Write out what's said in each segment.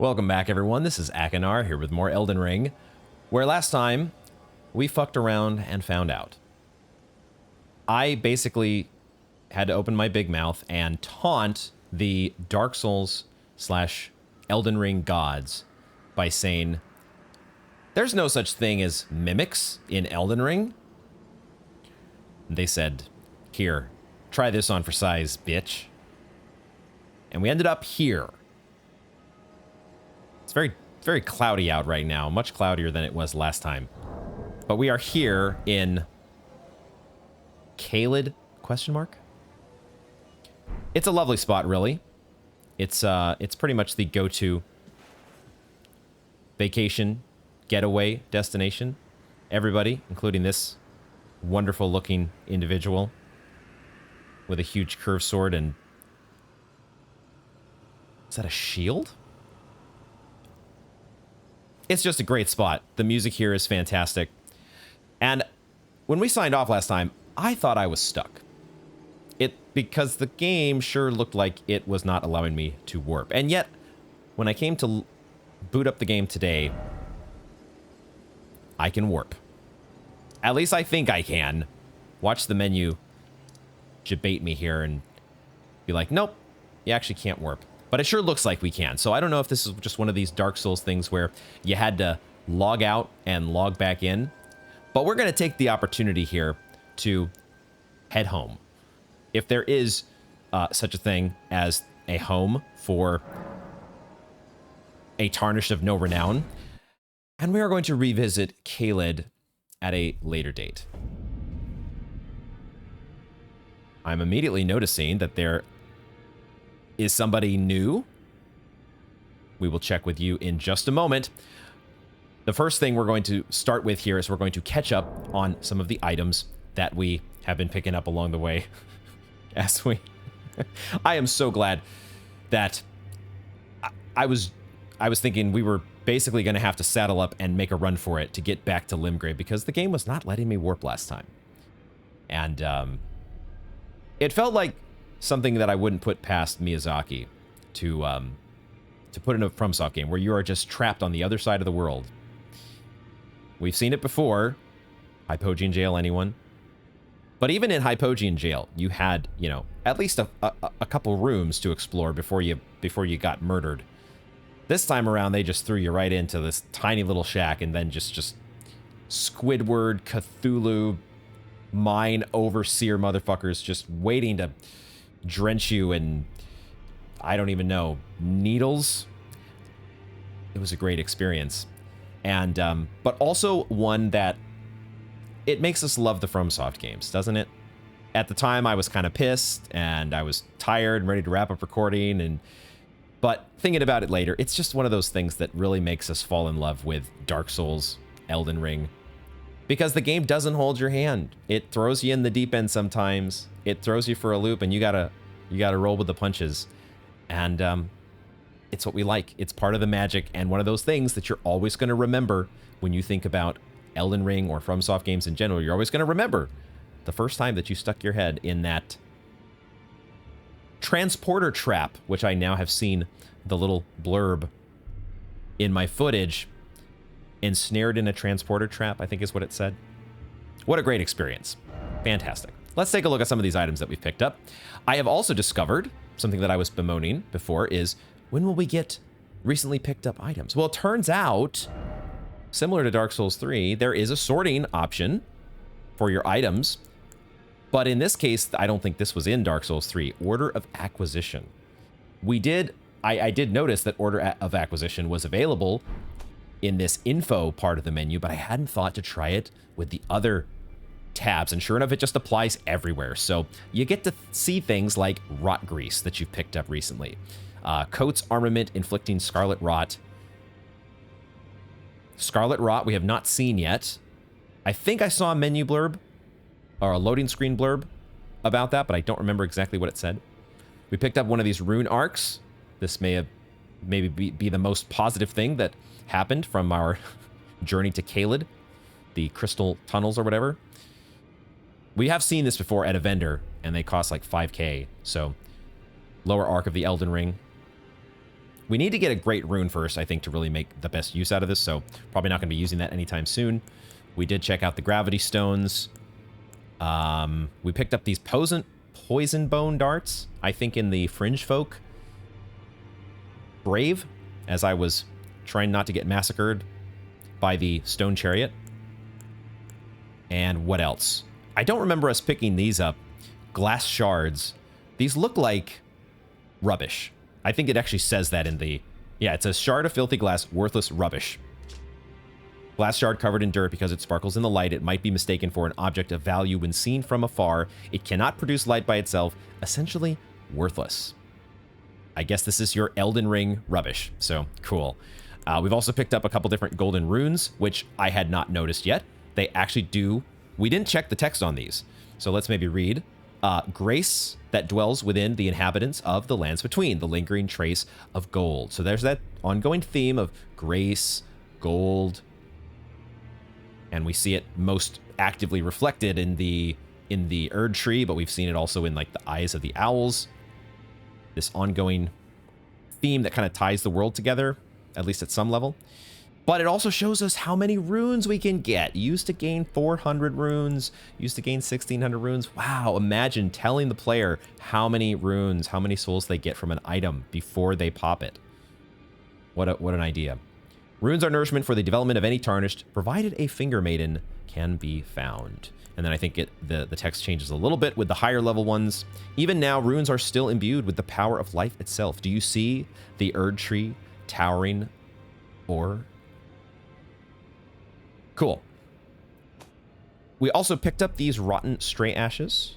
Welcome back, everyone. This is Akinar here with more Elden Ring, where last time we fucked around and found out. I basically had to open my big mouth and taunt the Dark Souls slash Elden Ring gods by saying, there's no such thing as mimics in Elden Ring. They said, here, try this on for size, bitch. And we ended up here. It's very cloudy out right now, much cloudier than it was last time. But we are here in Caelid, question mark? It's a lovely spot, really. It's pretty much the go-to vacation getaway destination. Everybody, including this wonderful looking individual with a huge curved sword and... Is that a shield? It's just a great spot. The music here is fantastic. And when we signed off last time, I thought I was stuck. Because the game sure looked like it was not allowing me to warp. And yet, when I came to boot up the game today, I can warp. At least I think I can. Watch the menu debate me here and be like, nope, you actually can't warp. But it sure looks like we can. So I don't know if this is just one of these Dark Souls things where you had to log out and log back in. But we're going to take the opportunity here to head home. If there is such a thing as a home for a Tarnished of no renown. And we are going to revisit Caelid at a later date. I'm immediately noticing that there is somebody new. We will check with you in just a moment. The first thing we're going to start with here is we're going to catch up on some of the items that we have been picking up along the way. As we... I am so glad that I was thinking we were basically going to have to saddle up and make a run for it to get back to Limgrave because the game was not letting me warp last time. And it felt like something that I wouldn't put past Miyazaki to put in a FromSoft game where you are just trapped on the other side of the world. We've seen it before. Hypogean Jail, anyone? But even in Hypogean Jail, you had, you know, at least a couple rooms to explore before you got murdered. This time around, they just threw you right into this tiny little shack and then just Squidward, Cthulhu, mine overseer motherfuckers just waiting to drench you in, I don't even know, needles. It was a great experience. And, but also one that it makes us love the FromSoft games, doesn't it? At the time, I was kind of pissed and I was tired and ready to wrap up recording. But thinking about it later, it's just one of those things that really makes us fall in love with Dark Souls, Elden Ring, because the game doesn't hold your hand. It throws you in the deep end sometimes. It throws you for a loop, and you gotta roll with the punches. And it's what we like. It's part of the magic, and one of those things that you're always going to remember when you think about Elden Ring or FromSoft games in general. You're always going to remember the first time that you stuck your head in that transporter trap, which I now have seen the little blurb in my footage. Ensnared in a transporter trap, I think is what it said. What a great experience. Fantastic. Let's take a look at some of these items that we've picked up. I have also discovered something that I was bemoaning before is, when will we get recently picked up items? Well, it turns out, similar to Dark Souls 3, there is a sorting option for your items. But in this case, I don't think this was in Dark Souls 3. Order of Acquisition. I did notice that Order of Acquisition was available in this info part of the menu, but I hadn't thought to try it with the other tabs, and sure enough, it just applies everywhere. So you get to see things like Rot Grease that you've picked up recently. Coat's Armament inflicting Scarlet Rot. Scarlet Rot we have not seen yet. I think I saw a menu blurb, or a loading screen blurb about that, but I don't remember exactly what it said. We picked up one of these rune arcs. This may have maybe be the most positive thing that happened from our journey to Caelid, the crystal tunnels or whatever. We have seen this before at a vendor, and they cost like 5K. So, lower arc of the Elden Ring. We need to get a great rune first, I think, to really make the best use out of this, so probably not going to be using that anytime soon. We did check out the gravity stones. We picked up these poison bone darts, I think in the Fringe Folk Brave, as I was trying not to get massacred by the stone chariot. And what else? I don't remember us picking these up. Glass shards. These look like rubbish. I think it actually says that in the... Yeah, it says shard of filthy glass, worthless rubbish. Glass shard covered in dirt because it sparkles in the light. It might be mistaken for an object of value when seen from afar. It cannot produce light by itself. Essentially worthless. I guess this is your Elden Ring rubbish. So, cool. We've also picked up a couple different golden runes, which I had not noticed yet. They actually do... We didn't check the text on these. So let's maybe read. Grace that dwells within the inhabitants of the lands between, the lingering trace of gold. So there's that ongoing theme of grace, gold, and we see it most actively reflected in the Erd tree, but we've seen it also in like the eyes of the owls. This ongoing theme that kind of ties the world together, at least at some level. But it also shows us how many runes we can get. Used to gain 400 runes, used to gain 1600 runes. Wow, imagine telling the player how many runes, how many souls they get from an item before they pop it. What an idea. Runes are nourishment for the development of any tarnished, provided a finger maiden can be found. And then I think the text changes a little bit with the higher level ones. Even now, runes are still imbued with the power of life itself. Do you see the Erd tree towering or... Cool. We also picked up these rotten stray ashes.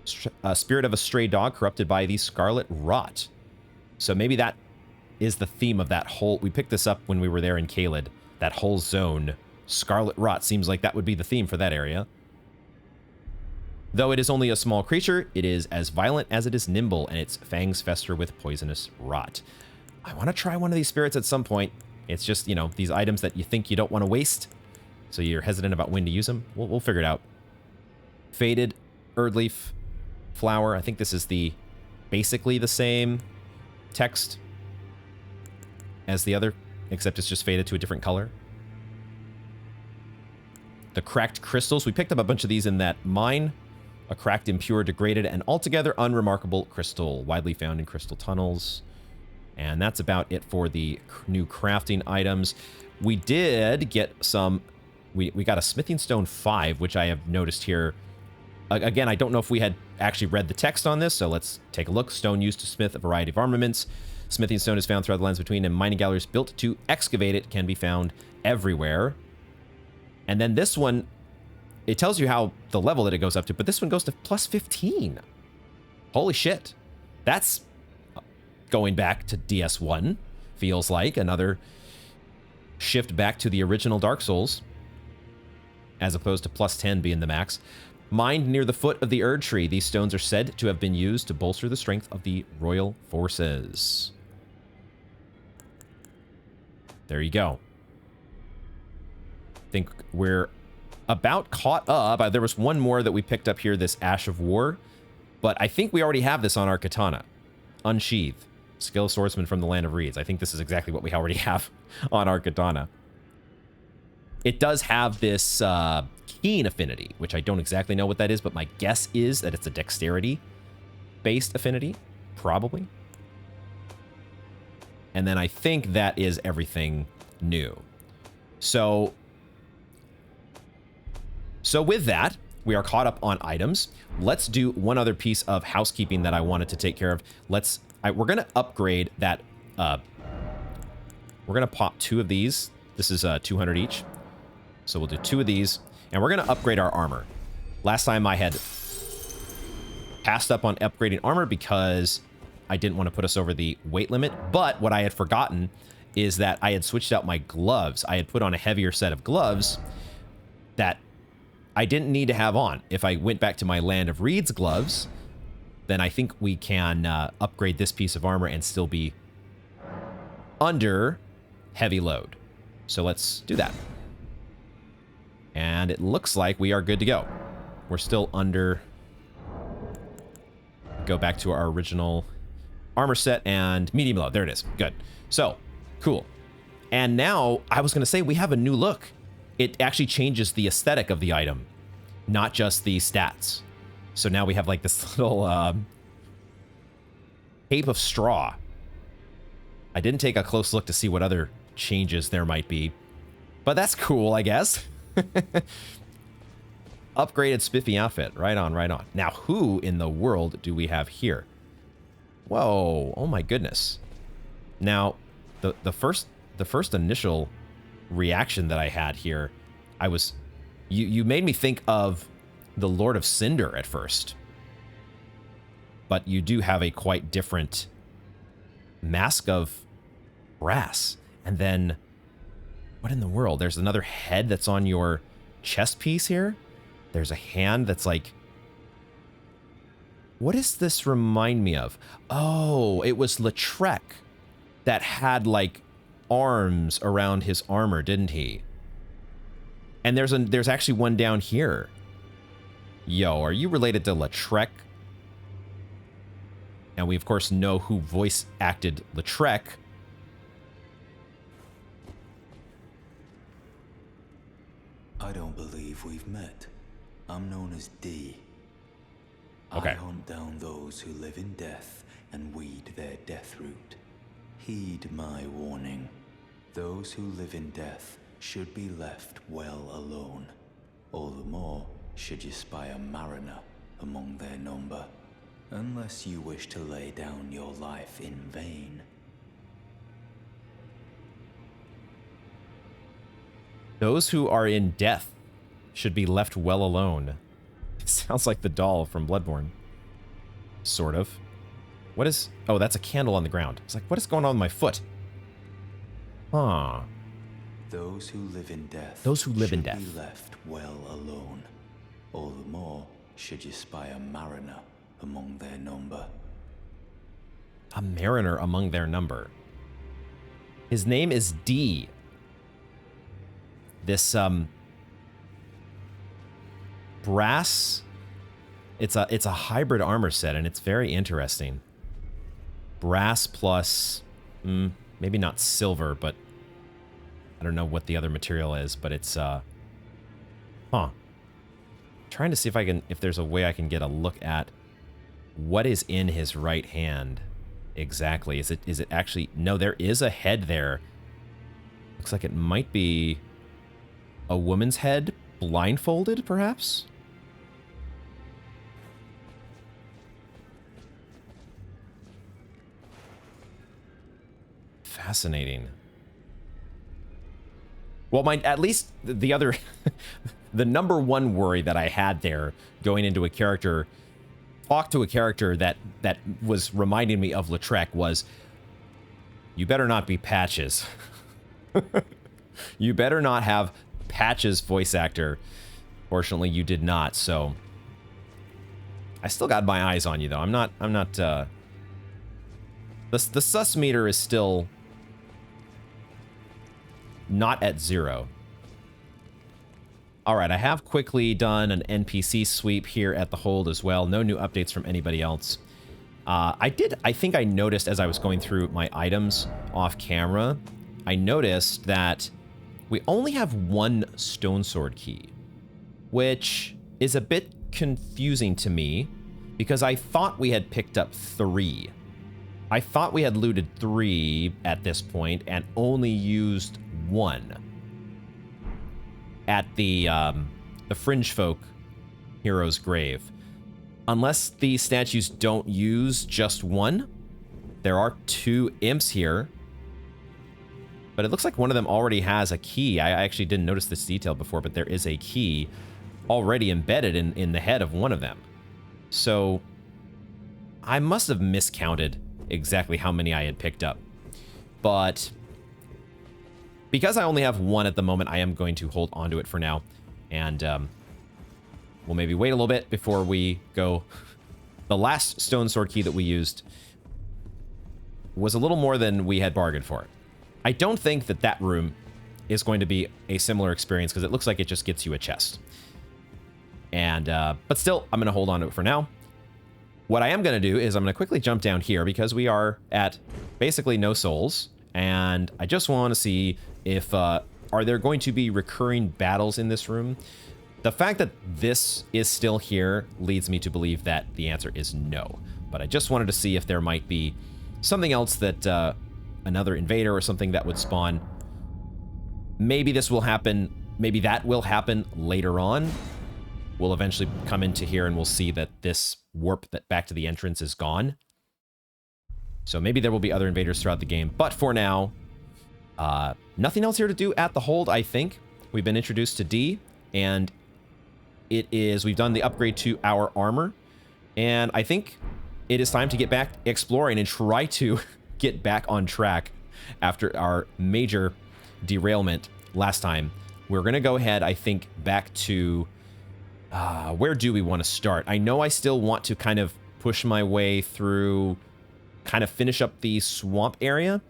Spirit of a stray dog corrupted by the scarlet rot. So maybe that is the theme of that whole... We picked this up when we were there in Caelid. That whole zone. Scarlet rot seems like that would be the theme for that area. Though it is only a small creature, it is as violent as it is nimble, and its fangs fester with poisonous rot. I want to try one of these spirits at some point. It's just, you know, these items that you think you don't want to waste, so you're hesitant about when to use them. We'll figure it out. Faded Erdleaf flower. I think this is basically the same text as the other, except it's just faded to a different color. The cracked crystals. We picked up a bunch of these in that mine. A cracked, impure, degraded, and altogether unremarkable crystal, widely found in crystal tunnels. And that's about it for the new crafting items. We did get some... We got a Smithing Stone 5, which I have noticed here. Again, I don't know if we had actually read the text on this, so let's take a look. Stone used to smith a variety of armaments. Smithing stone is found throughout the lands between, and mining galleries built to excavate it can be found everywhere. And then this one, it tells you how the level that it goes up to, but this one goes to plus 15. Holy shit. That's... going back to DS1, feels like another shift back to the original Dark Souls, as opposed to plus 10 being the max. Mined near the foot of the Erd tree, these stones are said to have been used to bolster the strength of the royal forces. There you go. I think we're about caught up. There was one more that we picked up here, this Ash of War, but I think we already have this on our katana. Unsheathed. Skill swordsman from the Land of Reeds. I think this is exactly what we already have on our katana. It does have this keen affinity, which I don't exactly know what that is, but my guess is that it's a dexterity-based affinity, probably. And then I think that is everything new. So with that, we are caught up on items. Let's do one other piece of housekeeping that I wanted to take care of. We're going to upgrade that. We're going to pop 2 of these. This is 200 each. So we'll do 2 of these. And we're going to upgrade our armor. Last time I had passed up on upgrading armor because I didn't want to put us over the weight limit. But what I had forgotten is that I had switched out my gloves. I had put on a heavier set of gloves that I didn't need to have on. If I went back to my Land of Reeds gloves, then I think we can upgrade this piece of armor and still be under heavy load. So let's do that. And it looks like we are good to go. We're still under... Go back to our original armor set and medium low. There it is. Good. So, cool. And now, I was going to say, we have a new look. It actually changes the aesthetic of the item, not just the stats. So now we have like this little cape of straw. I didn't take a close look to see what other changes there might be, but that's cool, I guess. Upgraded spiffy outfit. Right on, right on. Now, who in the world do we have here? Whoa, oh my goodness. Now, the first initial reaction that I had here, you made me think of the Lord of Cinder at first. But you do have a quite different mask of brass. And then, what in the world? There's another head that's on your chest piece here. There's a hand that's like... What does this remind me of? Oh, it was Lautrec that had, like, arms around his armor, didn't he? And there's actually one down here. Yo, are you related to Lautrec? And we, of course, know who voice acted Lautrec. I don't believe we've met. I'm known as D. Okay. I hunt down those who live in death and weed their death root. Heed my warning. Those who live in death should be left well alone. All the more should you spy a mariner among their number, unless you wish to lay down your life in vain. Those who are in death should be left well alone. Sounds like the doll from Bloodborne. Sort of. What is... Oh, that's a candle on the ground. It's like, what is going on with my foot? Huh. Those who live in death. Those who live in should death. Be left well alone. All the more should you spy a mariner among their number. A mariner among their number. His name is D. This brass, it's a hybrid armor set, and it's very interesting. Brass plus maybe not silver, but I don't know what the other material is, but it's trying to see if there's a way I can get a look at what is in his right hand exactly. Is it actually... No, there is a head there. Looks like it might be a woman's head, blindfolded, perhaps? Fascinating. Well, at least the other... the number one worry that I had there going into a character... Talk to a character that was reminding me of Lautrec was... You better not be Patches. You better not have Patches voice actor. Fortunately, you did not, so... I still got my eyes on you, though. I'm not, the sus meter is still not at 0. All right, I have quickly done an NPC sweep here at the hold as well. No new updates from anybody else. I think I noticed as I was going through my items off camera, I noticed that we only have one stone sword key, which is a bit confusing to me because I thought we had picked up 3. I thought we had looted 3 at this point and only used 1 at the Fringe Folk hero's grave. Unless these statues don't use just 1, there are 2 imps here. But it looks like one of them already has a key. I actually didn't notice this detail before, but there is a key already embedded in the head of one of them. So I must have miscounted exactly how many I had picked up. But because I only have 1 at the moment, I am going to hold onto it for now. And we'll maybe wait a little bit before we go. The last stone sword key that we used was a little more than we had bargained for. I don't think that room is going to be a similar experience because it looks like it just gets you a chest. And but still, I'm going to hold on to it for now. What I am going to do is I'm going to quickly jump down here because we are at basically no souls. And I just want to see if, are there going to be recurring battles in this room? The fact that this is still here leads me to believe that the answer is no. But I just wanted to see if there might be something else that, another invader or something that would spawn. Maybe this will happen. Maybe that will happen later on. We'll eventually come into here and we'll see that this warp that back to the entrance is gone. So maybe there will be other invaders throughout the game. But for now, nothing else here to do at the hold, I think. We've been introduced to D, and we've done the upgrade to our armor. And I think it is time to get back exploring and try to get back on track after our major derailment last time. We're going to go ahead, I think, back to... where do we want to start? I know I still want to kind of push my way through, kind of finish up the swamp area,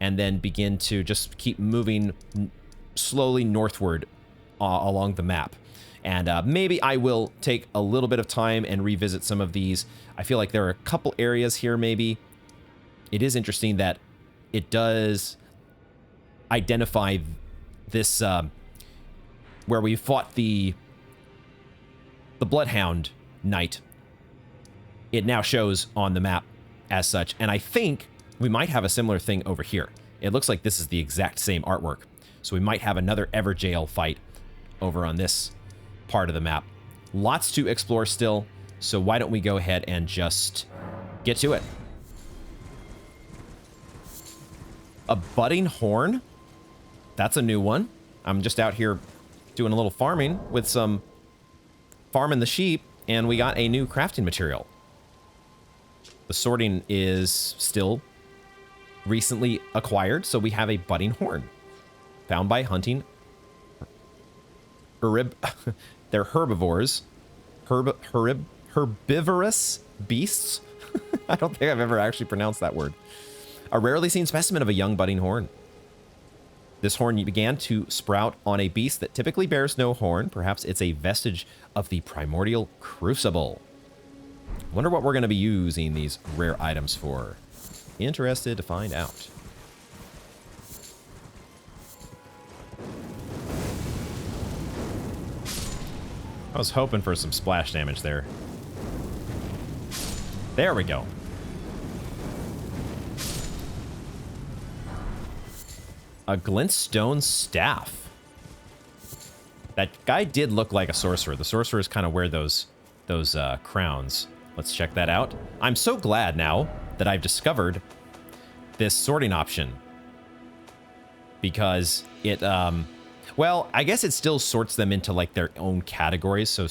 and then begin to just keep moving slowly northward along the map. And maybe I will take a little bit of time and revisit some of these. I feel like there are a couple areas here maybe. It is interesting that it does identify this, where we fought the Bloodhound Knight. It now shows on the map as such, and I think we might have a similar thing over here. It looks like this is the exact same artwork, so we might have another Everjail fight over on this part of the map. Lots to explore still, so why don't we go ahead and just get to it. A budding horn? That's a new one. I'm just out here doing a little farming with some farming the sheep, and we got a new crafting material. The sorting is still recently acquired, so we have a budding horn found by hunting. They're herbivores. Herbivorous beasts. I don't think I've ever actually pronounced that word. A rarely seen specimen of a young budding horn. This horn began to sprout on a beast that typically bears no horn. Perhaps it's a vestige of the primordial Crucible. Wonder what we're going to be using these rare items for. Interested to find out. I was hoping for some splash damage there. There we go. A glintstone staff. That guy did look like a sorcerer. The sorcerers kind of wear those crowns. Let's check that out. I'm so glad now that I've discovered this sorting option, because it, well, I guess it still sorts them into like their own categories. So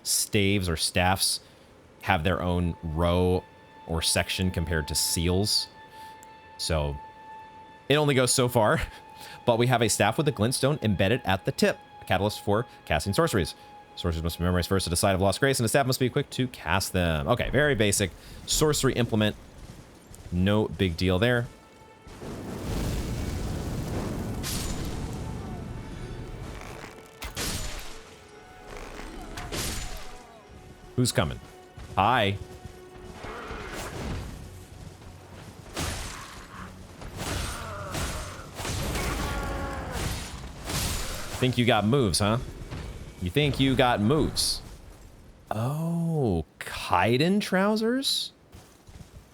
staves or staffs have their own row or section compared to seals. So it only goes so far, but we have a staff with a glintstone embedded at the tip. A catalyst for casting sorceries. Sorceries must be memorized first at a site of lost grace, and the staff must be quick to cast them. Okay, very basic sorcery implement. No big deal there. Who's coming? Hi. Think you got moves, huh? You think you got moves? Oh, Kaiden trousers?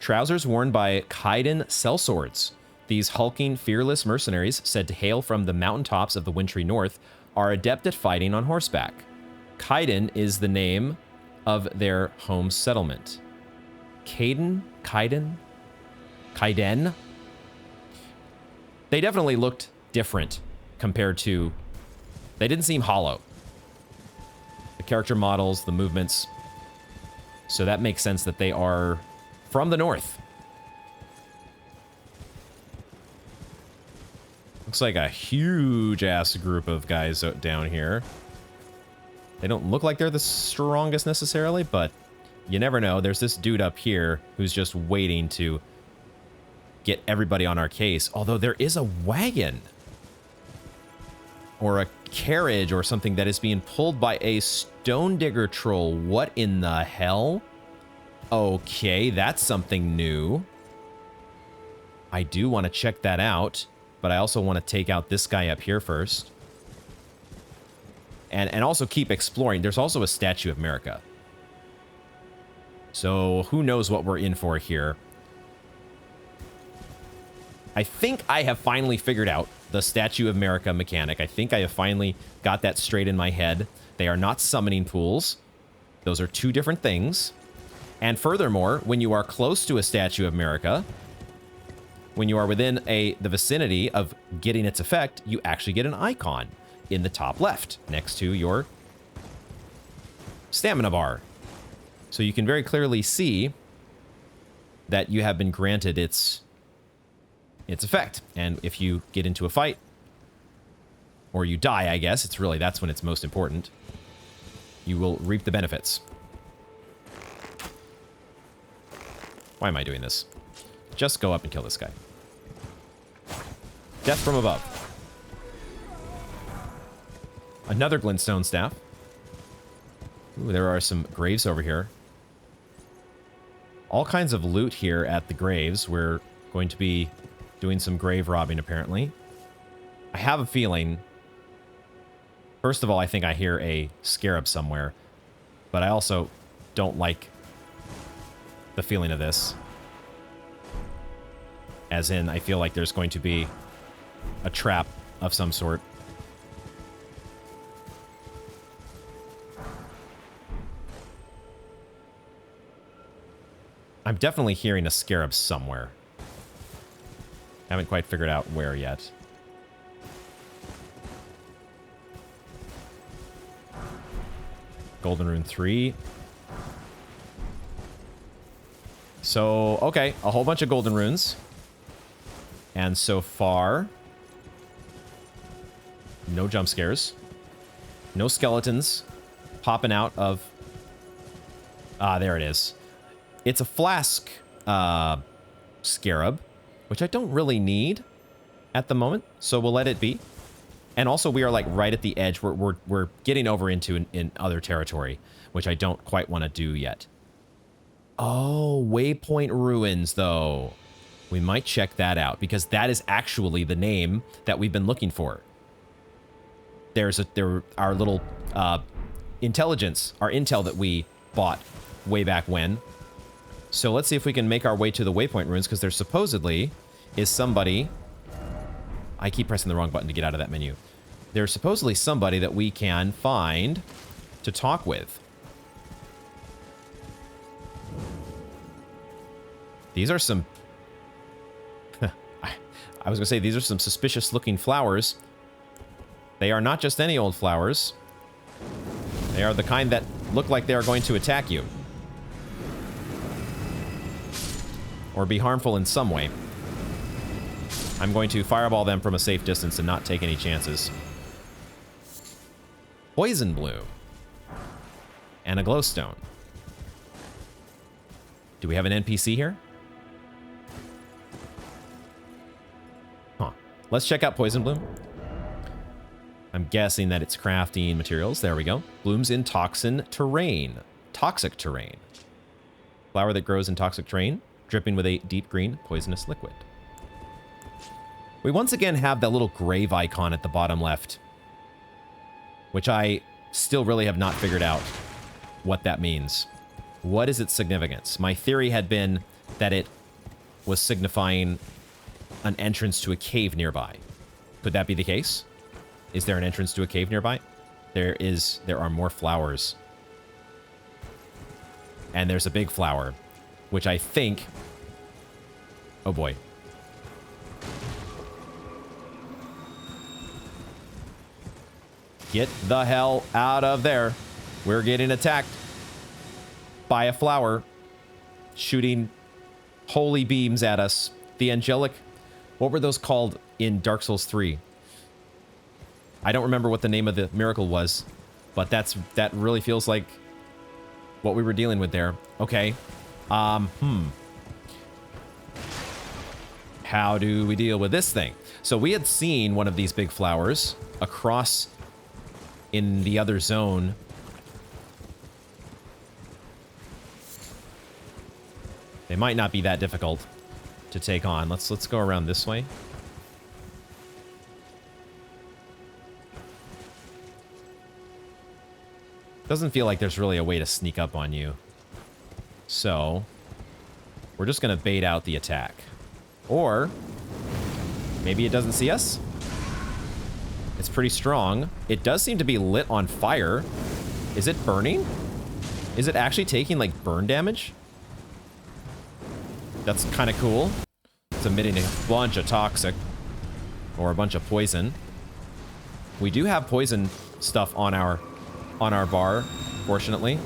Trousers worn by Kaiden sellswords. These hulking, fearless mercenaries, said to hail from the mountaintops of the wintry north, are adept at fighting on horseback. Kaiden is the name of their home settlement. Kaiden? They definitely looked different compared to... They didn't seem hollow. The character models, the movements. So that makes sense that they are from the north. Looks like a huge-ass group of guys down here. They don't look like they're the strongest necessarily, but you never know. There's this dude up here who's just waiting to get everybody on our case. Although there is a wagon. Or a carriage or something that is being pulled by a stone digger troll. What in the hell? Okay, that's something new. I do want to check that out, but I also want to take out this guy up here first. And also keep exploring. There's also a Statue of America. So who knows what we're in for here. I think I have finally figured out the Statue of America mechanic. I think I have finally got that straight in my head. They are not summoning pools. Those are two different things. And furthermore, when you are close to a Statue of America, when you are within the vicinity of getting its effect, you actually get an icon in the top left next to your stamina bar. So you can very clearly see that you have been granted its effect. And if you get into a fight, or you die, I guess, that's when it's most important, you will reap the benefits. Why am I doing this? Just go up and kill this guy. Death from above. Another glintstone staff. Ooh, there are some graves over here. All kinds of loot here at the graves. We're going to be doing some grave robbing, apparently. I have a feeling... First of all, I think I hear a scarab somewhere. But I also don't like the feeling of this. As in, I feel like there's going to be a trap of some sort. I'm definitely hearing a scarab somewhere. Haven't quite figured out where yet. Golden Rune 3. So, okay, a whole bunch of golden runes. And so far, no jump scares. No skeletons popping out of... Ah, there it is. It's a flask scarab, which I don't really need at the moment, so we'll let it be. And also, we are like right at the edge. We're getting over into in other territory, which I don't quite want to do yet. Oh, Waypoint Ruins, though. We might check that out, because that is actually the name that we've been looking for. There our little intelligence, our intel that we bought way back when. So let's see if we can make our way to the Waypoint Ruins, because there supposedly is somebody... I keep pressing the wrong button to get out of that menu. There's supposedly somebody that we can find to talk with. These are some... I was going to say, these are some suspicious-looking flowers. They are not just any old flowers. They are the kind that look like they are going to attack you. Or be harmful in some way. I'm going to fireball them from a safe distance and not take any chances. Poison Bloom. And a glowstone. Do we have an NPC here? Huh. Let's check out Poison Bloom. I'm guessing that it's crafting materials. There we go. Blooms in toxic terrain. Flower that grows in toxic terrain, dripping with a deep green poisonous liquid. We once again have that little grave icon at the bottom left, which I still really have not figured out what that means. What is its significance? My theory had been that it was signifying an entrance to a cave nearby. Could that be the case? Is there an entrance to a cave nearby? There are more flowers. And there's a big flower, which I think... Oh boy. Get the hell out of there. We're getting attacked by a flower shooting holy beams at us. The angelic... What were those called in Dark Souls 3? I don't remember what the name of the miracle was, but that really feels like what we were dealing with there. Okay. How do we deal with this thing? So we had seen one of these big flowers across in the other zone. It might not be that difficult to take on. Let's go around this way. Doesn't feel like there's really a way to sneak up on you. So, we're just going to bait out the attack. Or, maybe it doesn't see us? It's pretty strong. It does seem to be lit on fire. Is it burning? Is it actually taking, like, burn damage? That's kind of cool. It's emitting a bunch of toxic. Or a bunch of poison. We do have poison stuff on our bar, fortunately.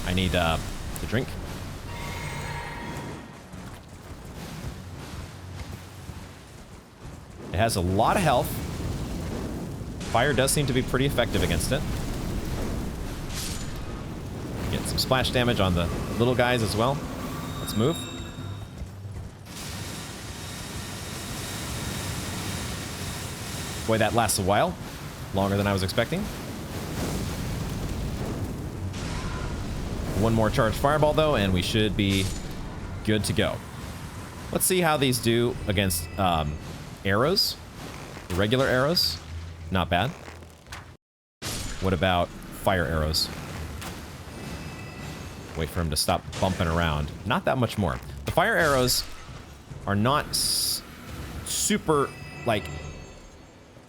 I need the drink. It has a lot of health. Fire does seem to be pretty effective against it. Get some splash damage on the little guys as well. Let's move. Boy, that lasts a while. Longer than I was expecting. One more charged fireball, though, and we should be good to go. Let's see how these do against arrows. Regular arrows. Not bad. What about fire arrows? Wait for him to stop bumping around. Not that much more. The fire arrows are not super, like...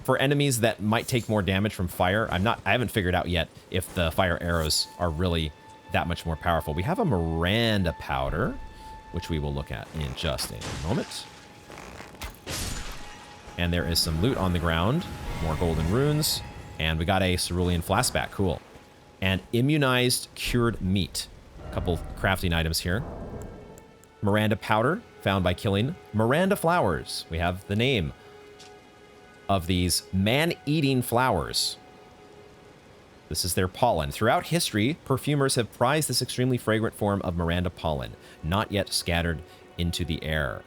For enemies that might take more damage from fire, I haven't figured out yet if the fire arrows are really that much more powerful. We have a Miranda powder, which we will look at in just a moment. And there is some loot on the ground, more golden runes, and we got a cerulean flask back, cool. And immunized cured meat. A couple crafting items here. Miranda powder, found by killing Miranda flowers. We have the name of these man-eating flowers. This is their pollen. Throughout history, perfumers have prized this extremely fragrant form of Miranda pollen, not yet scattered into the air.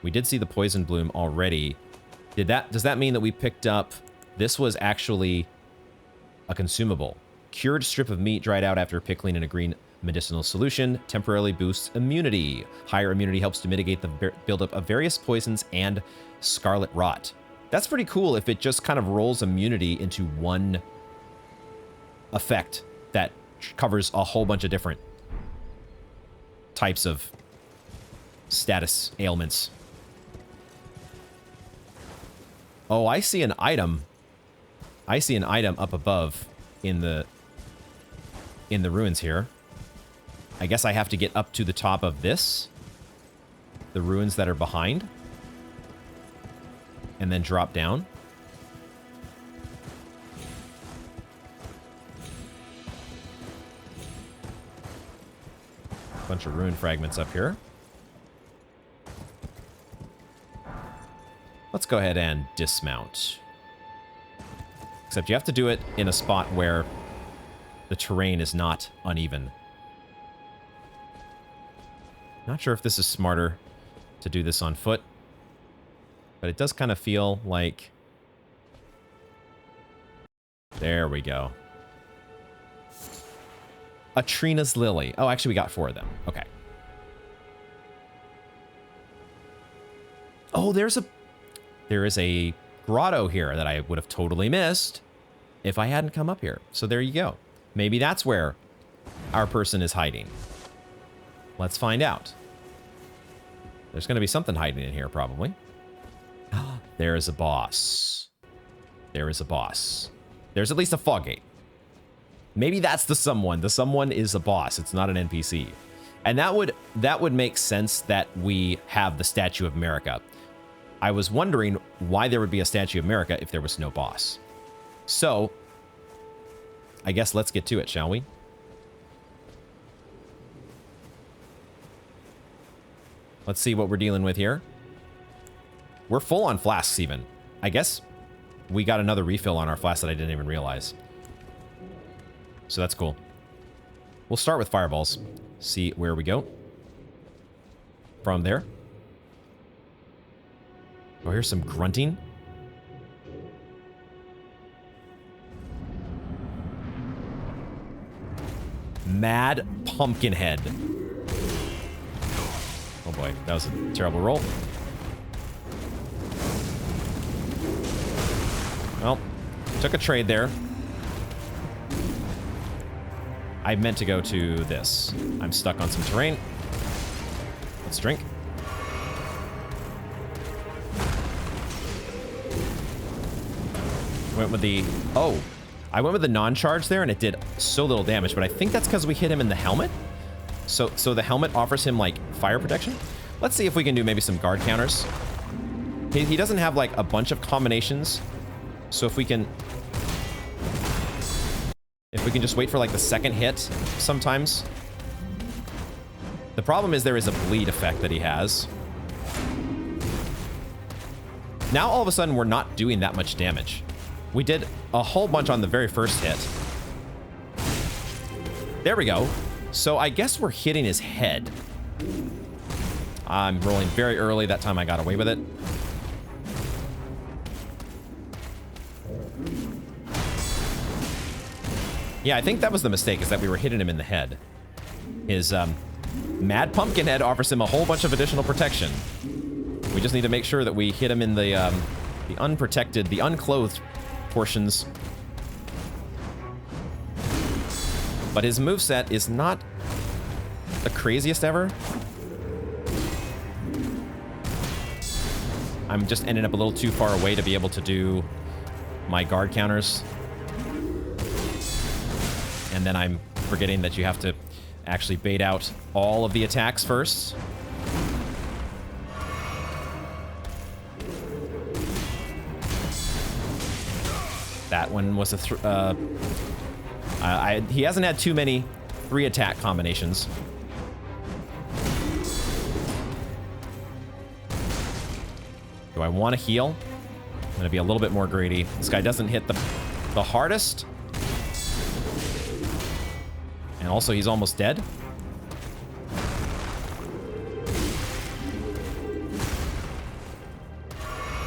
We did see the poison bloom already. Does that mean that we picked up... This was actually a consumable. Cured strip of meat dried out after pickling in a green medicinal solution temporarily boosts immunity. Higher immunity helps to mitigate the buildup of various poisons and scarlet rot. That's pretty cool if it just kind of rolls immunity into one effect that covers a whole bunch of different types of status ailments. Oh, I see an item. I see an item up above in the ruins here. I guess I have to get up to the top of this. The ruins that are behind. And then drop down. Bunch of rune fragments up here. Let's go ahead and dismount. Except you have to do it in a spot where the terrain is not uneven. Not sure if this is smarter to do this on foot. But it does kind of feel like... There we go. A Trina's Lily. Oh, actually, we got 4 of them. Okay. Oh, there is a grotto here that I would have totally missed if I hadn't come up here. So there you go. Maybe that's where our person is hiding. Let's find out. There's going to be something hiding in here, probably. There is a boss. There is a boss. There's at least a fog gate. Maybe that's the someone. The someone is a boss. It's not an NPC. And that would make sense that we have the Statue of America. I was wondering why there would be a Statue of America if there was no boss. So, I guess let's get to it, shall we? Let's see what we're dealing with here. We're full on flasks even. I guess we got another refill on our flask that I didn't even realize. So that's cool. We'll start with fireballs. See where we go. From there. Oh, here's some grunting. Mad Pumpkinhead. Oh boy, that was a terrible roll. Well, took a trade there. I meant to go to this. I'm stuck on some terrain. Let's drink. Went with the... Oh, I went with the non-charge there, and it did so little damage, but I think that's because we hit him in the helmet. So the helmet offers him, like, fire protection. Let's see if we can do maybe some guard counters. He doesn't have, like, a bunch of combinations. So if we can just wait for, like, the second hit sometimes. The problem is there is a bleed effect that he has. Now, all of a sudden, we're not doing that much damage. We did a whole bunch on the very first hit. There we go. So I guess we're hitting his head. I'm rolling very early. That time I got away with it. Yeah, I think that was the mistake, is that we were hitting him in the head. His Mad Pumpkinhead offers him a whole bunch of additional protection. We just need to make sure that we hit him in the unprotected, the unclothed portions. But his moveset is not the craziest ever. I'm just ending up a little too far away to be able to do my guard counters. And then I'm forgetting that you have to actually bait out all of the attacks first. That one was a he hasn't had too many 3-attack combinations. Do I want to heal? I'm going to be a little bit more greedy. This guy doesn't hit the hardest. And also, he's almost dead.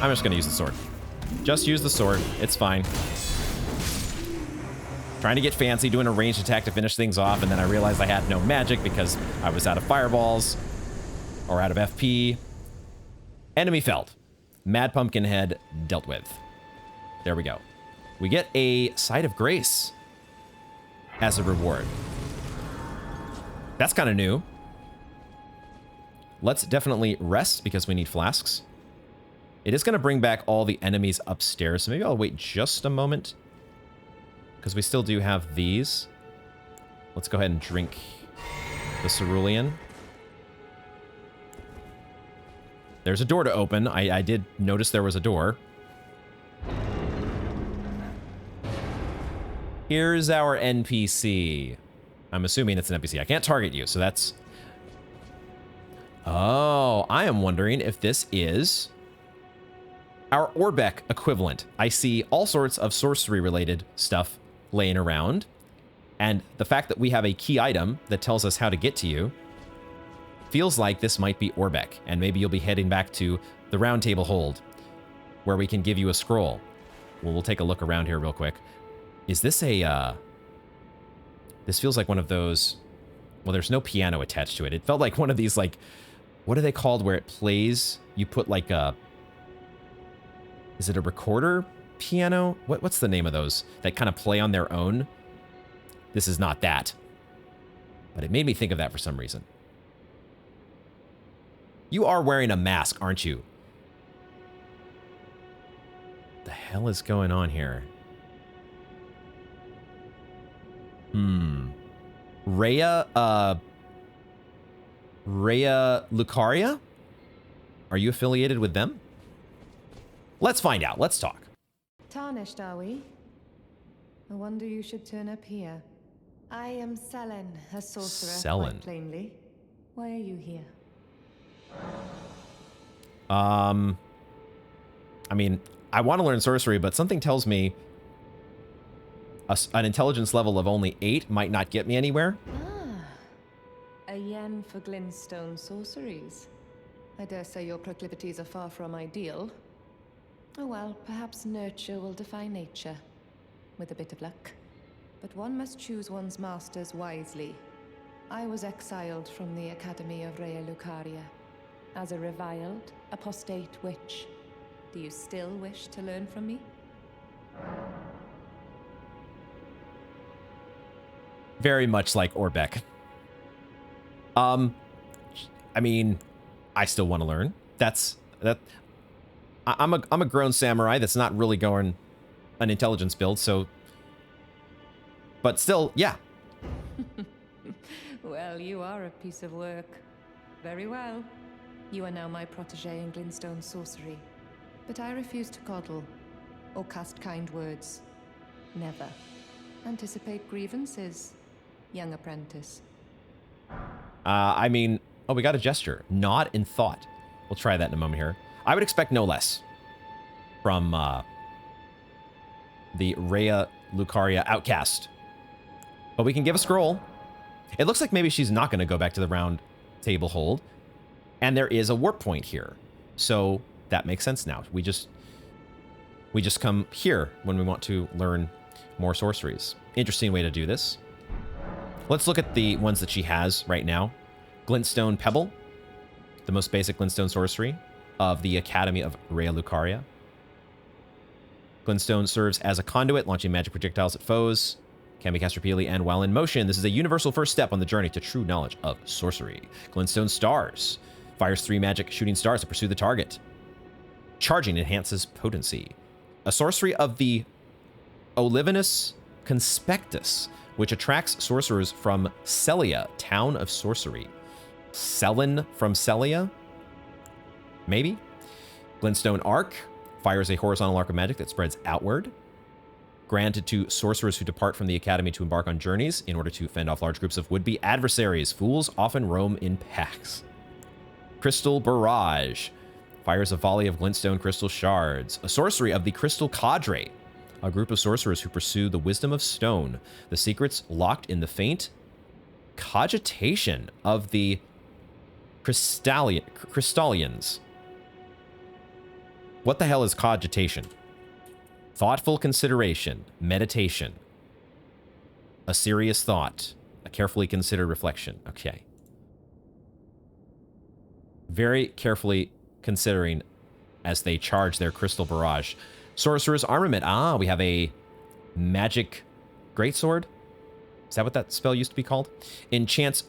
I'm just going to use the sword. Just use the sword. It's fine. Trying to get fancy, doing a ranged attack to finish things off, and then I realized I had no magic because I was out of fireballs or out of FP. Enemy felled. Mad Pumpkinhead dealt with. There we go. We get a Side of Grace as a reward. That's kind of new. Let's definitely rest because we need flasks. It is going to bring back all the enemies upstairs, so maybe I'll wait just a moment. Because we still do have these. Let's go ahead and drink the cerulean. There's a door to open. I did notice there was a door. Here's our NPC. I'm assuming it's an NPC. I can't target you, so that's... Oh, I am wondering if this is our Orbeck equivalent. I see all sorts of sorcery-related stuff laying around, and the fact that we have a key item that tells us how to get to you feels like this might be Orbeck, and maybe you'll be heading back to the Round Table Hold, where we can give you a scroll. Well, we'll take a look around here real quick. Is this a... This feels like one of those... Well, there's no piano attached to it. It felt like one of these, like... What are they called where it plays? You put, like, a... Is it a recorder piano? What's the name of those that kind of play on their own? This is not that. But it made me think of that for some reason. You are wearing a mask, aren't you? The hell is going on here? Rhea Lucaria? Are you affiliated with them? Let's find out. Let's talk. Tarnished, are we? I wonder you should turn up here. I am Sellen, a sorcerer, Sellen. quite plainly. Why are you here? I mean, I want to learn sorcery, but something tells me an intelligence level of only 8 might not get me anywhere. Ah, a yen for glintstone sorceries. I dare say your proclivities are far from ideal. Oh well, perhaps nurture will defy nature, with a bit of luck. But one must choose one's masters wisely. I was exiled from the Academy of Rea Lucaria as a reviled, apostate witch. Do you still wish to learn from me? Very much like Orbeck. I mean, I still want to learn. I'm a grown samurai that's not really going an intelligence build, so. But still, yeah. Well, you are a piece of work. Very well. You are now my protege in Glintstone sorcery. But I refuse to coddle or cast kind words. Never. Anticipate grievances, young apprentice. I mean, oh, we got a gesture. Nod in thought. We'll try that in a moment here. I would expect no less from the Rea Lucaria outcast. But we can give a scroll. It looks like maybe she's not going to go back to the round table hold. And there is a warp point here. So that makes sense now. We just come here when we want to learn more sorceries. Interesting way to do this. Let's look at the ones that she has right now. Glintstone Pebble, the most basic Glintstone sorcery of the Academy of Rea Lucaria. Glintstone serves as a conduit, launching magic projectiles at foes. Can be cast repeatedly and while in motion. This is a universal first step on the journey to true knowledge of sorcery. Glintstone Stars fires 3 magic shooting stars to pursue the target. Charging enhances potency. A sorcery of the Olivinus Conspectus, which attracts sorcerers from Celia, Town of Sorcery. Sellen from Celia? Maybe? Glintstone Arc fires a horizontal arc of magic that spreads outward. Granted to sorcerers who depart from the academy to embark on journeys in order to fend off large groups of would-be adversaries. Fools often roam in packs. Crystal Barrage fires a volley of glintstone crystal shards. A sorcery of the Crystal Cadre, a group of sorcerers who pursue the wisdom of stone. The secrets locked in the faint cogitation of the Crystallians. What the hell is cogitation? Thoughtful consideration, meditation, a serious thought, a carefully considered reflection. Okay. Very carefully considering as they charge their crystal barrage. Sorcerer's Armament. Ah, we have a magic greatsword. Is that what that spell used to be called? Enchants.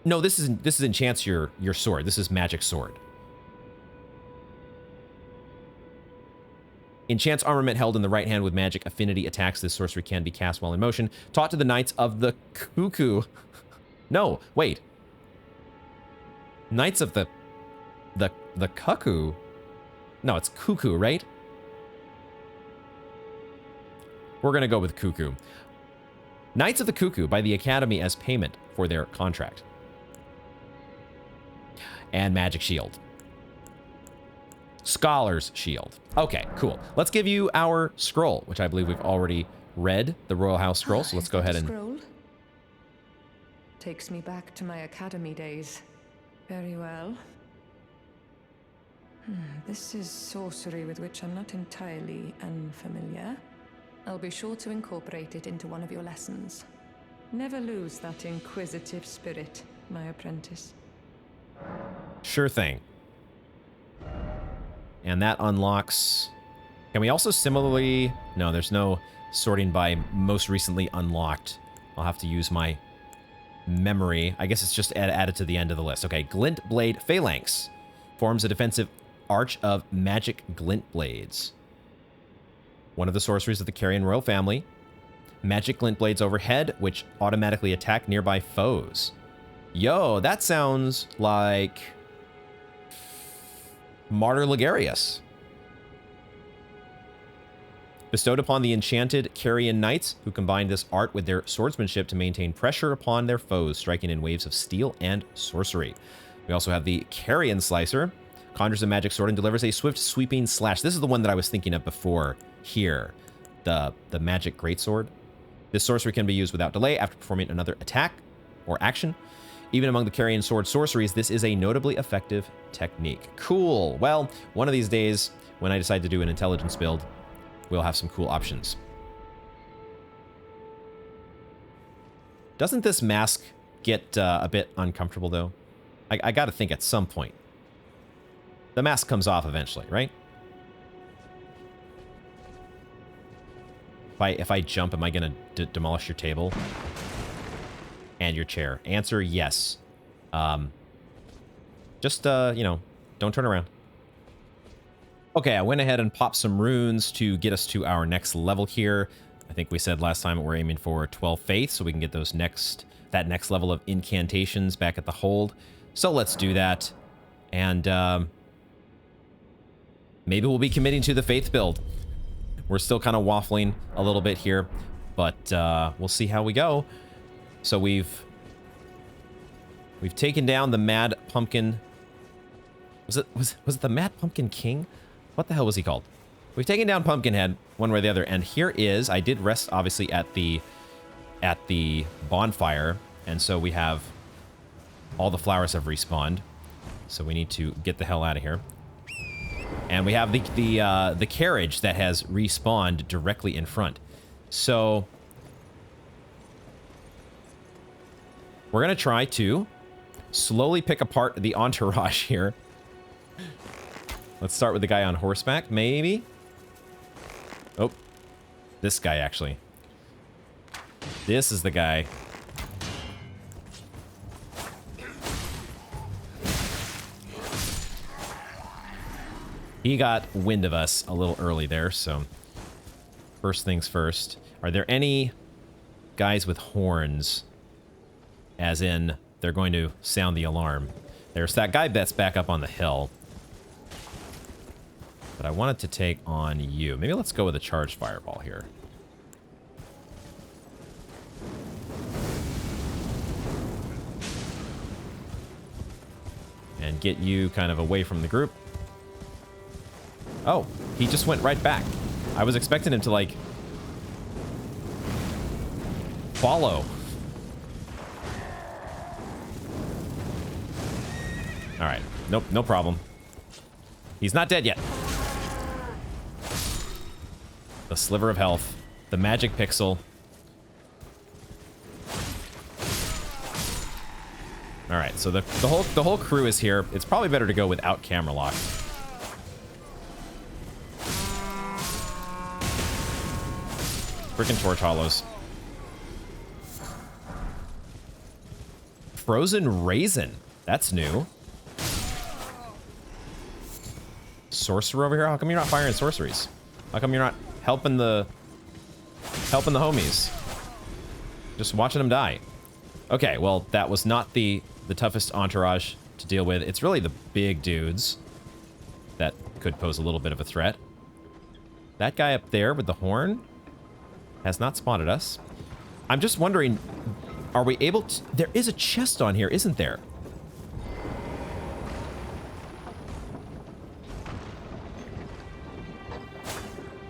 No, this is enchants your sword. This is magic sword. Enchants armament held in the right hand with magic affinity attacks. This sorcery can be cast while in motion. Taught to the Knights of the Cuckoo. No, wait. Knights of the Cuckoo? No, it's Cuckoo, right? We're going to go with Cuckoo. Knights of the Cuckoo by the Academy as payment for their contract. And Magic Shield. Scholar's Shield. Okay, cool. Let's give you our scroll, which I believe we've already read, the Royal House scroll. So let's go ahead and... Scroll? Takes me back to my academy days. Very well. This is sorcery with which I'm not entirely unfamiliar. I'll be sure to incorporate it into one of your lessons. Never lose that inquisitive spirit, my apprentice. Sure thing. And that unlocks... Can we also similarly... No, there's no sorting by most recently unlocked. I'll have to use my memory. I guess it's just added to the end of the list. Okay, Glint Blade Phalanx forms a defensive arch of magic glint blades. One of the sorceries of the Carrion Royal family. Magic glint blades overhead, which automatically attack nearby foes. Yo, that sounds like... Martyr Ligarius. Bestowed upon the enchanted Carrion Knights, who combine this art with their swordsmanship to maintain pressure upon their foes, striking in waves of steel and sorcery. We also have the Carrion Slicer. Conjures a magic sword and delivers a swift sweeping slash. This is the one that I was thinking of before here. The magic greatsword. This sorcery can be used without delay after performing another attack or action. Even among the Carrion Sword sorceries, this is a notably effective technique. Cool. Well, one of these days, when I decide to do an intelligence build, we'll have some cool options. Doesn't this mask get a bit uncomfortable, though? I got to think at some point. The mask comes off eventually, right? If I jump, am I going to demolish your table? And your chair? Answer, yes. Just, you know, don't turn around. Okay, I went ahead and popped some runes to get us to our next level here. I think we said last time we're aiming for 12 faith, so we can get those that next level of incantations back at the hold. So let's do that. And maybe we'll be committing to the faith build. We're still kind of waffling a little bit here, but we'll see how we go. So we've taken down the Mad Pumpkin. Was it the Mad Pumpkin King? What the hell was he called? We've taken down Pumpkinhead one way or the other, and here is, I did rest obviously at the bonfire, and so we have all the flowers have respawned. So we need to get the hell out of here. And we have the carriage that has respawned directly in front. So we're gonna try to slowly pick apart the entourage here. Let's start with the guy on horseback, maybe. Oh, this guy actually. This is the guy. He got wind of us a little early there, so first things first. Are there any guys with horns? As in, they're going to sound the alarm. There's that guy that's back up on the hill. But I wanted to take on you. Maybe let's go with a charged fireball here. And get you kind of away from the group. Oh, he just went right back. I was expecting him to, like, follow. All right. Nope, no problem. He's not dead yet. The sliver of health. The magic pixel. All right, so the whole crew is here. It's probably better to go without camera lock. Freaking torch hollows. Frozen raisin. That's new. Sorcerer over here? How come you're not firing sorceries? How come you're not helping the homies? Just watching them die. Okay, well, that was not the toughest entourage to deal with. It's really the big dudes that could pose a little bit of a threat. That guy up there with the horn has not spotted us. I'm just wondering, are we able to... There is a chest on here, isn't there?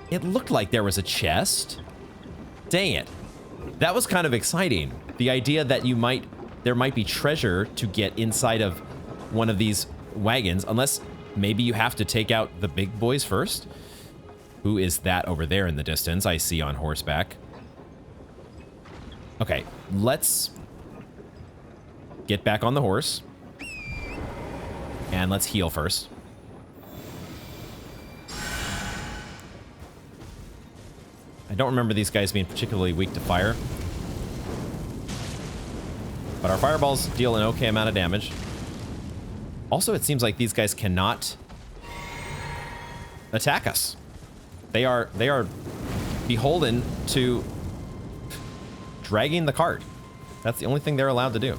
It looked like there was a chest. Dang it. That was kind of exciting. The idea that there might be treasure to get inside of one of these wagons, unless maybe you have to take out the big boys first. Who is that over there in the distance? I see on horseback. Okay, let's get back on the horse. And let's heal first. I don't remember these guys being particularly weak to fire. But our fireballs deal an okay amount of damage. Also, it seems like these guys cannot attack us. They are beholden to dragging the cart. That's the only thing they're allowed to do.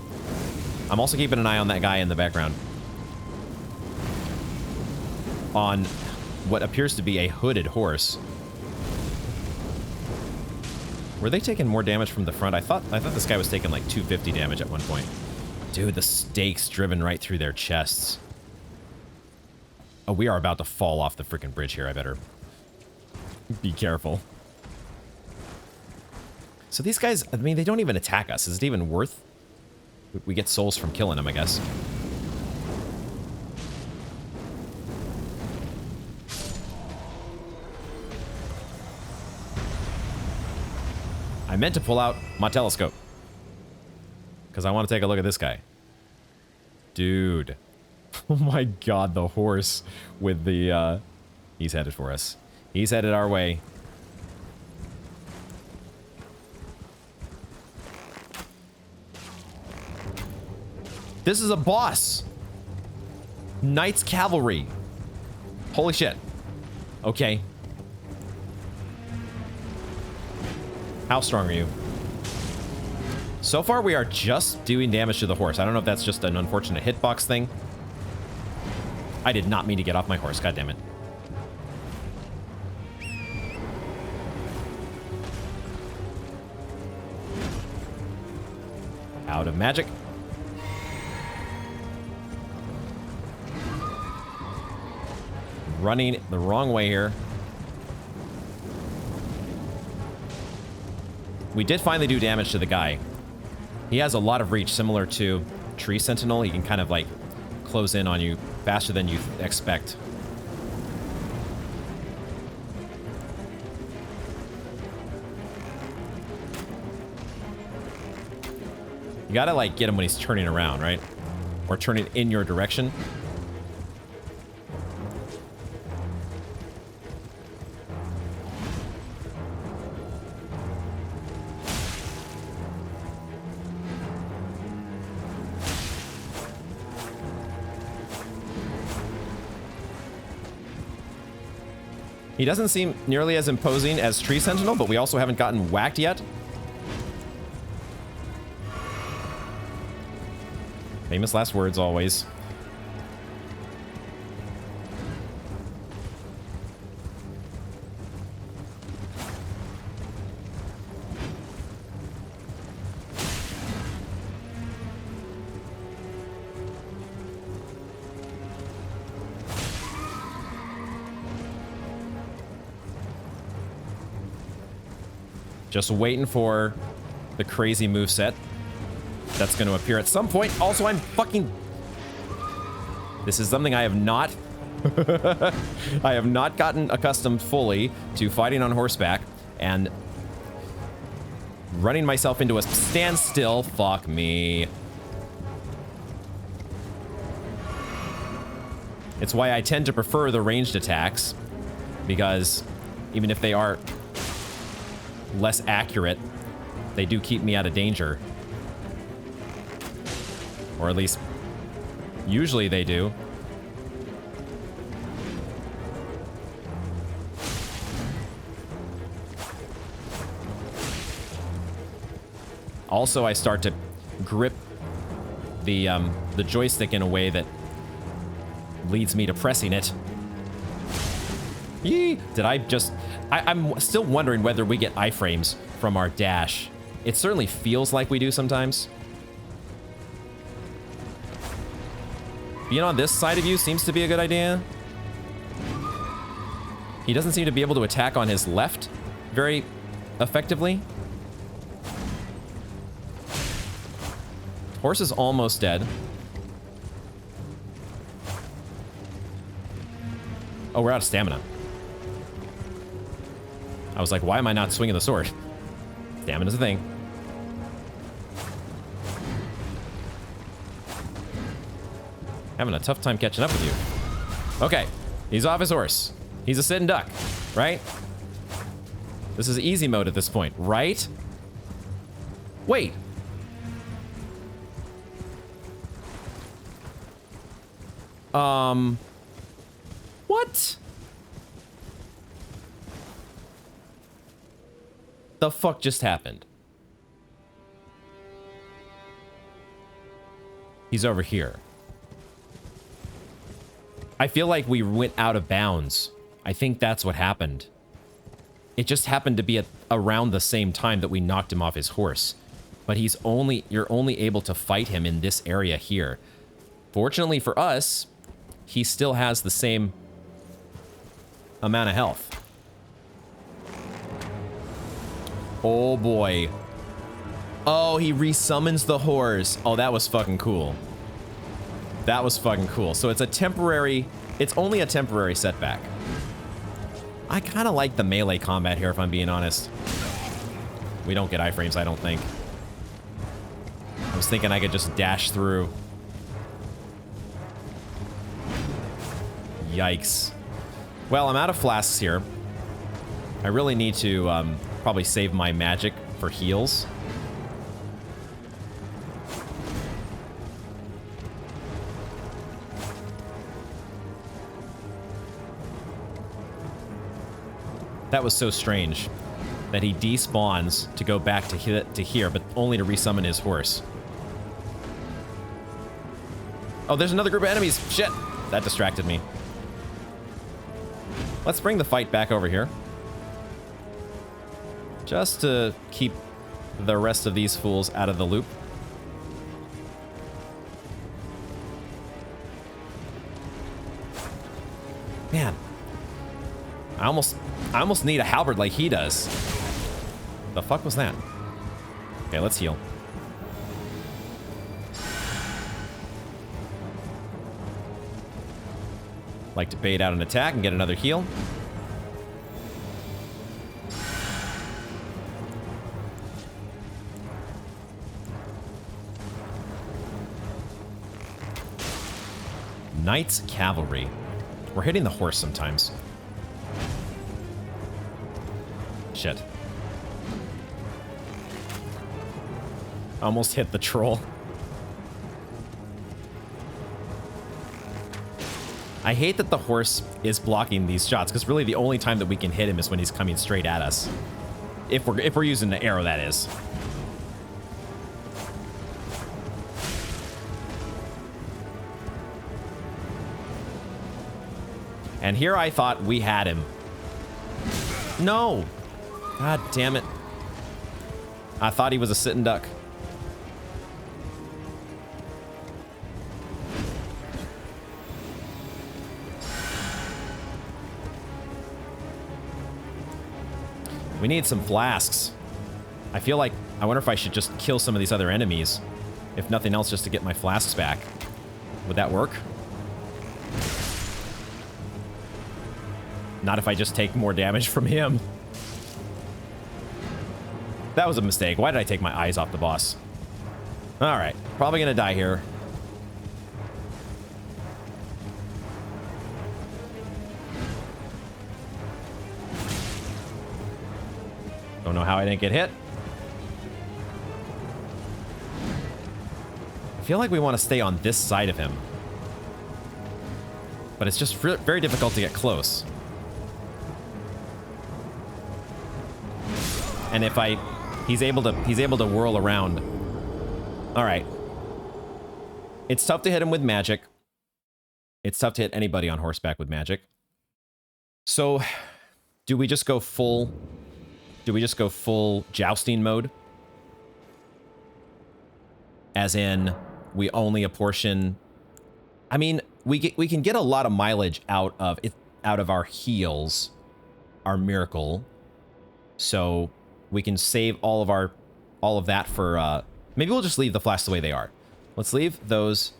I'm also keeping an eye on that guy in the background. On what appears to be a hooded horse. Were they taking more damage from the front? I thought this guy was taking like 250 damage at one point. Dude, the stakes driven right through their chests. Oh, we are about to fall off the freaking bridge here. I better be careful. So these guys, I mean, they don't even attack us. Is it even worth? We get souls from killing them, I guess. I meant to pull out my telescope. because I want to take a look at this guy. Dude. Oh my god, the horse with the, he's headed for us. He's headed our way. This is a boss. Knight's Cavalry. Holy shit. Okay. How strong are you? So far, we are just doing damage to the horse. I don't know if that's just an unfortunate hitbox thing. I did not mean to get off my horse. God damn it. Out of magic. Running the wrong way here. We did finally do damage to the guy. He has a lot of reach, similar to Tree Sentinel. He can kind of like close in on you faster than you expect. You gotta like get him when he's turning around, right? Or turning in your direction. He doesn't seem nearly as imposing as Tree Sentinel, but we also haven't gotten whacked yet. Famous last words, always. Just waiting for the crazy moveset that's going to appear at some point. Also, I'm fucking... This is something I have not... I have not gotten accustomed fully to fighting on horseback and running myself into a standstill. Fuck me. It's why I tend to prefer the ranged attacks, because even if they are less accurate, they do keep me out of danger. Or at least, usually they do. Also, I start to grip the joystick in a way that leads me to pressing it. Yee! Did I just... I'm still wondering whether we get iframes from our dash. It certainly feels like we do sometimes. Being on this side of you seems to be a good idea. He doesn't seem to be able to attack on his left very effectively. Horse is almost dead. Oh, we're out of stamina. I was like, why am I not swinging the sword? Stamina's a thing. Having a tough time catching up with you. Okay, he's off his horse. He's a sitting duck, right? This is easy mode at this point, right? Wait. What? The fuck just happened? He's over here. I feel like we went out of bounds. I think that's what happened. It just happened to be at around the same time that we knocked him off his horse. But you're only able to fight him in this area here. Fortunately for us, he still has the same amount of health. Oh boy. Oh, he resummons the horse. Oh, that was fucking cool. That was fucking cool. So it's a temporary, it's only a temporary setback. I kind of like the melee combat here, if I'm being honest. We don't get iframes, I don't think. I was thinking I could just dash through. Yikes. Well, I'm out of flasks here. I really need to probably save my magic for heals. That was so strange that he despawns to go back to here, but only to resummon his horse. Oh, there's another group of enemies. Shit, that distracted me. Let's bring the fight back over here. Just to keep the rest of these fools out of the loop. Man. I almost need a halberd like he does. The fuck was that? Okay, let's heal. Like to bait out an attack and get another heal. Knight's Cavalry. We're hitting the horse sometimes. Shit. Almost hit the troll. I hate that the horse is blocking these shots, because really the only time that we can hit him is when he's coming straight at us. If we're using the arrow, that is. And here I thought we had him. No! God damn it. I thought he was a sitting duck. We need some flasks. I feel like, I wonder if I should just kill some of these other enemies. If nothing else, just to get my flasks back. Would that work? Not if I just take more damage from him. That was a mistake. Why did I take my eyes off the boss? Alright, probably gonna die here. Don't know how I didn't get hit. I feel like we want to stay on this side of him. But it's just very difficult to get close. And if he's able to whirl around. All right. It's tough to hit him with magic. It's tough to hit anybody on horseback with magic. So, do we just go full jousting mode? As in, we only apportion. I mean, we can get a lot of mileage out of our heals, our miracle. So we can save all of that for maybe we'll just leave the flasks the way they are. Let's leave those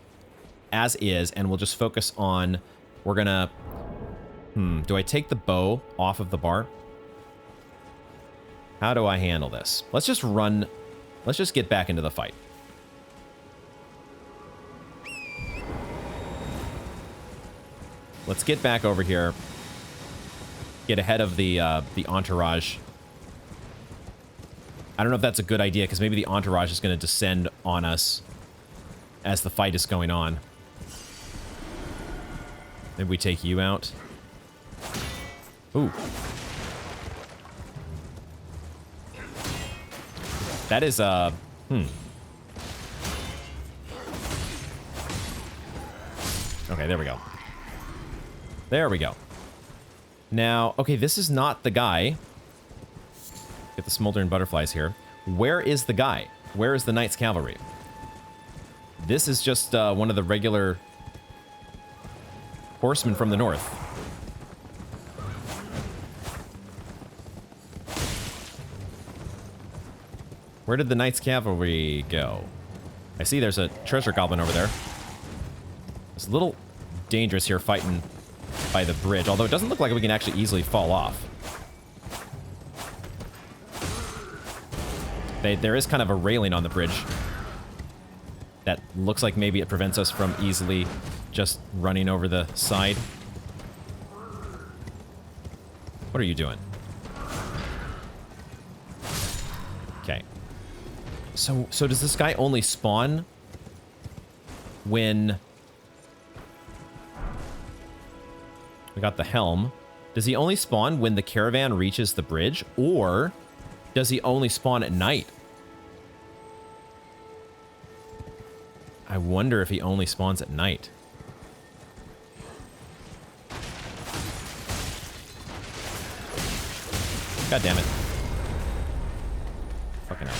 as is, and we'll just focus on, we're gonna do I take the bow off of the bar? How do I handle this? Let's just run. Let's just get back into the fight. Let's get back over here. Get ahead of the entourage. I don't know if that's a good idea, because maybe the entourage is going to descend on us as the fight is going on. Maybe we take you out. Ooh. That is, Okay, there we go. There we go. Now, okay, this is not the guy. Get the smoldering butterflies here. Where is the guy? Where is the Knight's Cavalry? This is just one of the regular horsemen from the north. Where did the Knight's Cavalry go? I see there's a treasure goblin over there. It's a little dangerous here fighting by the bridge, although it doesn't look like we can actually easily fall off. There is kind of a railing on the bridge. that looks like maybe it prevents us from easily just running over the side. What are you doing? Okay. So does this guy only spawn when... We got the helm. Does he only spawn when the caravan reaches the bridge? Or does he only spawn at night? I wonder if he only spawns at night. God damn it. Fucking hell.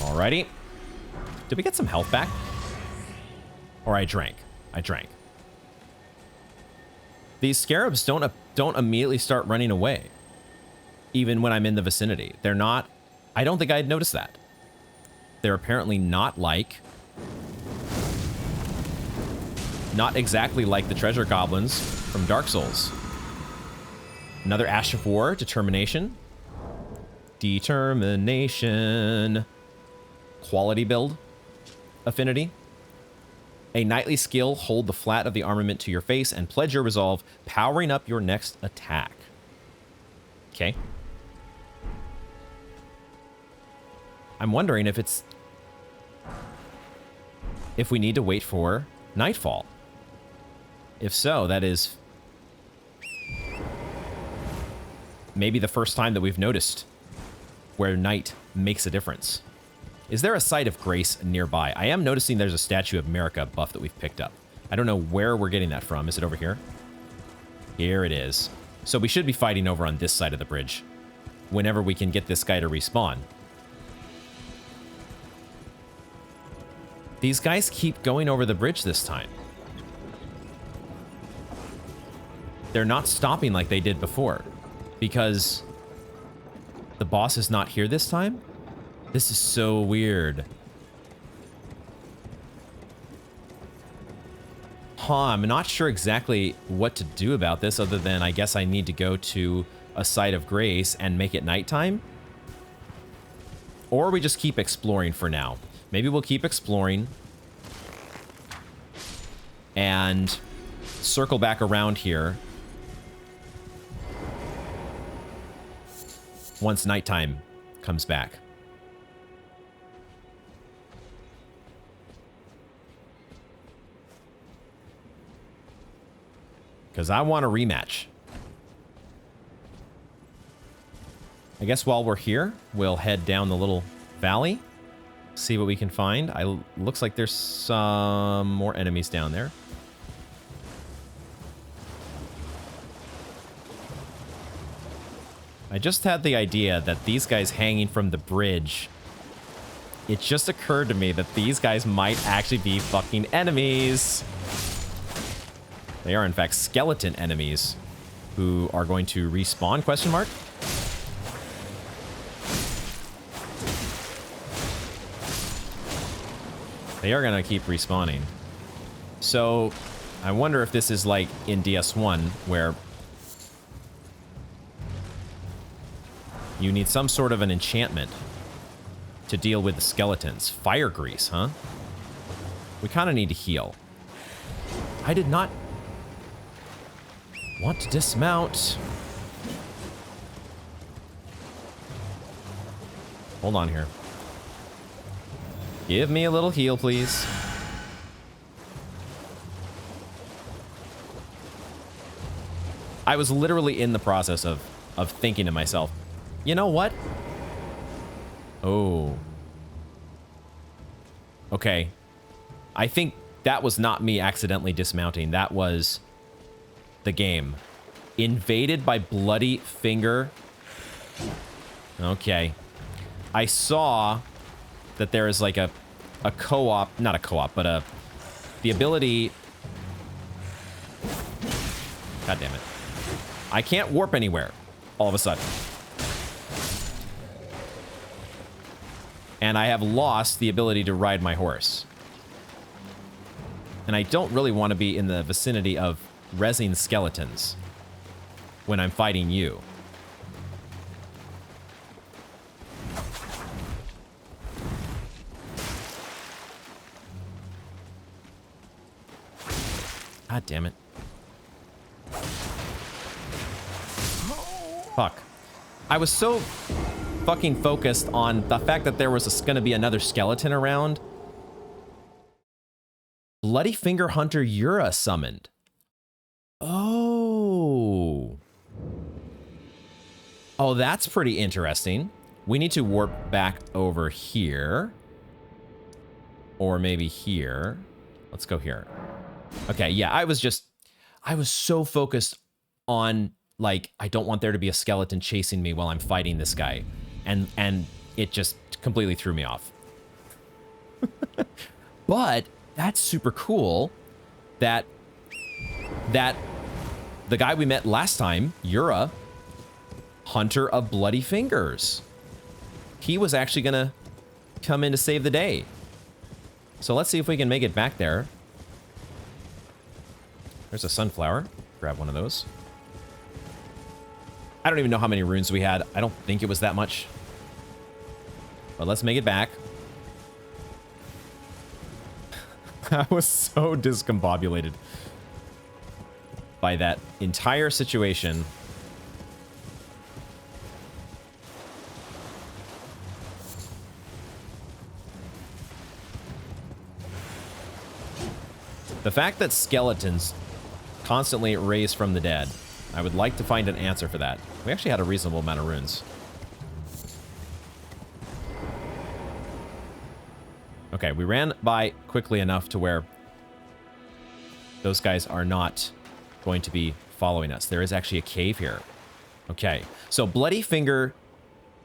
Alrighty. Did we get some health back? Or I drank. I drank. These scarabs don't immediately start running away. Even when I'm in the vicinity. They're not... I don't think I'd noticed that. They're apparently not like... Not exactly like the treasure goblins from Dark Souls. Another Ash of War. Determination. Determination. Quality build. Affinity. A knightly skill, hold the flat of the armament to your face and pledge your resolve, powering up your next attack. Okay. I'm wondering if it's... if we need to wait for nightfall. If so, that is... maybe the first time that we've noticed where night makes a difference. Is there a site of grace nearby? I am noticing there's a Statue of America buff that we've picked up. I don't know where we're getting that from. Is it over here? Here it is. So we should be fighting over on this side of the bridge whenever we can get this guy to respawn. These guys keep going over the bridge this time. They're not stopping like they did before because the boss is not here this time. This is so weird. Huh, I'm not sure exactly what to do about this other than I guess I need to go to a site of grace and make it nighttime. Or we just keep exploring for now. Maybe we'll keep exploring and circle back around here once nighttime comes back. Because I want a rematch. I guess while we're here, we'll head down the little valley. See what we can find. Looks like there's some more enemies down there. I just had the idea that these guys hanging from the bridge... It just occurred to me that these guys might actually be fucking enemies. They are, in fact, skeleton enemies who are going to respawn, question mark? They are going to keep respawning. So, I wonder if this is like in DS1, where you need some sort of an enchantment to deal with the skeletons. Fire grease, huh? We kind of need to heal. I did not want to dismount. Hold on here. Give me a little heal, please. I was literally in the process of thinking to myself, you know what? Oh. Okay. I think that was not me accidentally dismounting. That was the game. Invaded by bloody finger. Okay. I saw that there is like a co-op, not a co-op, but the ability. God damn it. I can't warp anywhere all of a sudden. And I have lost the ability to ride my horse. And I don't really want to be in the vicinity of resin skeletons when I'm fighting you. God damn it. Fuck. I was so fucking focused on the fact that there was going to be another skeleton around. Bloody Finger Hunter Yura summoned. Oh. Oh, that's pretty interesting. We need to warp back over here. Or maybe here. Let's go here. Okay, yeah, I was so focused on, like, I don't want there to be a skeleton chasing me while I'm fighting this guy. And it just completely threw me off. But that's super cool that the guy we met last time, Yura, Hunter of Bloody Fingers, he was actually gonna come in to save the day. So let's see if we can make it back there. There's a sunflower. Grab one of those. I don't even know how many runes we had. I don't think it was that much. But let's make it back. I was so discombobulated by that entire situation. The fact that skeletons constantly raise from the dead, I would like to find an answer for that. We actually had a reasonable amount of runes. Okay, we ran by quickly enough to where those guys are not going to be following us. There is actually a cave here. Okay, so Bloody Finger,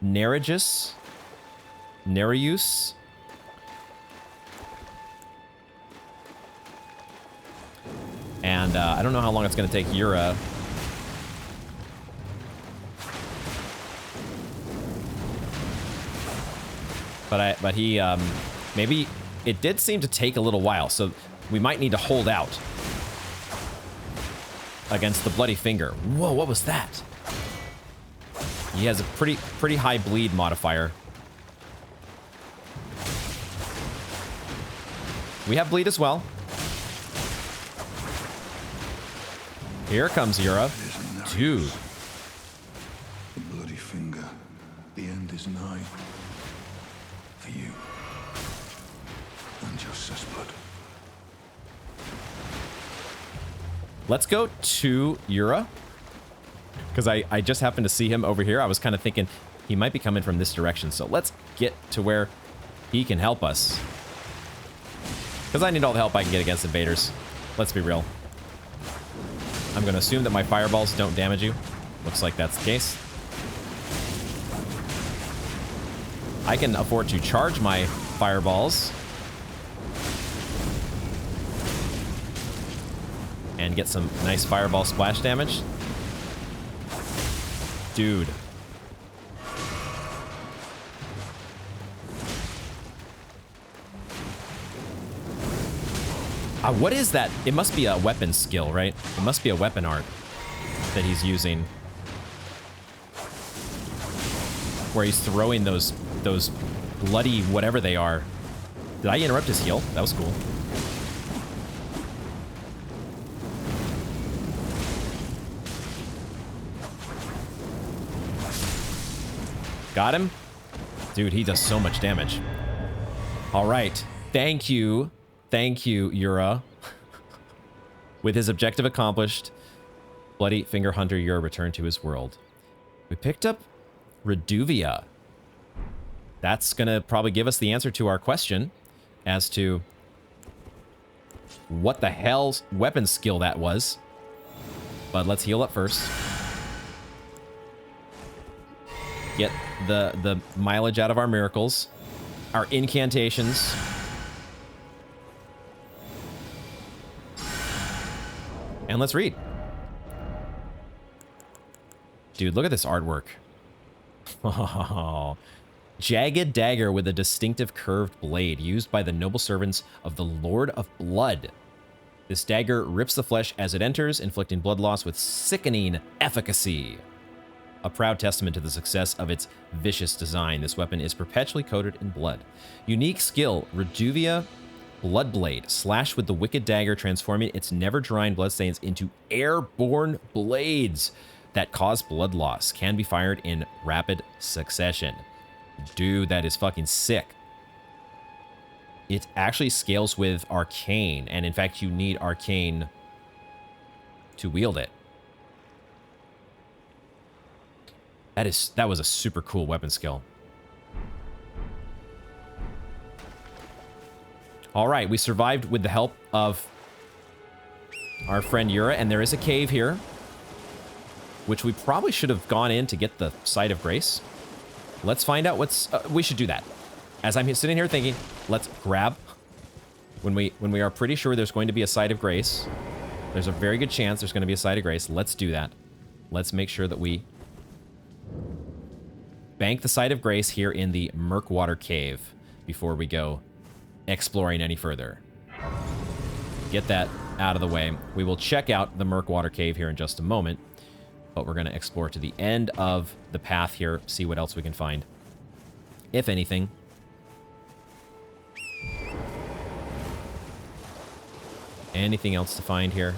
Nerijus, and I don't know how long it's going to take Yura. But he, maybe it did seem to take a little while, so we might need to hold out against the Bloody Finger. Whoa, what was that? He has a pretty high bleed modifier. We have bleed as well. Here comes Yura. Dude. The Bloody Finger. The end is nigh. For you. And your blood. Let's go to Yura. Because I just happened to see him over here. I was kind of thinking he might be coming from this direction. So let's get to where he can help us. Because I need all the help I can get against invaders. Let's be real. I'm going to assume that my fireballs don't damage you. Looks like that's the case. I can afford to charge my fireballs. And get some nice fireball splash damage. Dude. What is that? It must be a weapon skill, right? It must be a weapon art that he's using. Where he's throwing those bloody whatever they are. Did I interrupt his heal? That was cool. Got him? Dude, he does so much damage. All right. Thank you. Thank you, Yura. With his objective accomplished, Bloody Finger Hunter Yura returned to his world. We picked up Reduvia. That's going to probably give us the answer to our question as to what the hell's weapon skill that was. But let's heal up first. Get the mileage out of our miracles. Our incantations. And let's read. Dude, look at this artwork. Oh, Jagged dagger with a distinctive curved blade used by the noble servants of the Lord of Blood. This dagger rips the flesh as it enters, inflicting blood loss with sickening efficacy. A proud testament to the success of its vicious design, this weapon is perpetually coated in blood. Unique skill, Reduvia Bloodblade. Slash with the wicked dagger, transforming its never-drying bloodstains into airborne blades that cause blood loss. Can be fired in rapid succession. Dude, that is fucking sick. It actually scales with Arcane, and in fact, you need Arcane to wield it. That was a super cool weapon skill. All right, we survived with the help of our friend Yura, and there is a cave here, which we probably should have gone in to get the Site of Grace. Let's find out what's... we should do that. As I'm sitting here thinking, let's grab... When we are pretty sure there's going to be a Site of Grace, there's a very good chance there's going to be a Site of Grace. Let's do that. Let's make sure that we bank the Site of Grace here in the Murkwater Cave before we go exploring any further. Get that out of the way. We will check out the Murkwater Cave here in just a moment, but we're going to explore to the end of the path here, see what else we can find, if anything. Anything else to find here?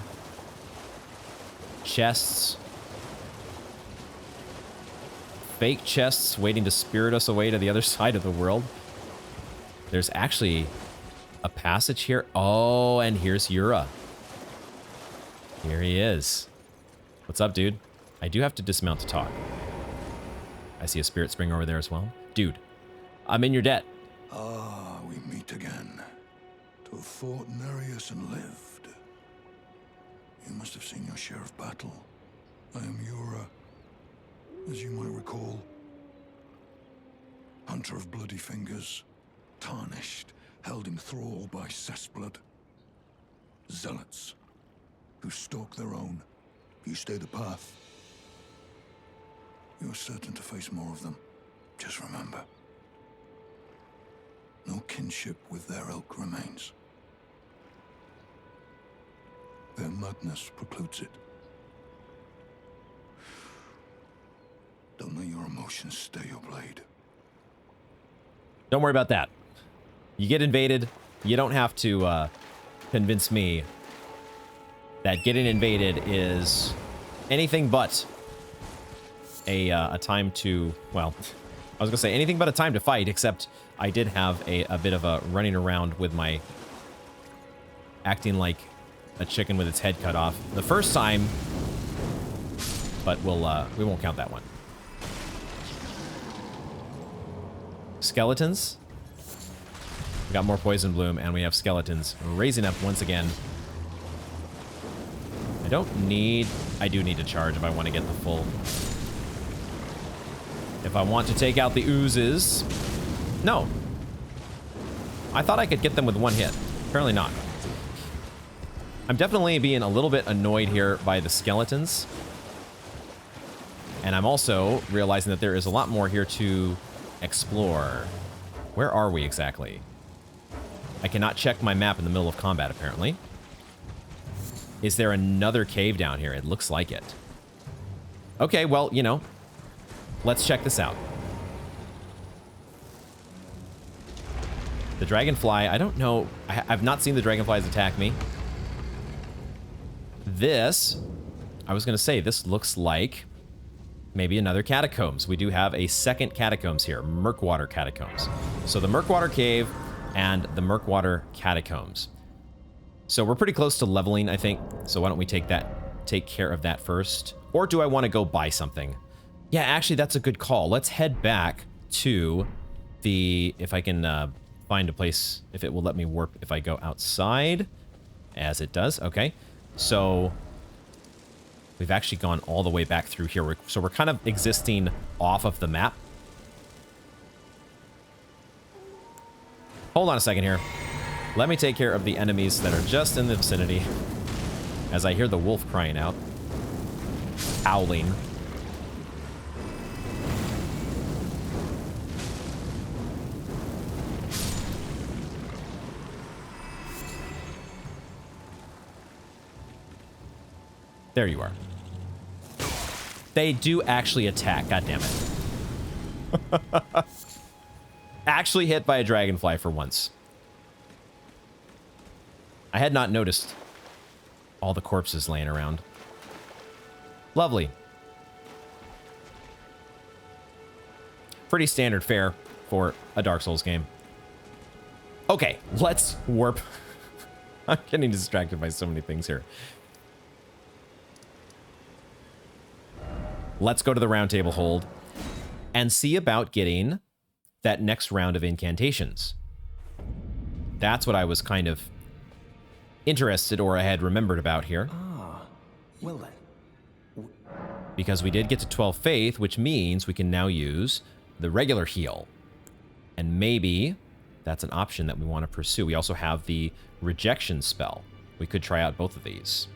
Chests. Fake chests waiting to spirit us away to the other side of the world. There's actually a passage here. Oh, and here's Yura. Here he is. What's up, dude? I do have to dismount to talk. I see a spirit spring over there as well. Dude, I'm in your debt. Ah, we meet again. To have fought Nerijus and lived. You must have seen your share of battle. I am Yura, as you might recall. Hunter of bloody fingers, tarnished, held in thrall by cessblood. Zealots, who stalk their own. You stay the path. You're certain to face more of them. Just remember, no kinship with their ilk remains. Their madness precludes it. Don't let your emotions stay your blade. Don't worry about that. You get invaded, you don't have to convince me that getting invaded is anything but a time to, well, I was gonna say anything but a time to fight, except I did have a bit of a running around with my acting like a chicken with its head cut off the first time, but we won't count that one. Skeletons. We got more poison bloom, and we have skeletons raising up once again. I do need to charge if I want to get the full. If I want to take out the oozes. No. I thought I could get them with one hit. Apparently not. I'm definitely being a little bit annoyed here by the skeletons. And I'm also realizing that there is a lot more here to explore. Where are we exactly? I cannot check my map in the middle of combat, apparently. Is there another cave down here? It looks like it. Okay, well, you know, let's check this out. The dragonfly, I don't know. I've not seen the dragonflies attack me. This, I was going to say, this looks like maybe another catacombs. We do have a second catacombs here, Murkwater Catacombs. So the Murkwater Cave and the Murkwater Catacombs. So we're pretty close to leveling, I think. So why don't we take care of that first? Or do I want to go buy something? Yeah, actually, that's a good call. Let's head back to the, if I can find a place, if it will let me warp if I go outside, as it does. Okay. So we've actually gone all the way back through here. So we're kind of existing off of the map. Hold on a second here. Let me take care of the enemies that are just in the vicinity. As I hear the wolf crying out. Howling. There you are. They do actually attack. God damn it. Actually hit by a dragonfly for once. I had not noticed all the corpses laying around. Lovely. Pretty standard fare for a Dark Souls game. Okay, let's warp. I'm getting distracted by so many things here. Let's go to the round table hold and see about getting that next round of incantations. That's what I was kind of interested, or I had remembered about here. Ah, well then. Because we did get to 12 faith, which means we can now use the regular heal. And maybe that's an option that we want to pursue. We also have the rejection spell. We could try out both of these.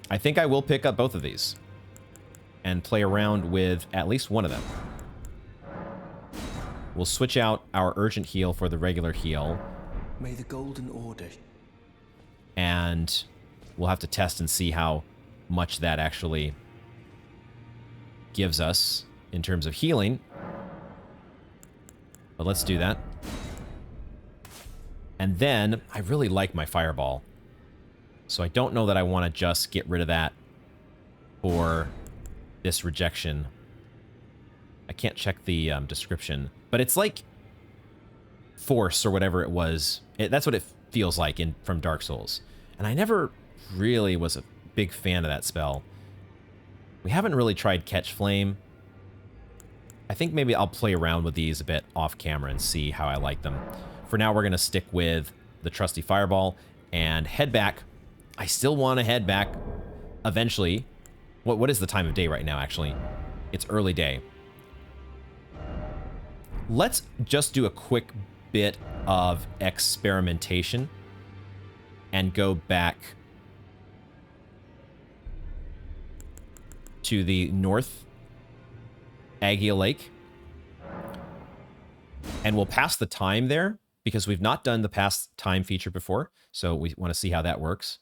I think I will pick up both of these and play around with at least one of them. We'll switch out our urgent heal for the regular heal. May the Golden Order. And we'll have to test and see how much that actually gives us in terms of healing. But let's do that. And then I really like my fireball. So I don't know that I want to just get rid of that for this rejection. I can't check the description, but it's like force or whatever it was. That's what it feels like from Dark Souls. And I never really was a big fan of that spell. We haven't really tried Catch Flame. I think maybe I'll play around with these a bit off camera and see how I like them. For now, we're going to stick with the trusty Fireball and head back. I still want to head back eventually. What is the time of day right now, actually? It's early day. Let's just do a quick bit of experimentation and go back to the north Agia Lake. And we'll pass the time there because we've not done the past time feature before. So we want to see how that works.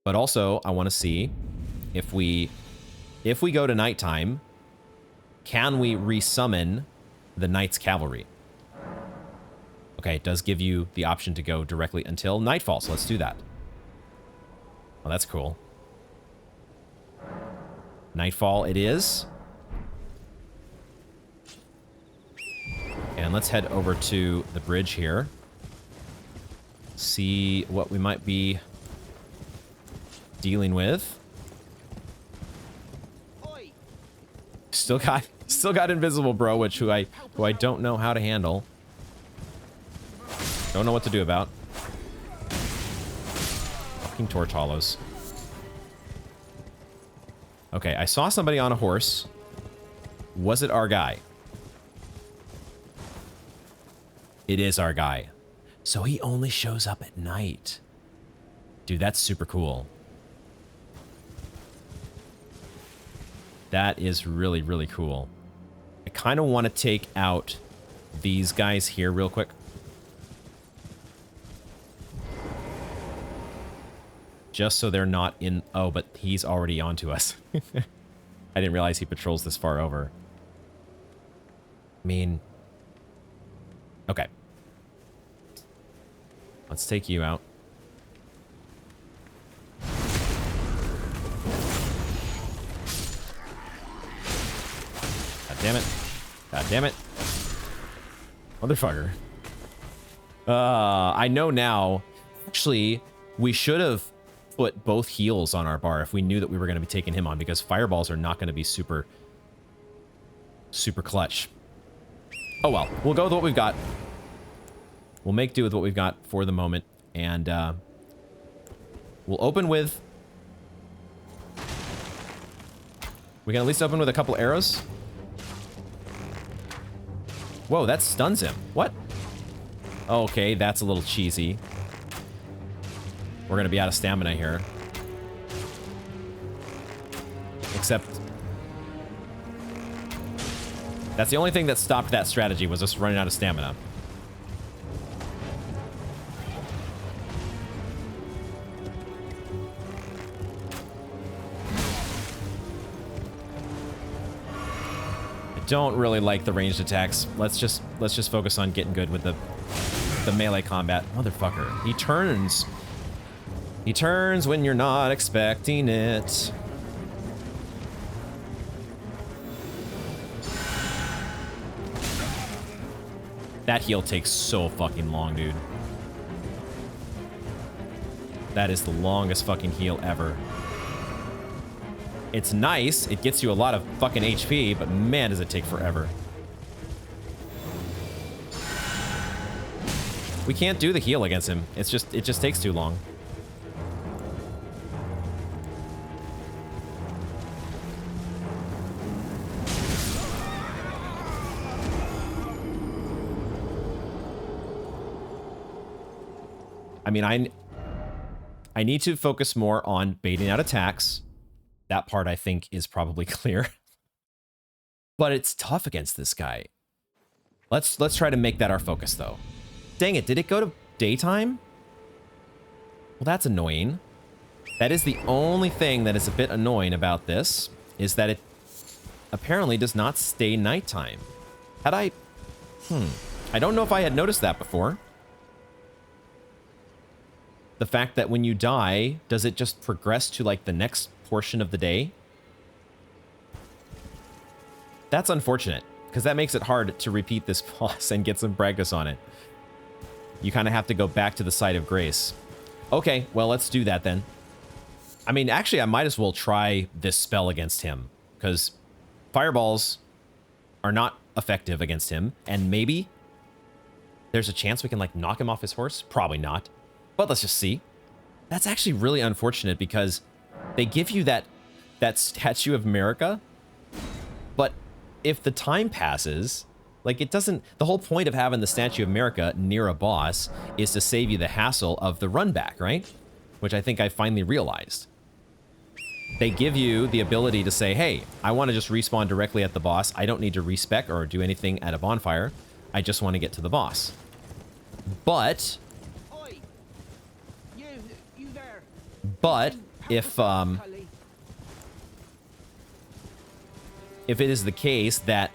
But also, I want to see if we go to nighttime, can we resummon the Knight's Cavalry? Okay, it does give you the option to go directly until nightfall, so let's do that. Oh, that's cool. Nightfall it is. And let's head over to the bridge here. See what we might be dealing with. Still got invisible bro, who I don't know how to handle. Don't know what to do about. Fucking torch hollows. Okay, I saw somebody on a horse. Was it our guy? It is our guy. So he only shows up at night. Dude, that's super cool. That is really, really cool. I kind of want to take out these guys here real quick. Just so they're not in... Oh, but he's already onto us. I didn't realize he patrols this far over. I mean... Okay. Let's take you out. God damn it. God damn it. Motherfucker. I know now. Actually, we should have put both heals on our bar if we knew that we were going to be taking him on, because fireballs are not going to be super clutch. Oh well, we'll go with what we've got. We'll make do with what we've got for the moment, and we'll open with... We can at least open with a couple arrows. Whoa, that stuns him. What? Okay, that's a little cheesy. We're gonna be out of stamina here. Except... That's the only thing that stopped that strategy, was us running out of stamina. don't really like the ranged attacks. Let's just focus on getting good with the melee combat. Motherfucker. He turns. He turns when you're not expecting it. That heal takes so fucking long, dude. That is the longest fucking heal ever. It's nice. It gets you a lot of fucking HP, but man, does it take forever. We can't do the heal against him. It just takes too long. I mean, I need to focus more on baiting out attacks. That part, I think, is probably clear. But it's tough against this guy. Let's try to make that our focus, though. Dang it, did it go to daytime? Well, that's annoying. That is the only thing that is a bit annoying about this, is that it apparently does not stay nighttime. Had I... I don't know if I had noticed that before. The fact that when you die, does it just progress to, like, the next portion of the day? That's unfortunate, because that makes it hard to repeat this boss and get some practice on it. You kind of have to go back to the site of grace. Okay, well, let's do that then. I mean, actually, I might as well try this spell against him, because fireballs are not effective against him, and maybe there's a chance we can, like, knock him off his horse? Probably not. But let's just see. That's actually really unfortunate because they give you that Statue of America, but if the time passes, like it doesn't, the whole point of having the Statue of America near a boss is to save you the hassle of the run back, right? Which I think I finally realized. They give you the ability to say, hey, I want to just respawn directly at the boss. I don't need to respec or do anything at a bonfire. I just want to get to the boss. But if it is the case that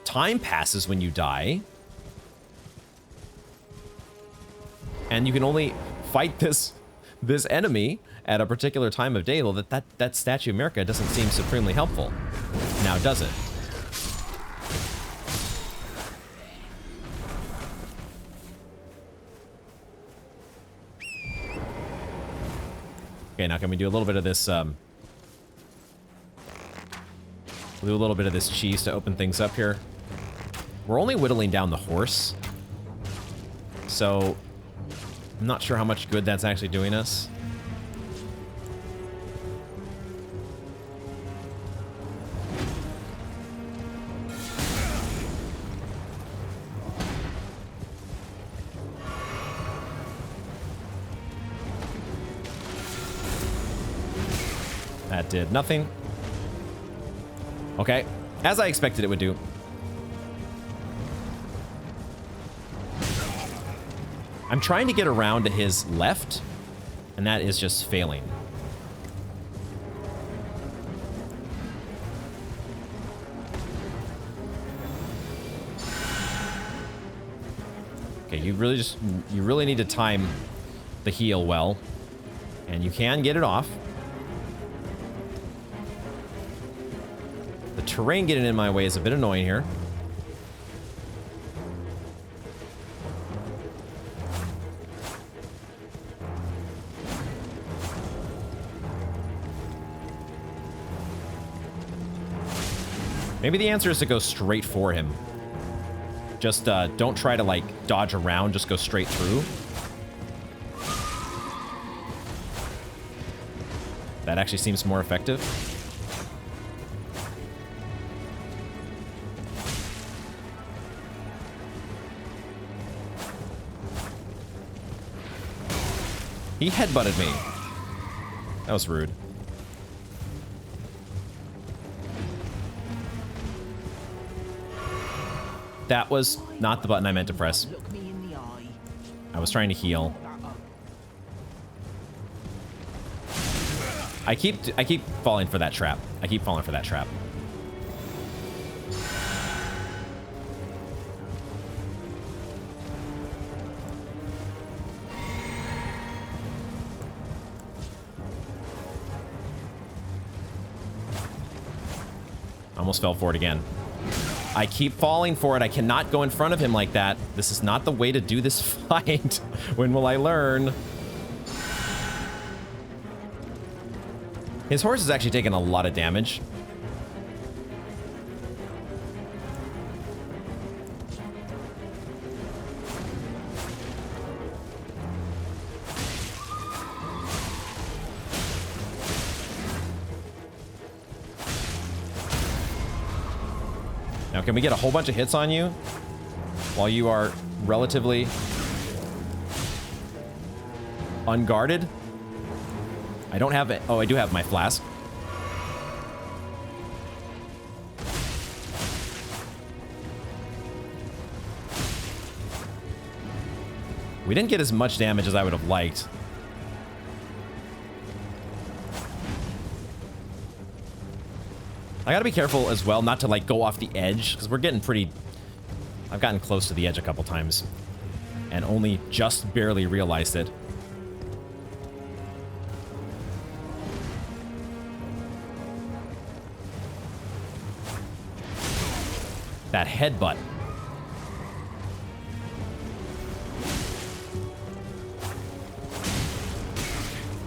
time passes when you die, and you can only fight this enemy at a particular time of day, well, that Statue of America doesn't seem supremely helpful. Now, does it? Okay, now can we do a little bit of this, we'll do a little bit of this cheese to open things up here. We're only whittling down the horse, so I'm not sure how much good that's actually doing us. That did nothing. Okay, as I expected it would do. I'm trying to get around to his left, and that is just failing. Okay, you really need to time the heal well, and you can get it off. The terrain getting in my way is a bit annoying here. Maybe the answer is to go straight for him. Just don't try to, like, dodge around, just go straight through. That actually seems more effective. He headbutted me. That was rude. That was not the button I meant to press. I was trying to heal. I keep falling for that trap. I keep falling for that trap. Almost fell for it again. I keep falling for it. I cannot go in front of him like that. This is not the way to do this fight. When will I learn? His horse is actually taking a lot of damage. Now, can we get a whole bunch of hits on you while you are relatively unguarded? I don't have it. Oh, I do have my flask. We didn't get as much damage as I would have liked. I gotta be careful as well not to like go off the edge, because we're getting pretty... I've gotten close to the edge a couple times and only just barely realized it. That headbutt.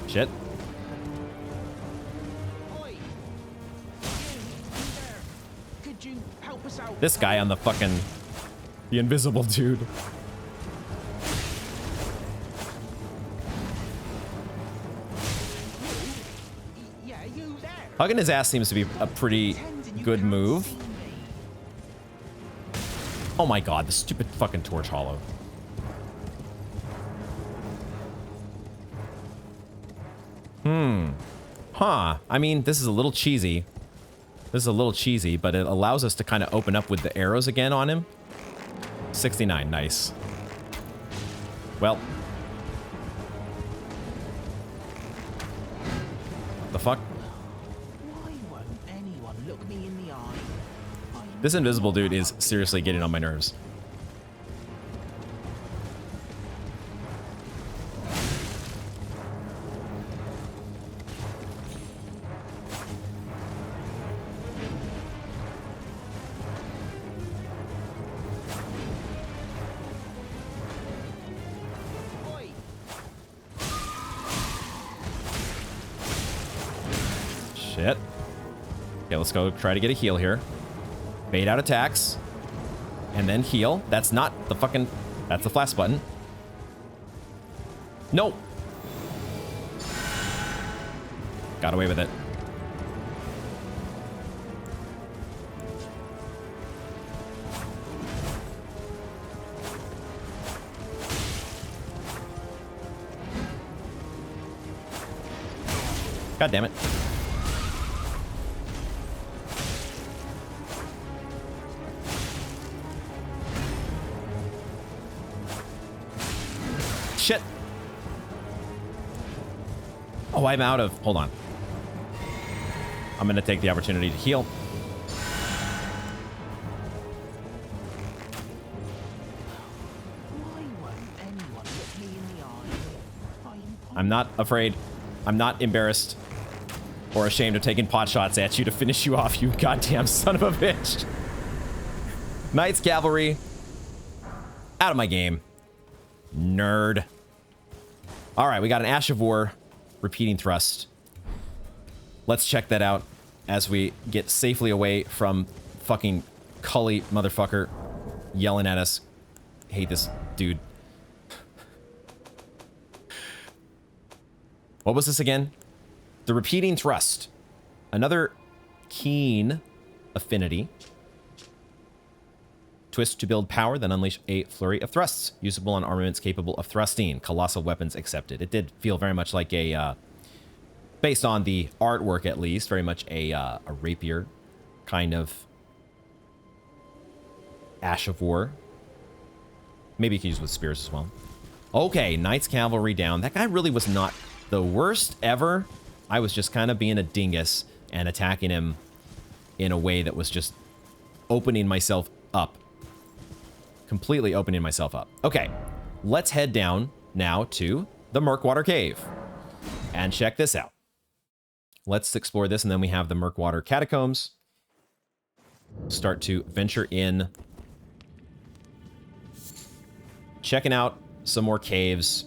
Shit. This guy on the fucking... the invisible dude. Hugging his ass seems to be a pretty good move. Oh my god, the stupid fucking torch hollow. Huh. I mean, this is a little cheesy. This is a little cheesy, but it allows us to kind of open up with the arrows again on him. 69, nice. Well. The fuck? Why won't anyone look me in the eye? This invisible dude is seriously getting on my nerves. Shit. Okay, let's go try to get a heal here. Bait out attacks. And then heal. That's not the fucking... That's the flash button. No! Got away with it. God damn it. Shit. Oh, I'm out of... Hold on. I'm going to take the opportunity to heal. Why won't anyone look me in the eye? I'm not afraid. I'm not embarrassed or ashamed of taking pot shots at you to finish you off, you goddamn son of a bitch. Knight's Cavalry. Out of my game. Nerd. All right, we got an Ash of War repeating thrust. Let's check that out as we get safely away from fucking Cully motherfucker yelling at us. Hate this dude. What was this again? The repeating thrust. Another keen affinity. Twist to build power, then unleash a flurry of thrusts. Usable on armaments capable of thrusting. Colossal weapons accepted. It did feel very much like a, based on the artwork at least, very much a rapier kind of Ash of War. Maybe you could use with spears as well. Okay, Knight's Cavalry down. That guy really was not the worst ever. I was just kind of being a dingus and attacking him in a way that was just opening myself up. Completely opening myself up. Okay, let's head down now to the Murkwater Cave and check this out. Let's explore this, and then we have the Murkwater Catacombs. start to venture in. Checking out some more caves.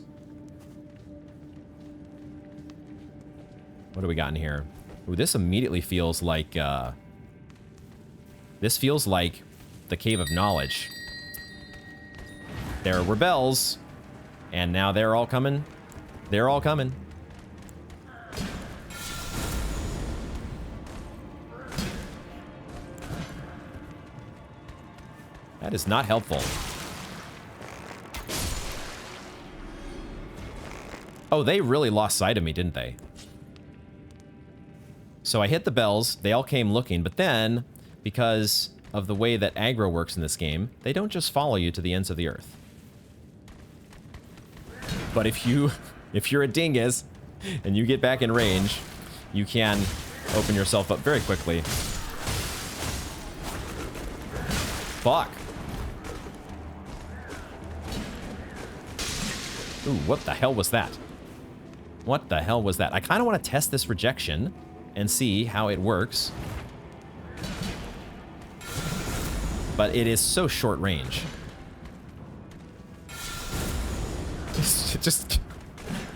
What do we got in here? Ooh, this immediately feels like, this feels like the Cave of Knowledge. There were bells, and now they're all coming. They're all coming. That is not helpful. Oh, they really lost sight of me, didn't they? So I hit the bells, they all came looking, but then, because of the way that aggro works in this game, they don't just follow you to the ends of the earth. But if you're a dingus, and you get back in range, you can open yourself up very quickly. Fuck. Ooh, what the hell was that? What the hell was that? I kind of want to test this rejection and see how it works. But it is so short range. Just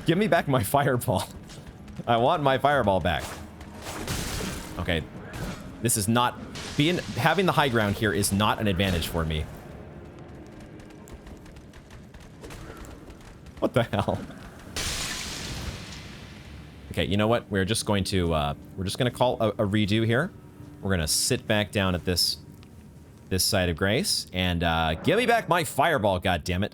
give me back my fireball. I want my fireball back. Okay. This is not... having the high ground here is not an advantage for me. What the hell? Okay, you know what? We're just going to call a redo here. We're gonna sit back down at this side of grace and give me back my fireball, goddammit.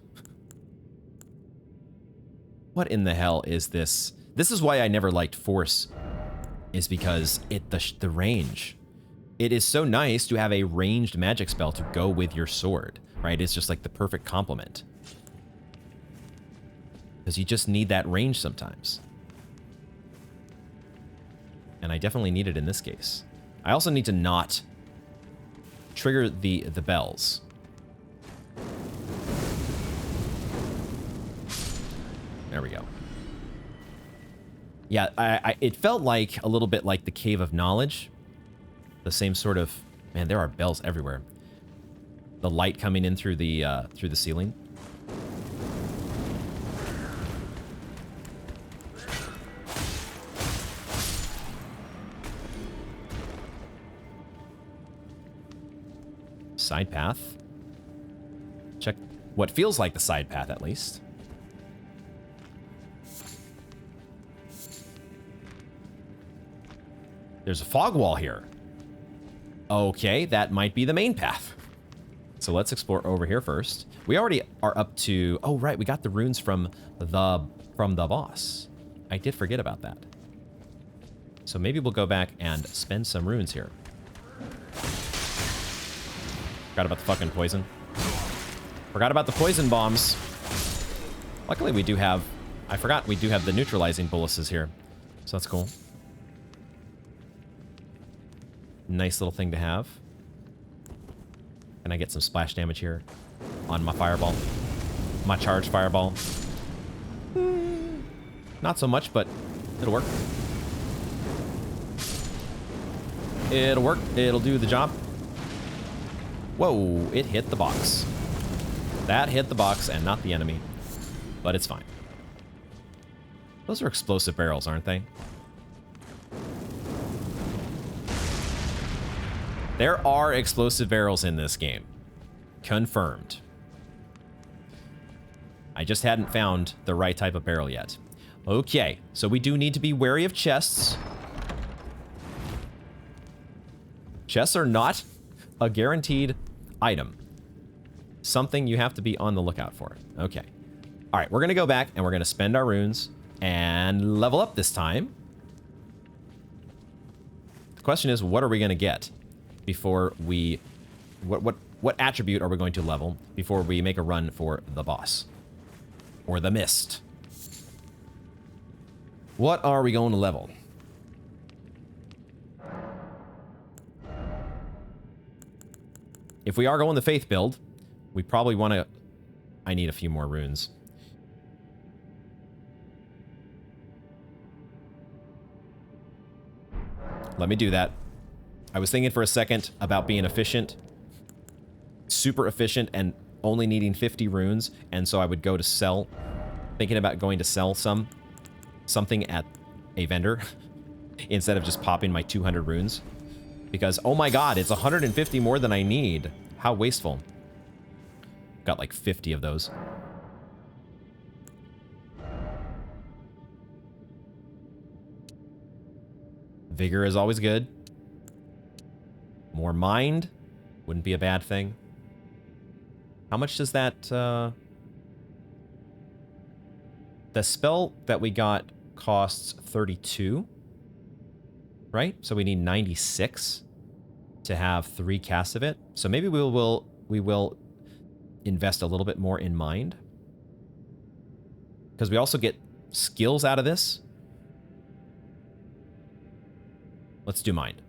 What in the hell is this? This is why I never liked Force, is because the range. It is so nice to have a ranged magic spell to go with your sword, right? It's just like the perfect complement. Because you just need that range sometimes. And I definitely need it in this case. I also need to not trigger the bells. There we go. Yeah, it felt like a little bit like the Cave of Knowledge. The same sort of... Man, there are bells everywhere. The light coming in through the ceiling. Side path. Check what feels like the side path, at least. There's a fog wall here. Okay, that might be the main path. So let's explore over here first. We already are up to... Oh, right, we got the runes from the boss. I did forget about that. So maybe we'll go back and spend some runes here. Forgot about the fucking poison. Forgot about the poison bombs. Luckily, we do have... I forgot we do have the neutralizing boluses here. So that's cool. Nice little thing to have. Can I get some splash damage here on my fireball? My charged fireball. Not so much, but it'll work. It'll work. It'll do the job. Whoa, it hit the box. That hit the box and not the enemy. But it's fine. Those are explosive barrels, aren't they? There are explosive barrels in this game. Confirmed. I just hadn't found the right type of barrel yet. Okay, so we do need to be wary of chests. Chests are not a guaranteed item. Something you have to be on the lookout for. Okay. All right, we're going to go back and we're going to spend our runes and level up this time. The question is, what are we going to get before we... What attribute are we going to level before we make a run for the boss? Or the mist? What are we going to level? If we are going the faith build, we probably want to... I need a few more runes. Let me do that. I was thinking for a second about being efficient, super efficient, and only needing 50 runes, and so I would go to sell, thinking about going to sell something at a vendor instead of just popping my 200 runes. Because, oh my god, it's 150 more than I need. How wasteful. Got like 50 of those. Vigor is always good. More mind wouldn't be a bad thing. How much does that... The spell that we got costs 32. Right? So we need 96 to have 3 casts of it. So maybe we will invest a little bit more in mind. Because we also get skills out of this. Let's do mind.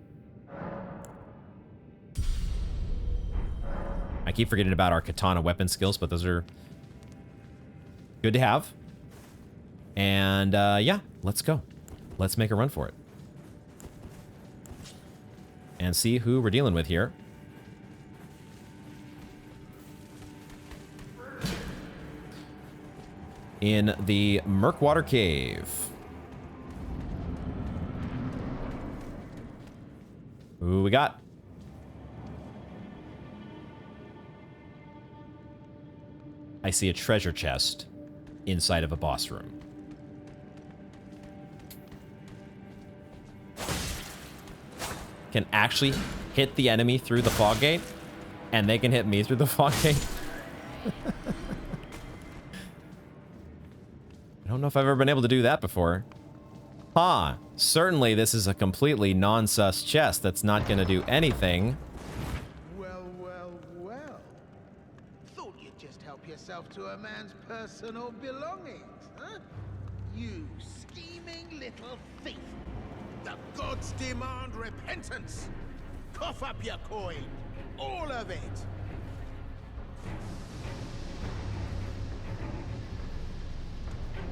I keep forgetting about our katana weapon skills, but those are good to have. And yeah, let's go. Let's make a run for it. And see who we're dealing with here. In the Murkwater Cave. Who we got? I see a treasure chest inside of a boss room. Can actually hit the enemy through the fog gate, and they can hit me through the fog gate. I don't know if I've ever been able to do that before. Huh. Certainly this is a completely non-sus chest that's not going to do anything. Well, well, well. Thought you'd just help yourself to a man's personal belongings, huh? You scheming little thief. The gods demand repentance. Cough up your coin. All of it.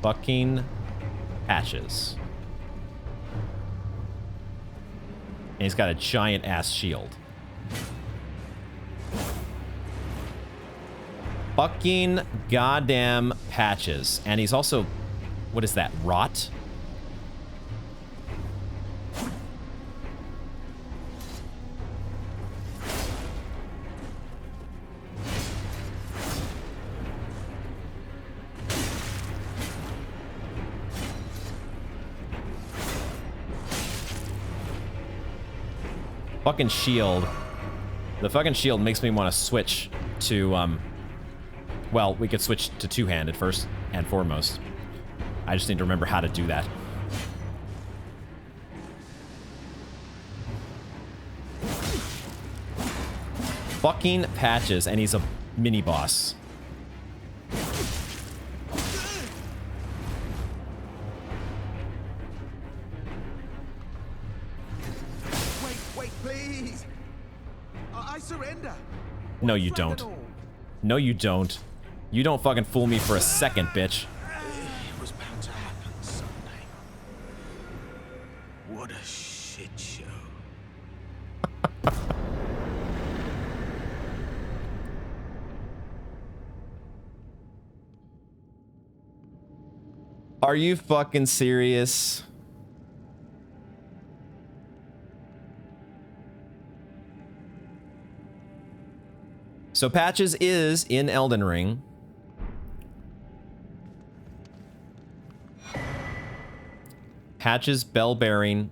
Fucking patches. And he's got a giant ass shield. Fucking goddamn patches. And he's also, what is that, rot? Fucking shield. The fucking shield makes me want to switch to, well, we could switch to two-handed first and foremost. I just need to remember how to do that. Fucking patches, and he's a mini-boss. No, you don't. No, you don't. You don't fucking fool me for a second, bitch. It was bound to happen someday. What a shit show. Are you fucking serious? So Patches is in Elden Ring. Patches, bell bearing,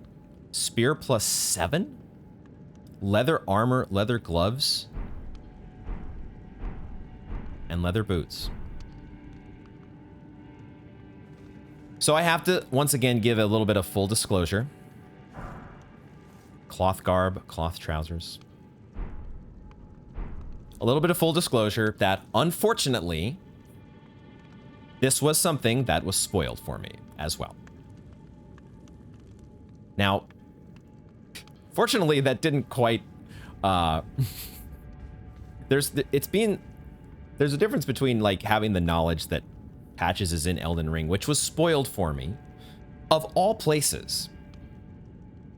spear +7, leather armor, leather gloves, and leather boots. So I have to once again give a little bit of full disclosure. Cloth garb, cloth trousers. A little bit of full disclosure that, unfortunately, this was something that was spoiled for me as well. Now, fortunately, that didn't quite, there's a difference between, like, having the knowledge that Patches is in Elden Ring, which was spoiled for me. Of all places,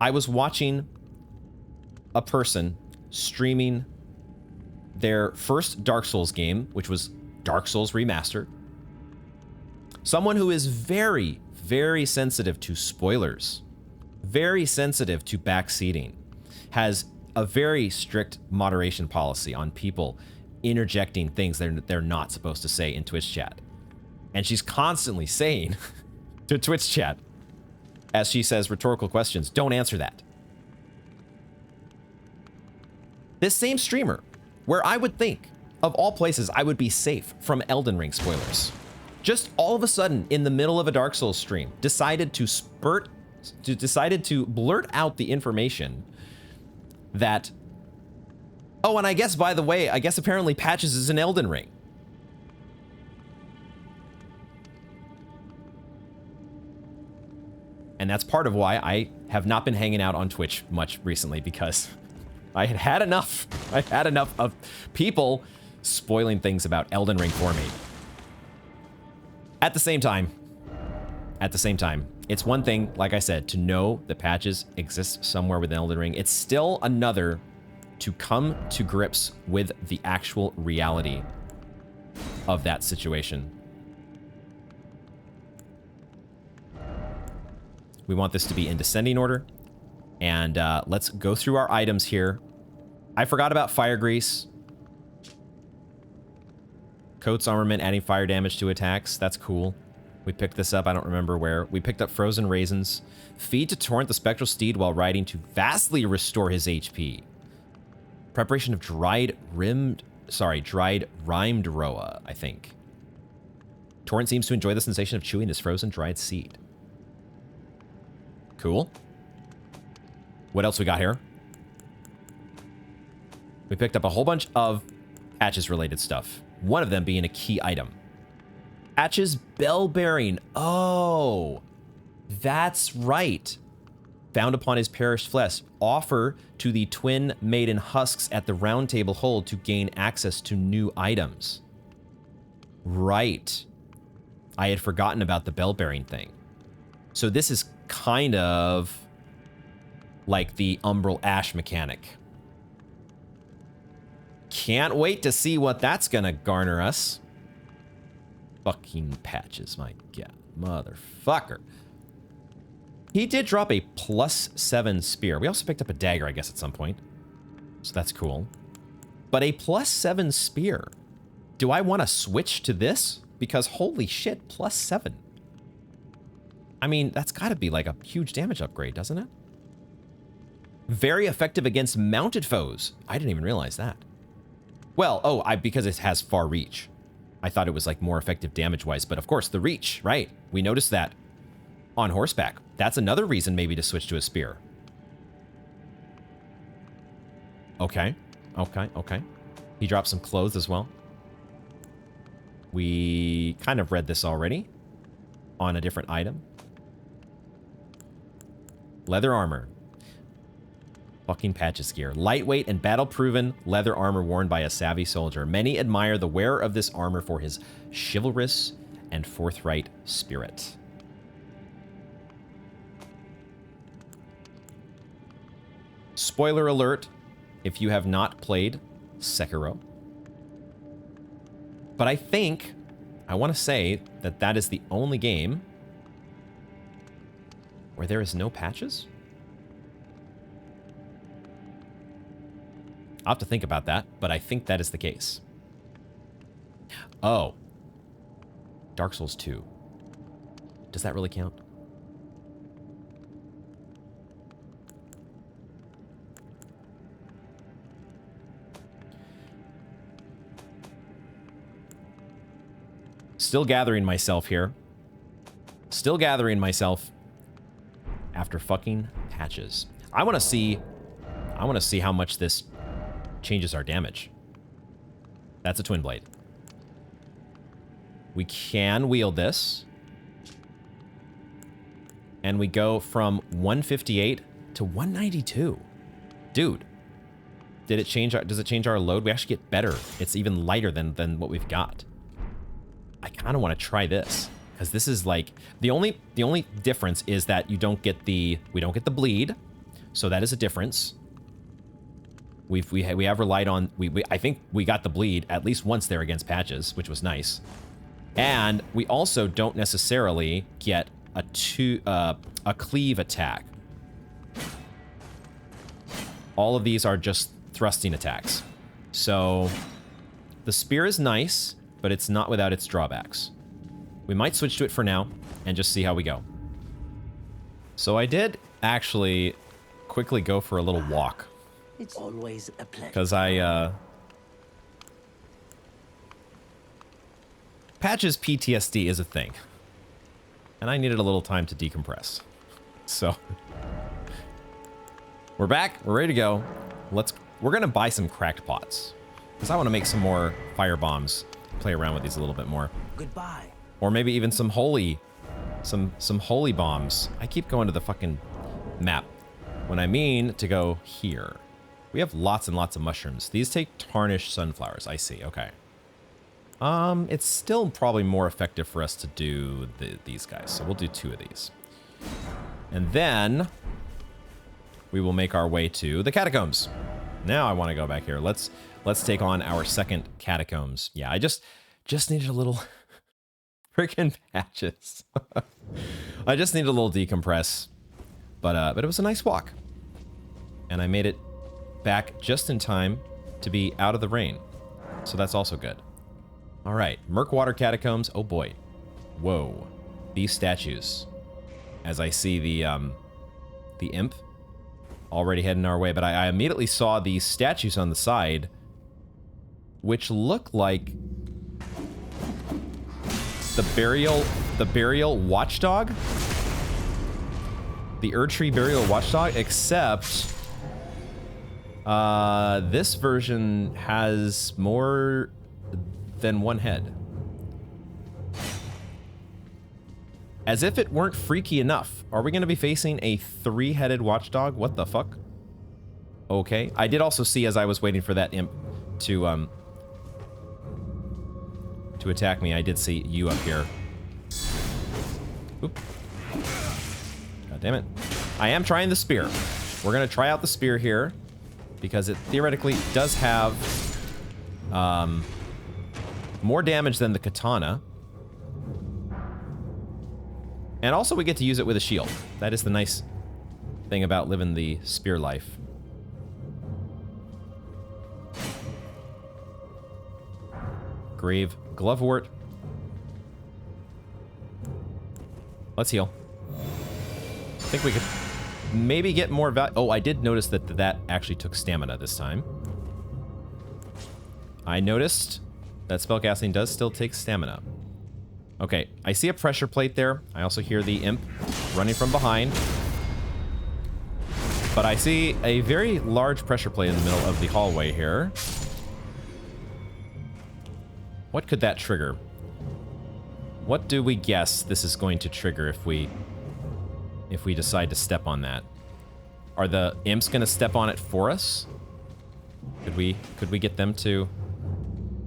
I was watching a person streaming their first Dark Souls game, which was Dark Souls Remastered. Someone who is very, very sensitive to spoilers, very sensitive to backseating, has a very strict moderation policy on people interjecting things they're not supposed to say in Twitch chat. And she's constantly saying to Twitch chat, as she says rhetorical questions, don't answer that. This same streamer, where I would think, of all places, I would be safe from Elden Ring spoilers, just all of a sudden, in the middle of a Dark Souls stream, decided to blurt out the information that, oh, and I guess, by the way, I guess apparently Patches is in Elden Ring. And that's part of why I have not been hanging out on Twitch much recently, because I had enough. I had enough of people spoiling things about Elden Ring for me. At the same time, it's one thing, like I said, to know that Patches exists somewhere within Elden Ring. It's still another to come to grips with the actual reality of that situation. We want this to be in descending order. And let's go through our items here. I forgot about fire grease. Coat's armament, adding fire damage to attacks. That's cool. We picked this up. I don't remember where. We picked up frozen raisins. Feed to Torrent the spectral steed while riding to vastly restore his HP. Preparation of dried rimed roa, I think. Torrent seems to enjoy the sensation of chewing his frozen dried seed. Cool. What else we got here? We picked up a whole bunch of Patches related stuff. One of them being a key item. Patches bell bearing. Oh, that's right. Found upon his perished flesh. Offer to the twin maiden husks at the round table hold to gain access to new items. Right. I had forgotten about the bell bearing thing. So this is kind of like the Umbral Ash mechanic. Can't wait to see what that's gonna garner us. Fucking Patches, my god. Motherfucker. He did drop a +7 spear. We also picked up a dagger, I guess, at some point. So that's cool. But a +7 spear. Do I want to switch to this? Because holy shit, +7. I mean, that's got to be like a huge damage upgrade, doesn't it? Very effective against mounted foes. I didn't even realize that. Well, because it has far reach. I thought it was like more effective damage-wise, but of course the reach, right? We noticed that on horseback. That's another reason maybe to switch to a spear. Okay. He dropped some clothes as well. We kind of read this already on a different item. Leather armor. Fucking Patches gear. Lightweight and battle-proven leather armor worn by a savvy soldier. Many admire the wearer of this armor for his chivalrous and forthright spirit. Spoiler alert, if you have not played Sekiro. But I want to say that that is the only game where there is no Patches. I'll have to think about that, but I think that is the case. Oh. Dark Souls 2. Does that really count? Still gathering myself here. Still gathering myself after fucking Patches. I want to see how much this changes our damage. That's a twin blade. We can wield this. And we go from 158 to 192. Dude. Does it change our load? We actually get better. It's even lighter than what we've got. I kind of want to try this, because this is like the only difference is that we don't get the bleed, so that is a difference. We have relied on, I think we got the bleed at least once there against Patches, which was nice. And we also don't necessarily get a cleave attack. All of these are just thrusting attacks. So the spear is nice, but it's not without its drawbacks. We might switch to it for now and just see how we go. So I did actually quickly go for a little walk. It's always a pleasure. Because Patches PTSD is a thing. And I needed a little time to decompress. So we're back, we're ready to go. We're gonna buy some cracked pots. Because I want to make some more fire bombs. Play around with these a little bit more. Goodbye. Or maybe even some holy bombs. I keep going to the fucking map when I mean to go here. We have lots and lots of mushrooms. These take tarnished sunflowers. I see. Okay. It's still probably more effective for us to do these guys. So we'll do 2 of these. And then we will make our way to the Catacombs. Now I want to go back here. Let's take on our second Catacombs. Yeah, I just needed a little freaking Patches. I just needed a little decompress. But it was a nice walk. And I made it back just in time to be out of the rain. So that's also good. All right, Murkwater Catacombs. Oh boy. Whoa. These statues. As I see the imp already heading our way, but I immediately saw these statues on the side, which look like the burial watchdog. The Erdtree burial watchdog, except this version has more than one head. As if it weren't freaky enough. Are we going to be facing a 3-headed watchdog? What the fuck? Okay. I did also see, as I was waiting for that imp to attack me, I did see you up here. Oop. God damn it. I am trying the spear. We're going to try out the spear here because it theoretically does have more damage than the katana. And also we get to use it with a shield. That is the nice thing about living the spear life. Grave Glovewort. Let's heal. I think we could maybe get more value. Oh, I did notice that that actually took stamina this time. I noticed that spellcasting does still take stamina. Okay, I see a pressure plate there. I also hear the imp running from behind. But I see a very large pressure plate in the middle of the hallway here. What could that trigger? What do we guess this is going to trigger if we decide to step on that? Are the imps going to step on it for us? Could we get them to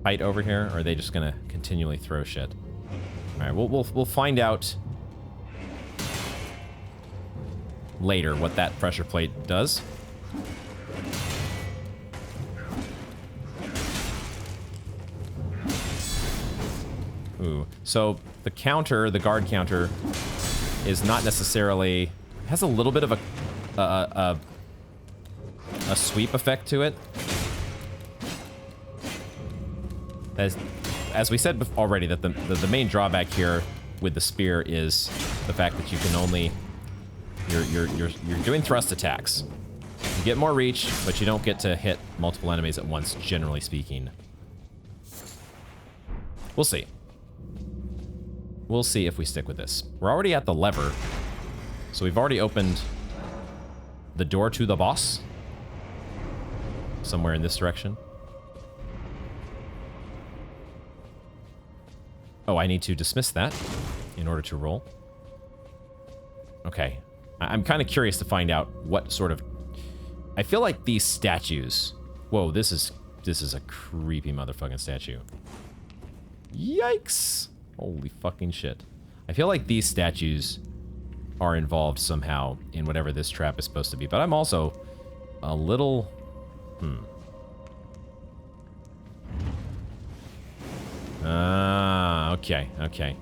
fight over here, or are they just going to continually throw shit? All right, we'll find out later what that pressure plate does. Ooh, so the counter, the guard counter, is not necessarily, has a little bit of a sweep effect to it. As we said already, that the main drawback here with the spear is the fact that you can only, you're doing thrust attacks. You get more reach, but you don't get to hit multiple enemies at once, generally speaking. We'll see. We'll see if we stick with this. We're already at the lever, so we've already opened the door to the boss. Somewhere in this direction. Oh, I need to dismiss that in order to roll. Okay. I'm kind of curious to find out what sort of... I feel like these statues... Whoa, this is a creepy motherfucking statue. Yikes! Holy fucking shit. I feel like these statues are involved somehow in whatever this trap is supposed to be, but I'm also a little Ah, okay, okay.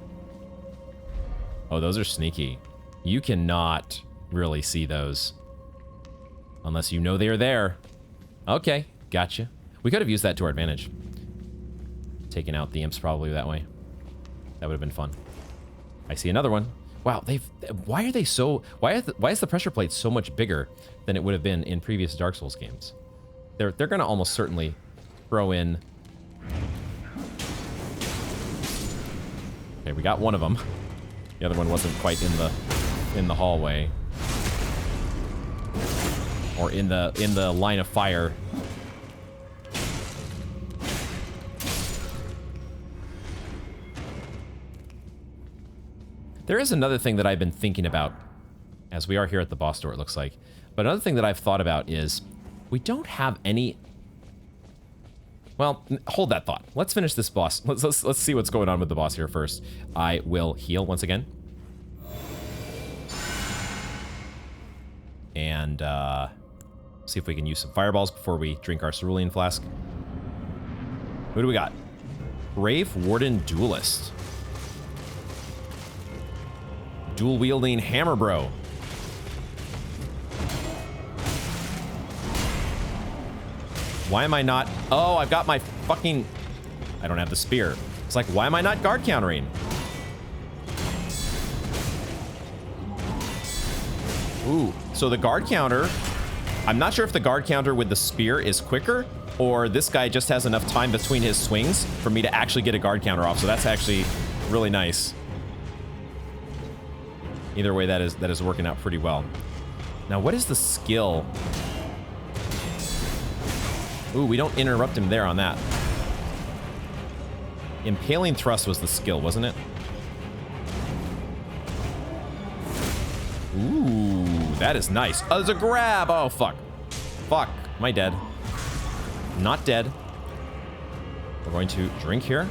Oh, those are sneaky. You cannot really see those. Unless you know they're there. Okay, gotcha. We could have used that to our advantage. Taking out the imps probably that way. That would have been fun. I see another one. Wow, why are they so... Why is the pressure plate so much bigger than it would have been in previous Dark Souls games? They're going to almost certainly throw in... Okay, we got one of them. The other one wasn't quite in the hallway. Or in the line of fire. There is another thing that I've been thinking about, as we are here at the boss door, it looks like. But another thing that I've thought about is, we don't have any... Well, hold that thought. Let's finish this boss. Let's see what's going on with the boss here first. I will heal once again. And see if we can use some fireballs before we drink our cerulean flask. Who do we got? Brave Warden Duelist. Dual-wielding hammer bro. Why am I not... Oh, I've got my fucking... I don't have the spear. It's like, why am I not guard countering? Ooh, so the guard counter... I'm not sure if the guard counter with the spear is quicker, or this guy just has enough time between his swings for me to actually get a guard counter off, so that's actually really nice. Either way, that is working out pretty well. Now, what is the skill? Ooh, we don't interrupt him there on that. Impaling thrust was the skill, wasn't it? Ooh, that is nice. Oh, there's a grab. Oh, fuck. Fuck. Am I dead? Not dead. We're going to drink here.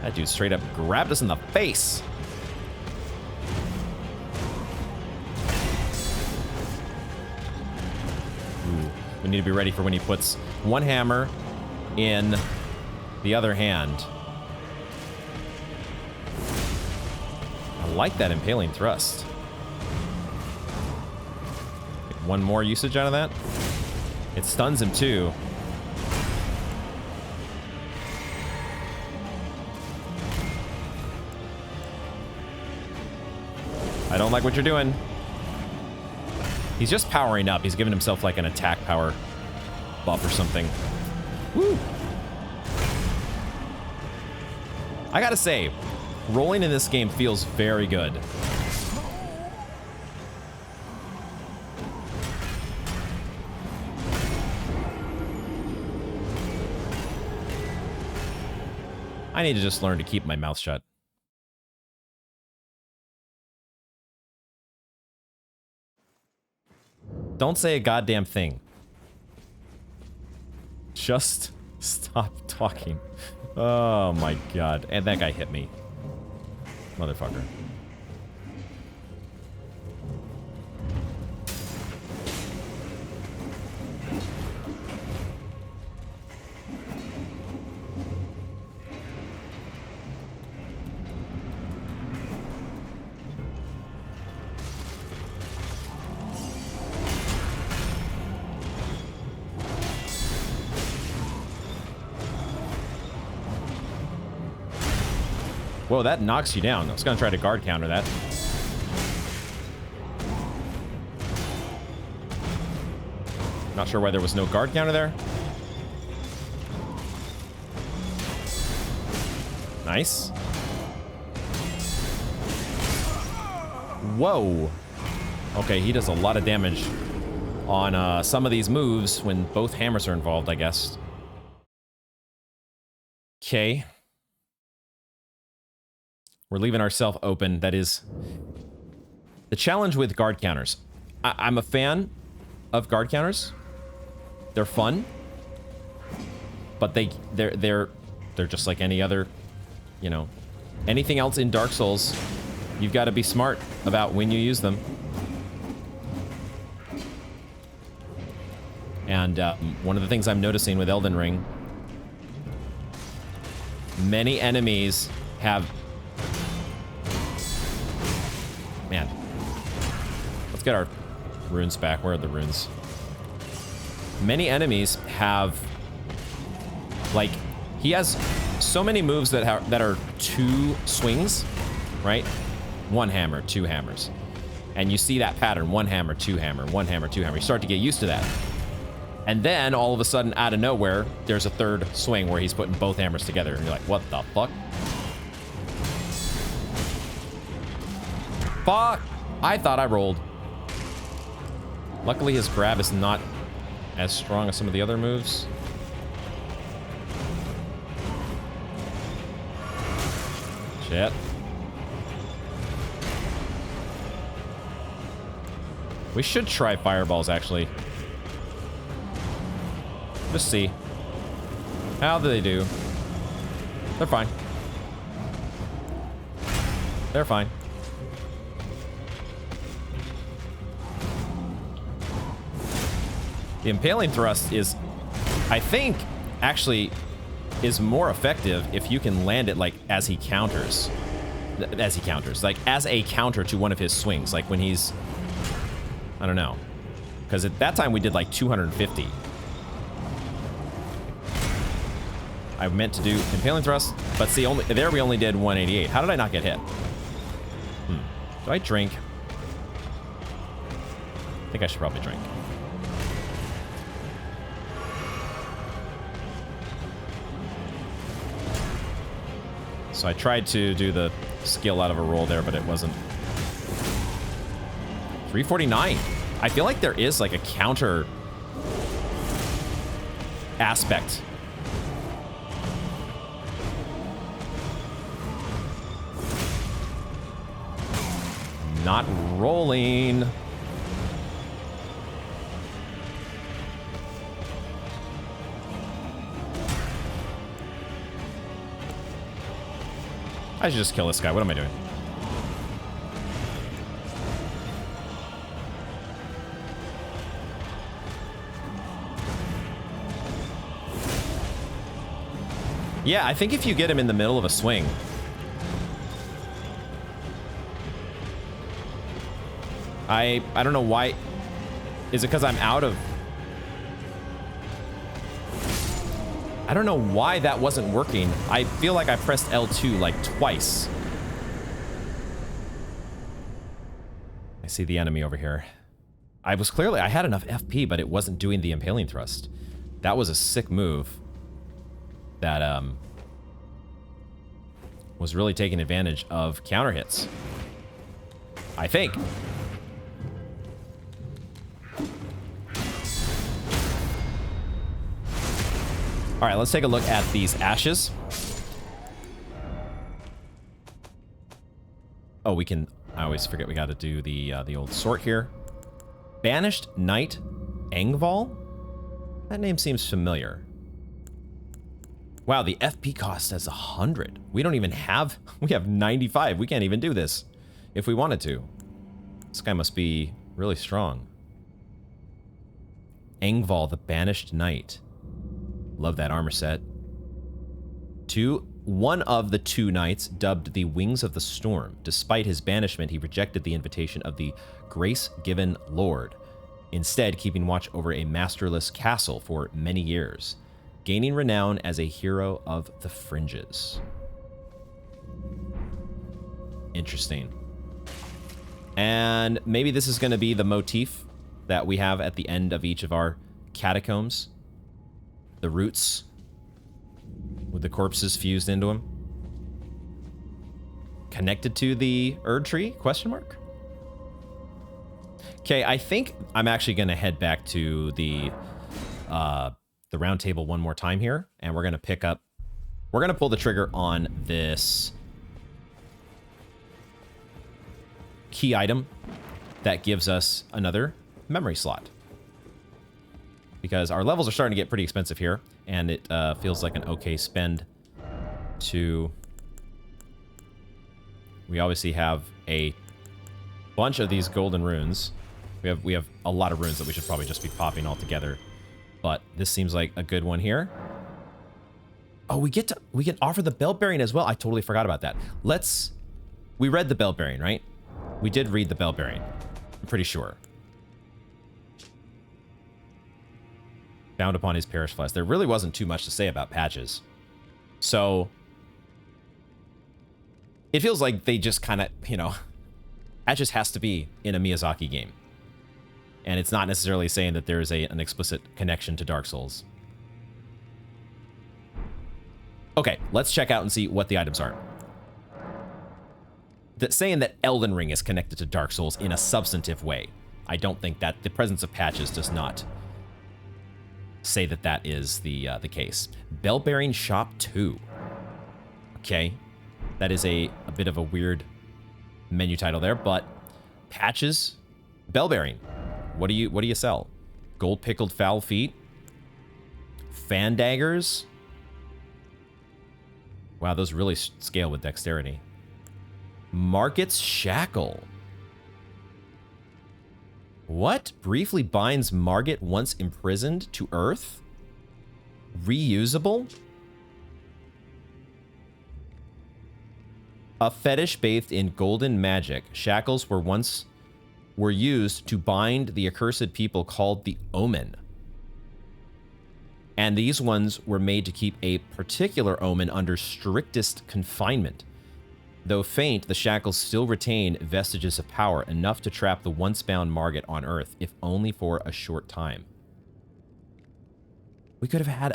That dude straight up grabbed us in the face. Ooh, we need to be ready for when he puts one hammer in the other hand. I like that impaling thrust. Get one more usage out of that. It stuns him too. I don't like what you're doing. He's just powering up. He's giving himself like an attack power buff or something. Woo! I gotta say, rolling in this game feels very good. I need to just learn to keep my mouth shut. Don't say a goddamn thing. Just stop talking. Oh my god. And that guy hit me. Motherfucker. Whoa, that knocks you down. I was gonna try to guard counter that. Not sure why there was no guard counter there. Nice. Whoa. Okay, he does a lot of damage on some of these moves when both hammers are involved, I guess. Okay. We're leaving ourselves open. That is the challenge with guard counters. I'm a fan of guard counters. They're fun, but they're just like any other, you know, anything else in Dark Souls. You've got to be smart about when you use them. And one of the things I'm noticing with Elden Ring, many enemies have... Man. Let's get our runes back. Where are the runes? Many enemies have... Like, he has so many moves that are 2 swings, right? 1 hammer, 2 hammers. And you see that pattern, 1 hammer, 2 hammer, 1 hammer, 2 hammer. You start to get used to that. And then, all of a sudden, out of nowhere, there's a 3rd swing where he's putting both hammers together. And you're like, what the fuck? Fuck! I thought I rolled. Luckily, his grab is not as strong as some of the other moves. Shit. We should try fireballs, actually. Just see. How do they do? They're fine. They're fine. The impaling thrust is, I think, actually is more effective if you can land it like as he counters. Like as a counter to one of his swings. Like when he's, I don't know. Because at that time we did like 250. I meant to do impaling thrust, but see, there we only did 188. How did I not get hit? Do I drink? I think I should probably drink. So I tried to do the skill out of a roll there, but it wasn't. 349. I feel like there is like a counter aspect. Not rolling. I should just kill this guy. What am I doing? Yeah, I think if you get him in the middle of a swing. I don't know why. Is it because I'm out of... I don't know why that wasn't working. I feel like I pressed L2 like twice. I see the enemy over here. I had enough FP, but it wasn't doing the impaling thrust. That was a sick move. That was really taking advantage of counter hits. I think. All right, let's take a look at these ashes. Oh, we can... I always forget we got to do the old sort here. Banished Knight Engval? That name seems familiar. Wow, the FP cost is 100. We don't even have... We have 95. We can't even do this if we wanted to. This guy must be really strong. Engval, the Banished Knight. Love that armor set. One of the 2 knights, dubbed the Wings of the Storm. Despite his banishment, he rejected the invitation of the grace-given Lord, instead keeping watch over a masterless castle for many years, gaining renown as a hero of the fringes. Interesting. And maybe this is going to be the motif that we have at the end of each of our catacombs. The roots with the corpses fused into them. Connected to the Erd tree? Question mark? Okay, I think I'm actually going to head back to the round table one more time here, and we're going to pick up... We're going to pull the trigger on this key item that gives us another memory slot. Because our levels are starting to get pretty expensive here, and it feels like an okay spend to... We obviously have a bunch of these golden runes. We have a lot of runes that we should probably just be popping all together. but this seems like a good one here. Oh, we can offer the bell bearing as well. I totally forgot about that. We read the bell bearing, right? We did read the bell bearing. I'm pretty sure. Found upon his parish flask. There really wasn't too much to say about patches. So it feels like they just kind of, patches has to be in a Miyazaki game. And it's not necessarily saying that there is an explicit connection to Dark Souls. Okay, let's check out and see what the items are. Saying that Elden Ring is connected to Dark Souls in a substantive way, I don't think that the presence of patches does not say that that is the case. Bell Bearing Shop 2. Okay, that is a bit of a weird menu title there, but patches, bell bearing. What do you sell? Gold pickled foul feet, fan daggers. Wow, those really scale with dexterity. Market's shackle. What? Briefly binds Margit once imprisoned to earth? Reusable? A fetish bathed in golden magic. Shackles were used to bind the accursed people called the Omen. And these ones were made to keep a particular omen under strictest confinement. Though faint, the shackles still retain vestiges of power, enough to trap the once-bound Margit on Earth, if only for a short time. We could have had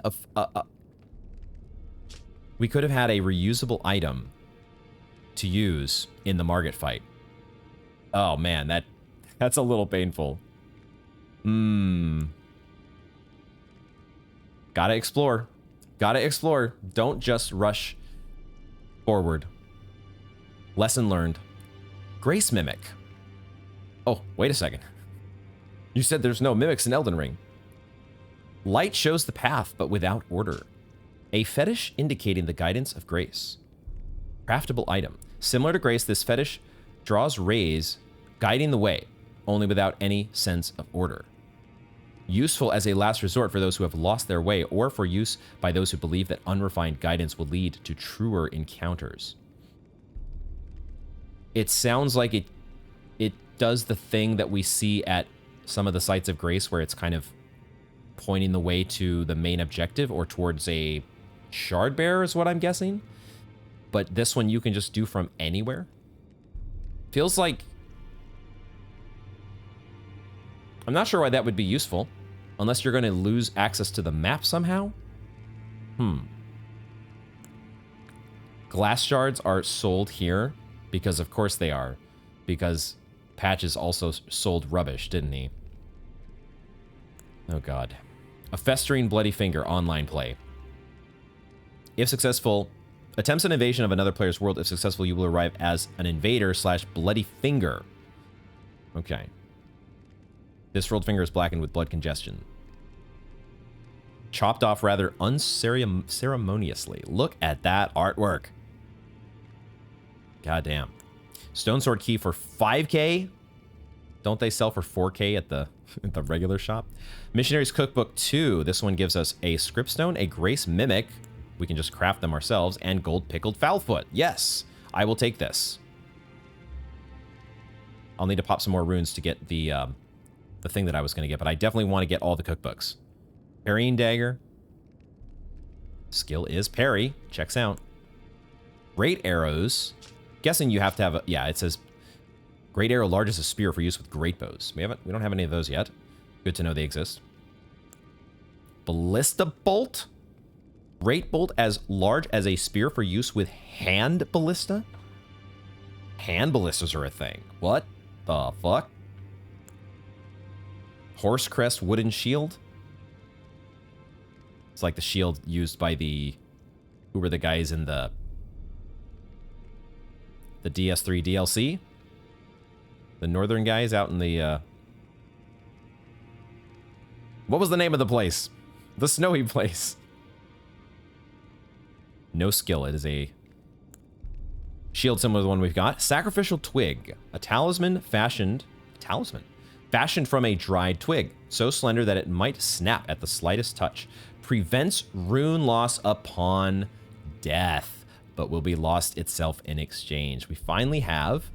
we could have had a reusable item to use in the Margit fight. Oh man, that's a little painful. Gotta explore. Gotta explore. Don't just rush forward. Lesson learned. Grace Mimic. Oh, wait a second. You said there's no mimics in Elden Ring. Light shows the path, but without order. A fetish indicating the guidance of grace. Craftable item. Similar to grace, this fetish draws rays, guiding the way, only without any sense of order. Useful as a last resort for those who have lost their way, or for use by those who believe that unrefined guidance will lead to truer encounters. It sounds like it does the thing that we see at some of the sites of grace, where it's kind of pointing the way to the main objective or towards a shard bearer is what I'm guessing. But this one you can just do from anywhere. Feels like... I'm not sure why that would be useful, unless you're going to lose access to the map somehow. Glass shards are sold here, because of course they are, because Patches also sold rubbish, didn't he? Oh god. A festering bloody finger online play. If successful, attempts an invasion of another player's world. If successful, you will arrive as an invader / bloody finger. Okay. This rolled finger is blackened with blood congestion. Chopped off rather unceremoniously. Look at that artwork. Goddamn. Stone sword key for 5K. Don't they sell for 4K at the regular shop? Missionary's Cookbook 2. This one gives us a script stone, a grace mimic. We can just craft them ourselves, and gold pickled foulfoot. Yes, I will take this. I'll need to pop some more runes to get the thing that I was going to get, but I definitely want to get all the cookbooks. Parrying dagger. Skill is parry. Checks out. Great arrows. Guessing you have to have a... Yeah, it says great arrow large as a spear for use with great bows. We don't have any of those yet. Good to know they exist. Ballista bolt. Great bolt as large as a spear for use with hand ballista. Hand ballistas are a thing. What the fuck? Horse crest wooden shield. It's like the shield used by the... Who were the guys in the DS3 DLC? The northern guys out in the... What was the name of the place? The snowy place. No skill. It is a shield similar to the one we've got. Sacrificial twig. A talisman fashioned... Talisman? Fashioned from a dried twig, so slender that it might snap at the slightest touch. Prevents rune loss upon death, but will be lost itself in exchange. We finally have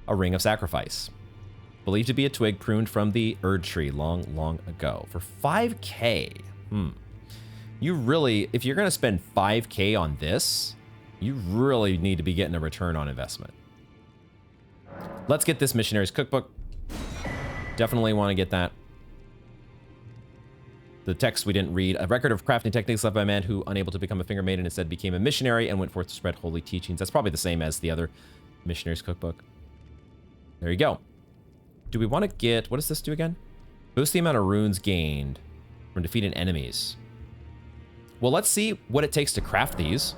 a Ring of Sacrifice. Believed to be a twig pruned from the Erd tree long, long ago. For 5k. You really, if you're going to spend 5k on this, you really need to be getting a return on investment. Let's get this Missionary's Cookbook. Definitely want to get that. The text we didn't read. A record of crafting techniques left by a man who, unable to become a finger maiden, instead became a missionary and went forth to spread holy teachings. That's probably the same as the other Missionary's Cookbook. There you go. Do we want to get... What does this do again? Boost the amount of runes gained from defeating enemies. Well, let's see what it takes to craft these.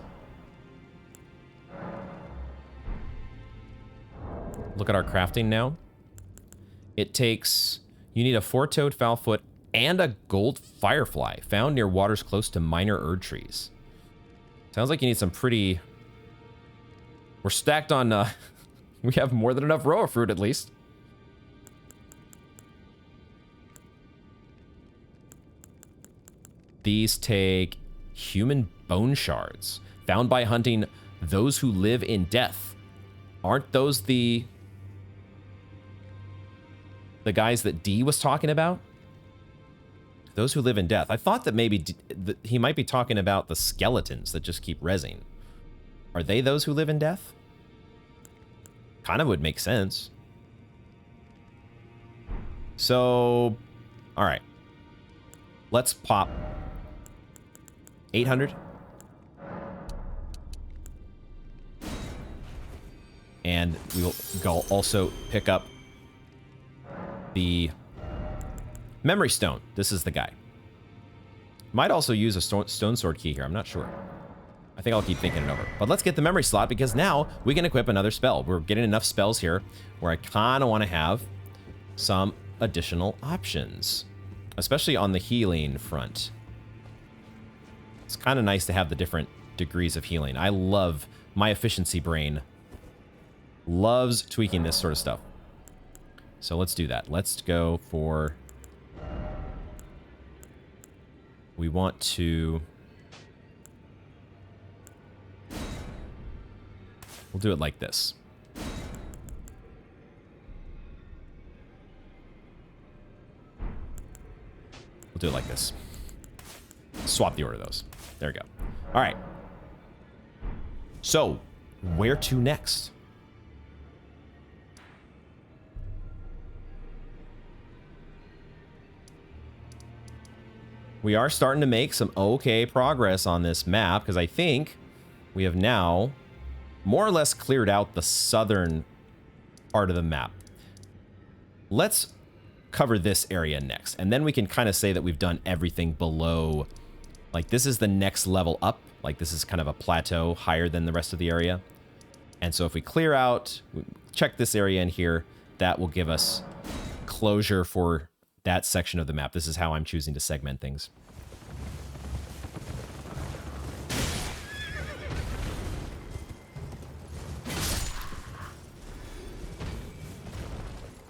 Look at our crafting now. It takes... You need a four-toed fowl-foot and a gold firefly found near waters close to minor Erd trees. Sounds like you need some pretty... We're stacked on... We have more than enough roa fruit, at least. These take human bone shards found by hunting those who live in death. Aren't those the guys that D was talking about? Those who live in death. I thought that maybe he might be talking about the skeletons that just keep rezzing. Are they those who live in death? Kind of would make sense. So, all right. Let's pop 800. And we will go also pick up the memory stone. This is the guy. Might also use a stone sword key here. I'm not sure. I think I'll keep thinking it over. But let's get the memory slot because now we can equip another spell. We're getting enough spells here where I kind of want to have some additional options, especially on the healing front. It's kind of nice to have the different degrees of healing. I love my efficiency brain. Loves tweaking this sort of stuff. So let's do that. Let's go for... We want to... We'll do it like this. We'll do it like this. Swap the order of those. There we go. All right. So, where to next? We are starting to make some okay progress on this map because I think we have now more or less cleared out the southern part of the map. Let's cover this area next, and then we can kind of say that we've done everything below. Like, this is the next level up. Like, this is kind of a plateau higher than the rest of the area. And so if we clear out, check this area in here, that will give us closure for that section of the map. This is how I'm choosing to segment things.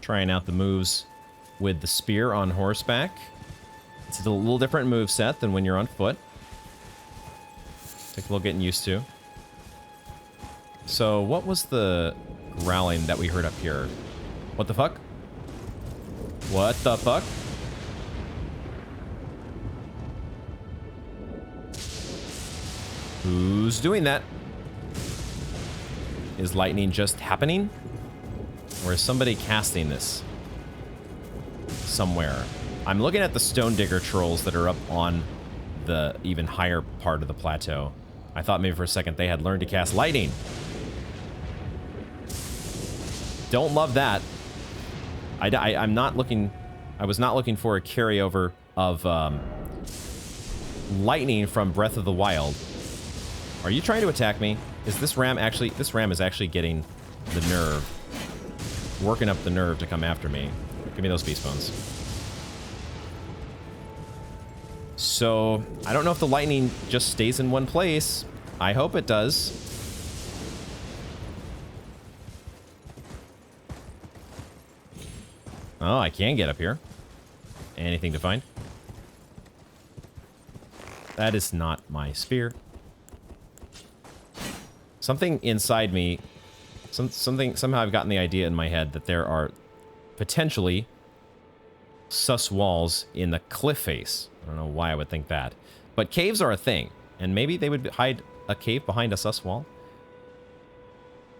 Trying out the moves with the spear on horseback. It's a little different move set than when you're on foot. Take a little getting used to. So what was the growling that we heard up here? What the fuck? What the fuck? Who's doing that? Is lightning just happening? Or is somebody casting this somewhere? I'm looking at the stone digger trolls that are up on the even higher part of the plateau. I thought maybe for a second they had learned to cast lightning. Don't love that. I'm not looking... I was not looking for a carryover of lightning from Breath of the Wild. Are you trying to attack me? Is this ram actually... This ram is actually getting the nerve. Working up the nerve to come after me. Give me those beast bones. So, I don't know if the lightning just stays in one place. I hope it does. Oh, I can get up here. Anything to find? That is not my spear. Something inside me, somehow I've gotten the idea in my head that there are potentially sus walls in the cliff face. I don't know why I would think that. But caves are a thing, and maybe they would hide a cave behind a sus wall.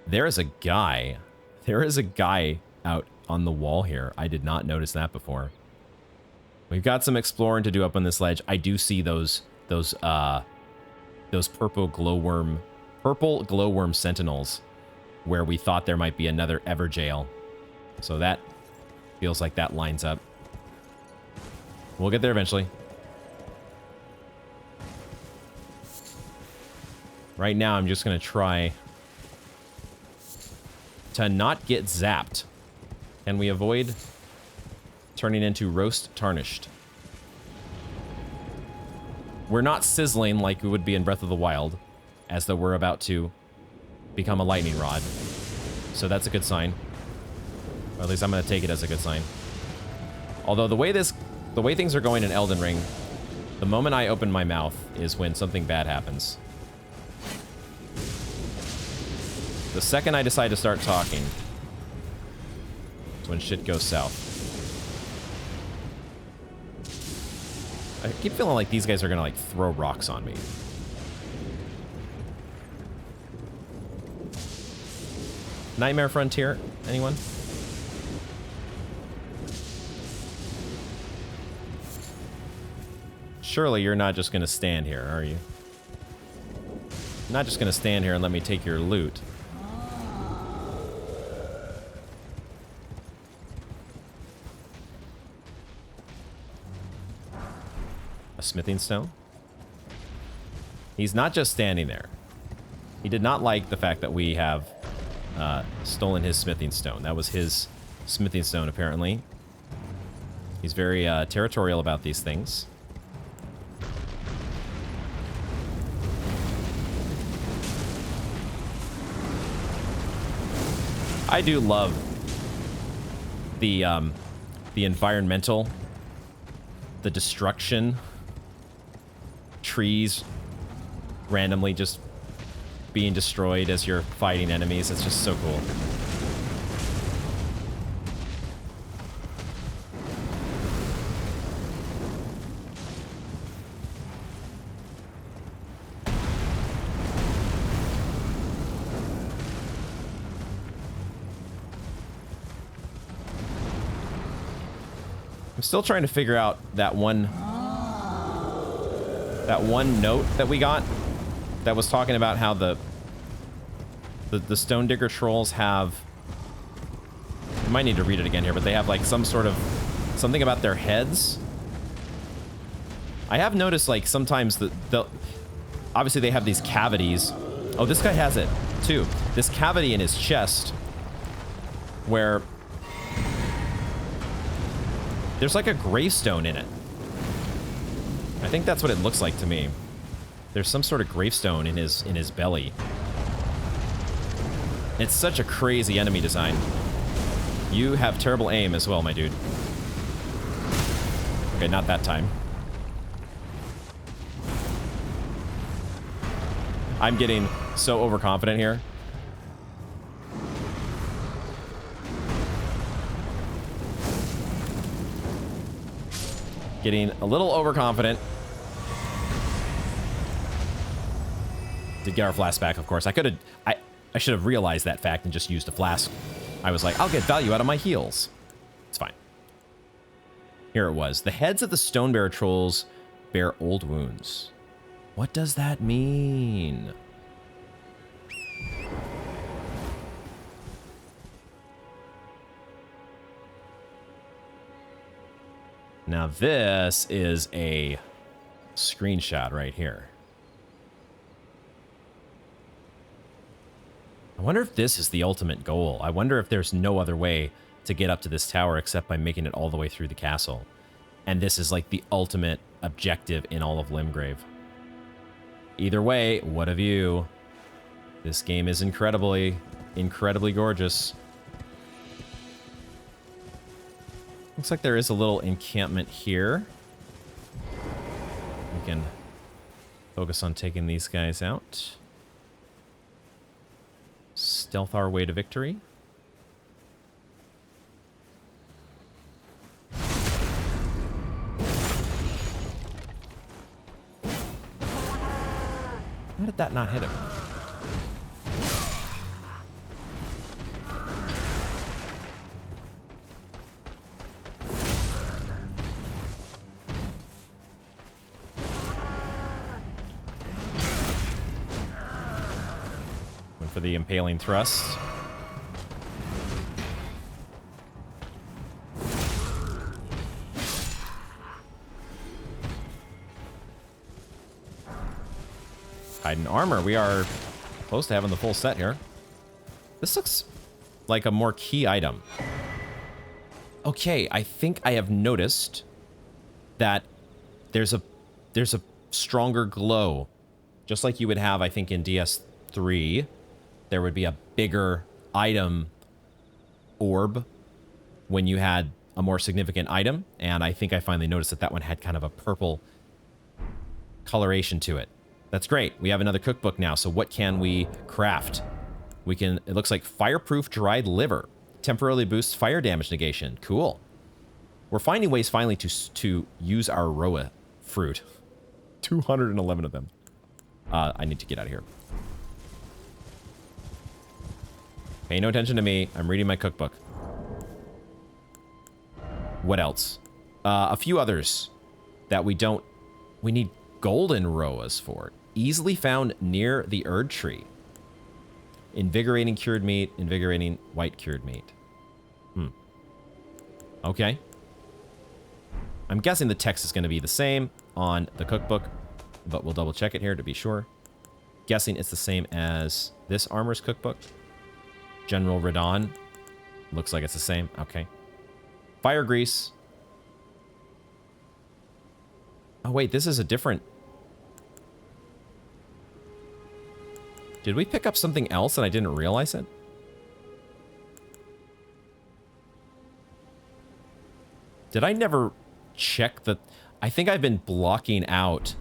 There is a guy. There is a guy out on the wall here. I did not notice that before. We've got some exploring to do up on this ledge. I do see those purple glowworm sentinels where we thought there might be another Everjail. So that feels like that lines up. We'll get there eventually. Right now, I'm just going to try to not get zapped. Can we avoid turning into roast tarnished? We're not sizzling like we would be in Breath of the Wild, as though we're about to become a lightning rod. So that's a good sign. Or at least I'm going to take it as a good sign. Although the way things are going in Elden Ring, the moment I open my mouth is when something bad happens. The second I decide to start talking is when shit goes south. I keep feeling like these guys are gonna like throw rocks on me. Nightmare Frontier? Anyone? Surely you're not just gonna stand here, are you? You're not just gonna stand here and let me take your loot. A smithing stone? He's not just standing there. He did not like the fact that we have stolen his smithing stone. That was his smithing stone, apparently. He's very territorial about these things. I do love the environmental, the destruction, trees randomly just being destroyed as you're fighting enemies. It's just so cool. I'm still trying to figure out that one note that we got that was talking about how the Stone Digger trolls have, I might need to read it again here, but they have like some sort of something about their heads. I have noticed like sometimes obviously they have these cavities. Oh, this guy has it too. This cavity in his chest where there's like a gravestone in it. I think that's what it looks like to me. There's some sort of gravestone in his belly. It's such a crazy enemy design. You have terrible aim as well, my dude. Okay, not that time. I'm getting so overconfident here. Getting a little overconfident. Did get our flask back, of course. I should have realized that fact and just used a flask. I was like, I'll get value out of my heals. It's fine. Here it was. The heads of the Stonebearer trolls bear old wounds. What does that mean? Now this is a screenshot right here. I wonder if this is the ultimate goal. I wonder if there's no other way to get up to this tower except by making it all the way through the castle. And this is like the ultimate objective in all of Limgrave. Either way, what of you? This game is incredibly, incredibly gorgeous. Looks like there is a little encampment here. We can focus on taking these guys out. Stealth our way to victory. How did that not hit him? Went for the impaling thrust. Hide in armor. We are close to having the full set here. This looks like a more key item. Okay, I think I have noticed that there's a stronger glow. Just like you would have, I think, in DS3, there would be a bigger item orb when you had a more significant item. And I think I finally noticed that that one had kind of a purple coloration to it. That's great. We have another cookbook now. So what can we craft? We can, it looks like fireproof dried liver. Temporarily boosts fire damage negation. Cool. We're finding ways finally to use our Roa fruit. 211 of them. I need to get out of here. Pay no attention to me. I'm reading my cookbook. What else? A few others that we don't... We need golden Roas for. Easily found near the Erd tree. Invigorating cured meat. Invigorating white cured meat. Okay. I'm guessing the text is going to be the same on the cookbook, but we'll double check it here to be sure. Guessing it's the same as this armor's cookbook. General Radon. Looks like it's the same. Okay. Fire grease. Oh, wait, this is a different... Did we pick up something else and I didn't realize it? Did I never check the... I think I've been blocking out...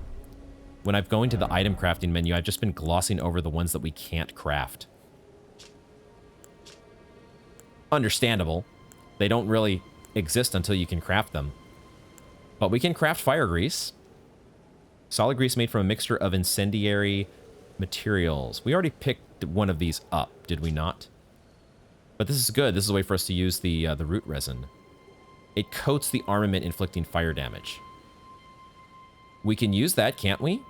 When I'm going to the item crafting menu, I've just been glossing over the ones that we can't craft. Understandable. They don't really exist until you can craft them. But we can craft fire grease. Solid grease made from a mixture of incendiary materials. We already picked one of these up, did we not? But this is good. This is a way for us to use the root resin. It coats the armament, inflicting fire damage. We can use that, can't we?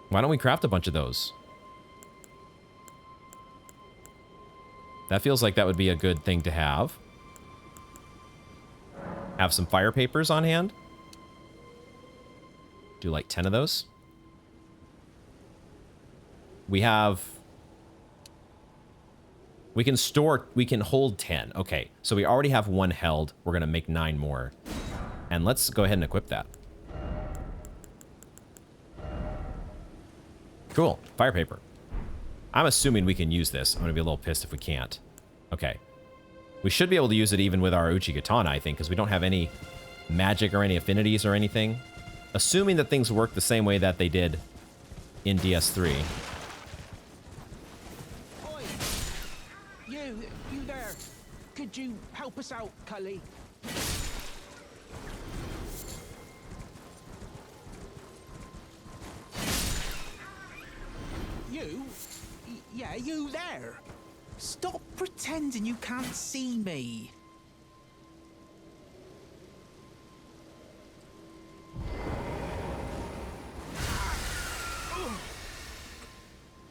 Why don't we craft a bunch of those? That feels like that would be a good thing to have. Have some fire papers on hand. Do like 10 of those. We have... We can store... We can hold 10. Okay, so we already have one held. We're going to make 9 more. And let's go ahead and equip that. Cool. Fire paper. I'm assuming we can use this. I'm going to be a little pissed if we can't. Okay. We should be able to use it even with our Uchigatana, I think, because we don't have any magic or any affinities or anything. Assuming that things work the same way that they did in DS3. Oi! You there. Could you help us out, Cully? You? Yeah, you there. Stop pretending you can't see me.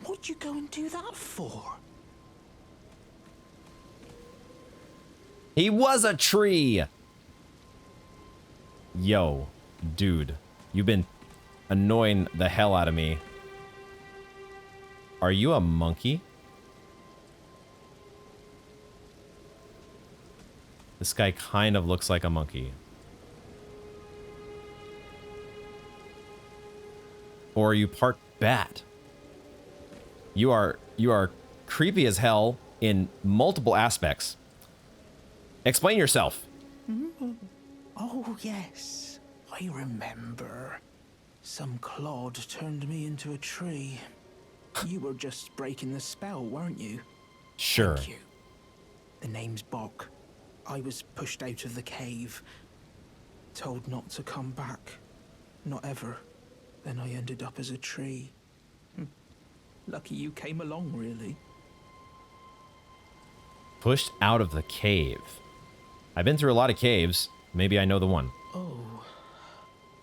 What'd you go and do that for? He was a tree! Yo, dude. You've been annoying the hell out of me. Are you a monkey? This guy kind of looks like a monkey. Or are you part bat? You are creepy as hell in multiple aspects. Explain yourself. yes, I remember. Some clod turned me into a tree. You were just breaking the spell, weren't you? Sure. Thank you. The name's Boc. I was pushed out of the cave. Told not to come back. Not ever. Then I ended up as a tree. Lucky you came along, really. Pushed out of the cave. I've been through a lot of caves. Maybe I know the one. Oh,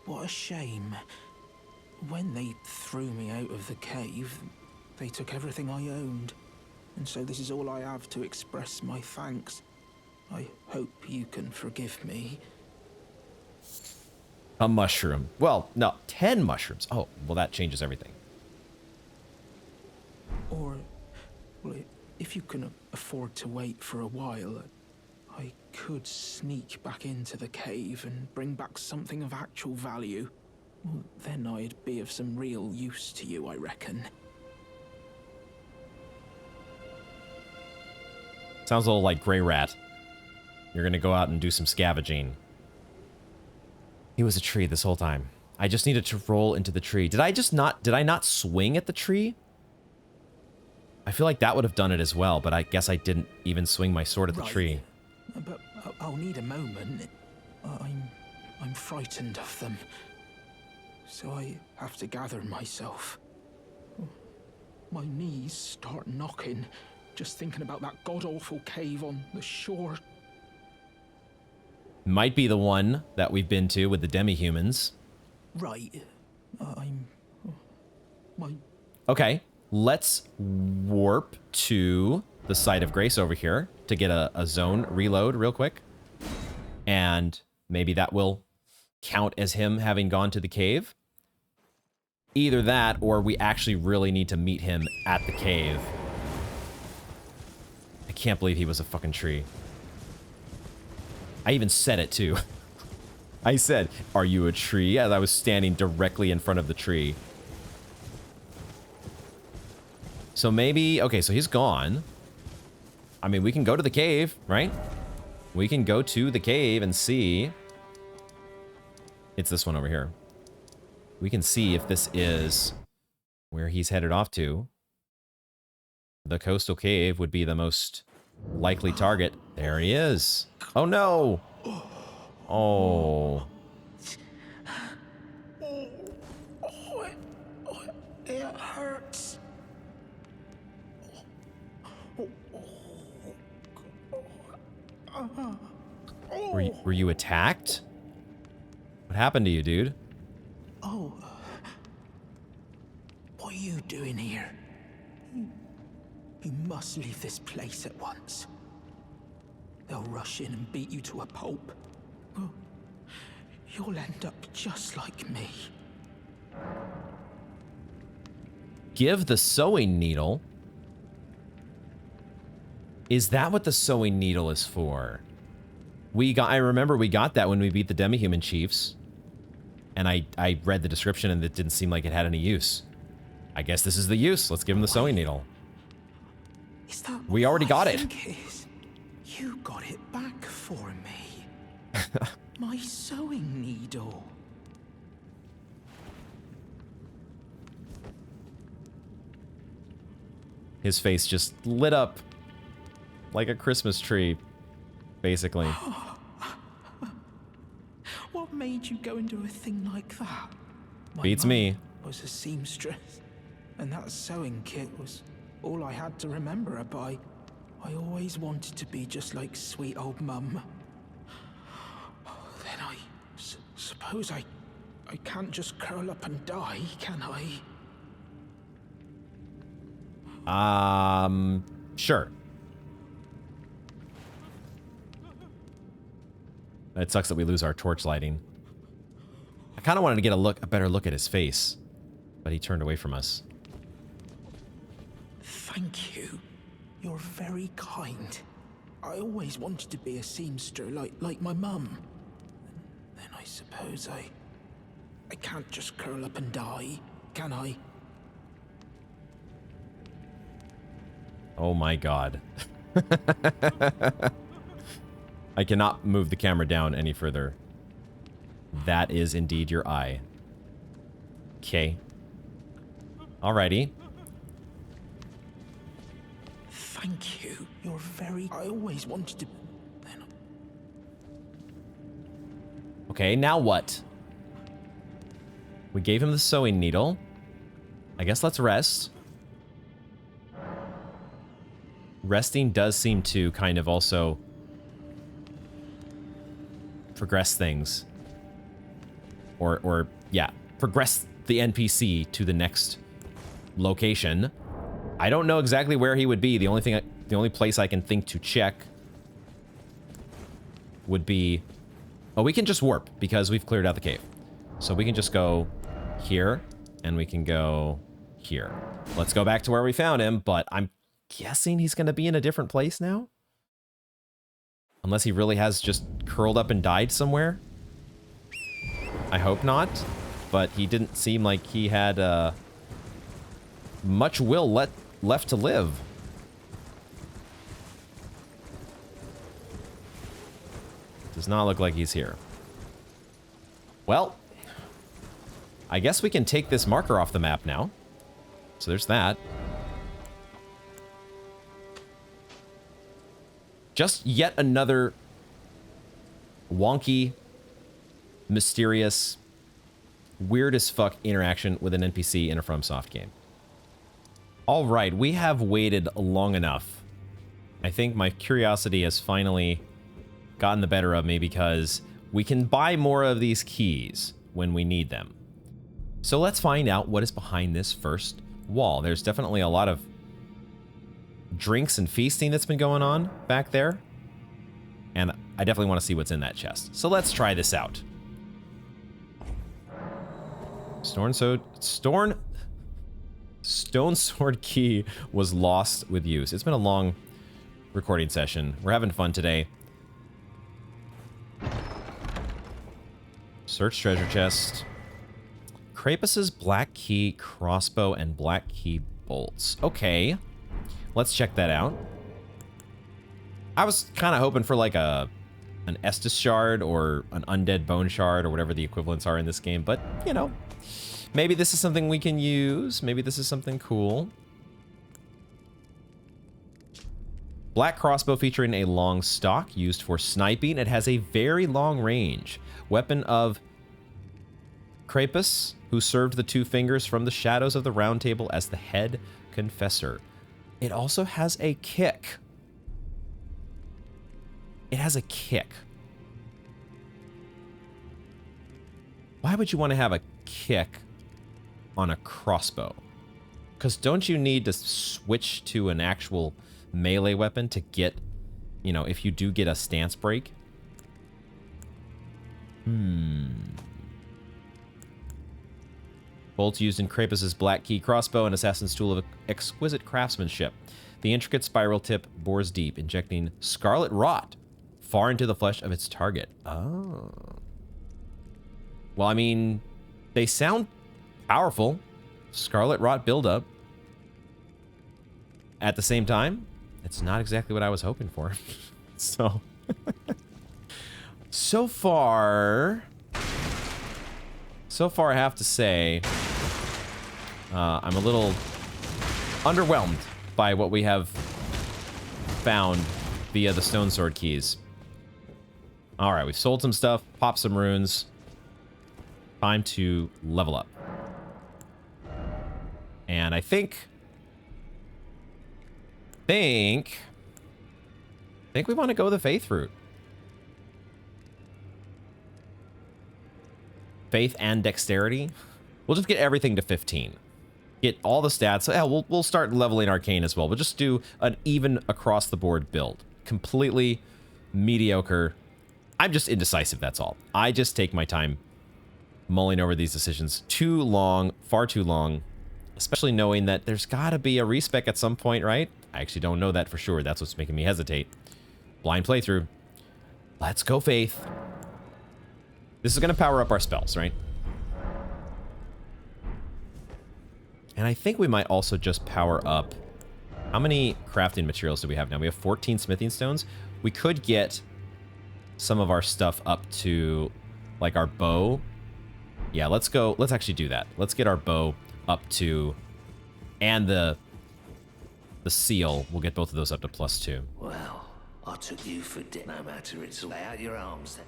what a shame. When they threw me out of the cave, they took everything I owned. And so this is all I have to express my thanks. I hope you can forgive me. A mushroom. Well, no, 10 mushrooms. Oh, well, that changes everything. Or, well, if you can afford to wait for a while, I could sneak back into the cave and bring back something of actual value. Well, then I'd be of some real use to you, I reckon. Sounds a little like Grey Rat. You're gonna go out and do some scavenging. He was a tree this whole time. I just needed to roll into the tree. Did I not swing at the tree? I feel like that would have done it as well, but I guess I didn't even swing my sword at the tree. But I'll need a moment. I'm frightened of them. So I have to gather myself. My knees start knocking, just thinking about that god-awful cave on the shore. Might be the one that we've been to with the demi-humans. Right. Okay, let's warp to the site of grace over here to get a zone reload real quick. And maybe that will count as him having gone to the cave. Either that, or we actually really need to meet him at the cave. I can't believe he was a fucking tree. I even said it too. I said, "Are you a tree?" as I was standing directly in front of the tree. So maybe, okay, so he's gone. I mean, we can go to the cave, right? We can go to the cave and see. It's this one over here. We can see if this is where he's headed off to. The coastal cave would be the most likely target. There he is. Oh no! Oh. It hurts. Were you attacked? What happened to you, dude? Oh. What are you doing here? You must leave this place at once. They'll rush in and beat you to a pulp. You'll end up just like me. Give the sewing needle? Is that what the sewing needle is for? I remember we got that when we beat the demi-human chiefs. And I read the description and it didn't seem like it had any use. I guess this is the use. Let's give him the sewing needle. Is that We already got it. You got it back for me. My sewing needle. His face just lit up like a Christmas tree, basically. What made you go and do a thing like that? My Beats mum me. Was a seamstress, and that sewing kit was all I had to remember her by. I always wanted to be just like sweet old Mum. Then I suppose I can't just curl up and die, can I? Sure. It sucks that we lose our torch lighting. I kind of wanted to get a better look at his face, but he turned away from us. Thank you. You're very kind. I always wanted to be a seamster like my mum. Then I suppose I can't just curl up and die, can I? Oh my god. I cannot move the camera down any further. That is indeed your eye. Okay. Alrighty. Thank you. You're very... I always wanted to... Then... Okay, now what? We gave him the sewing needle. I guess let's rest. Resting does seem to kind of also progress things. Or yeah, progress the NPC to the next location. I don't know exactly where he would be. The only place I can think to check would be... Oh, we can just warp because we've cleared out the cave. So we can just go here and we can go here. Let's go back to where we found him, but I'm guessing he's going to be in a different place now? Unless he really has just curled up and died somewhere? I hope not, but he didn't seem like he had much will left to live. Does not look like he's here. Well, I guess we can take this marker off the map now. So there's that. Just yet another wonky, mysterious, weird as fuck interaction with an NPC in a FromSoft game. All right, we have waited long enough. I think my curiosity has finally gotten the better of me because we can buy more of these keys when we need them. So let's find out what is behind this first wall. There's definitely a lot of drinks and feasting that's been going on back there. And I definitely want to see what's in that chest. So let's try this out. Stone sword key was lost with use. It's been a long recording session. We're having fun today. Search treasure chest. Krapus's black key crossbow and black key bolts. Okay. Let's check that out. I was kind of hoping for like an Estus shard or an undead bone shard or whatever the equivalents are in this game, but you know, maybe this is something we can use. Maybe this is something cool. Black crossbow featuring a long stock used for sniping. It has a very long range. Weapon of Krapus, who served the two fingers from the shadows of the round table as the head confessor. It also has a kick. It has a kick. Why would you want to have a kick on a crossbow? Because don't you need to switch to an actual melee weapon to get, you know, if you do get a stance break? Bolts used in Krapus's black key crossbow, an assassin's tool of exquisite craftsmanship. The intricate spiral tip bores deep, injecting scarlet rot far into the flesh of its target. Oh. Well, I mean, they sound powerful. Scarlet rot buildup. At the same time, it's not exactly what I was hoping for. So far, I have to say, I'm a little underwhelmed by what we have found via the stone sword keys. All right, we've sold some stuff, popped some runes. Time to level up. And I think we want to go the faith route. Faith and dexterity. We'll just get everything to 15. Get all the stats. Hell, we'll start leveling arcane as well. We'll just do an even across the board build. Completely mediocre. I'm just indecisive, that's all. I just take my time mulling over these decisions too long, far too long, especially knowing that there's got to be a respec at some point, right? I actually don't know that for sure. That's what's making me hesitate. Blind playthrough. Let's go, Faith. This is going to power up our spells, right? And I think we might also just power up... How many crafting materials do we have now? We have 14 smithing stones. We could get some of our stuff up to like our bow. Yeah, let's go. Let's actually do that. Let's get our bow up to, and the seal. We'll get both of those up to +2. Well, I took you for dead. No matter, it's lay out your arms then.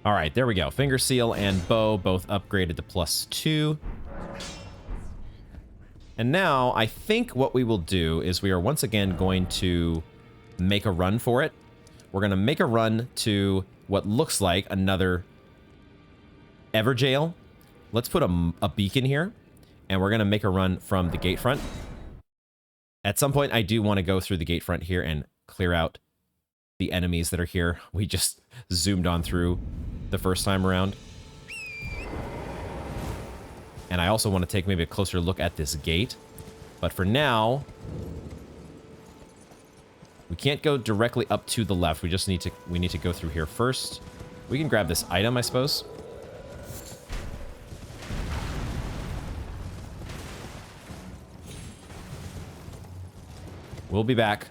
All right, there we go. Finger seal and bow both upgraded to +2. And now I think what we will do is we are once again going to make a run for it. We're going to make a run to what looks like another Everjail. Let's put a beacon here, and we're going to make a run from the gate front. At some point, I do want to go through the gate front here and clear out the enemies that are here. We just zoomed on through the first time around. And I also want to take maybe a closer look at this gate. But for now, we can't go directly up to the left. We just need to go through here first. We can grab this item, I suppose. We'll be back.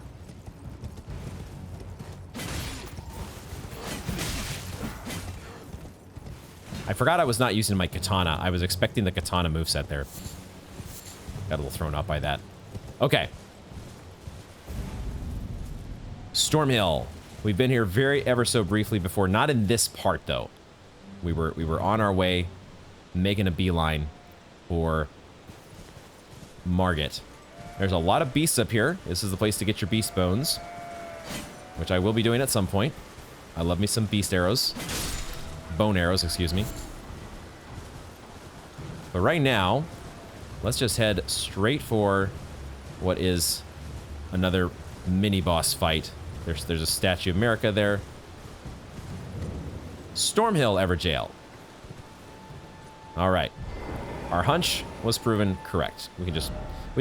I forgot I was not using my katana. I was expecting the katana moveset there. Got a little thrown off by that. Okay. Stormhill. We've been here ever so briefly before. Not in this part, though. We were on our way, making a beeline for Margit. There's a lot of beasts up here. This is the place to get your beast bones, which I will be doing at some point. I love me some beast arrows. Bone arrows, excuse me. But right now, let's just head straight for what is another mini-boss fight. There's a statue of America there. Stormhill Everjail. All right. Our hunch was proven correct. We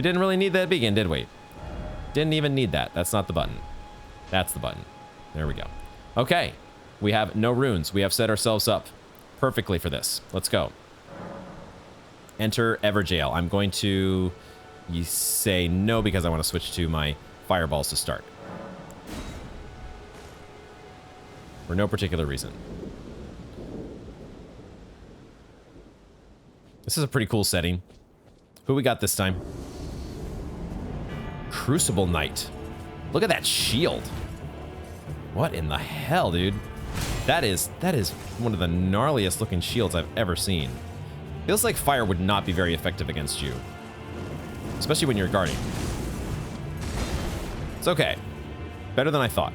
didn't really need that beacon, did we? Didn't even need that. That's not the button. That's the button. There we go. Okay. We have no runes. We have set ourselves up perfectly for this. Let's go. Enter Everjail. I'm going to say no because I want to switch to my fireballs to start. For no particular reason. This is a pretty cool setting. Who we got this time? Crucible Knight. Look at that shield. What in the hell, dude? That is one of the gnarliest looking shields I've ever seen. Feels like fire would not be very effective against you. Especially when you're guarding. It's okay. Better than I thought.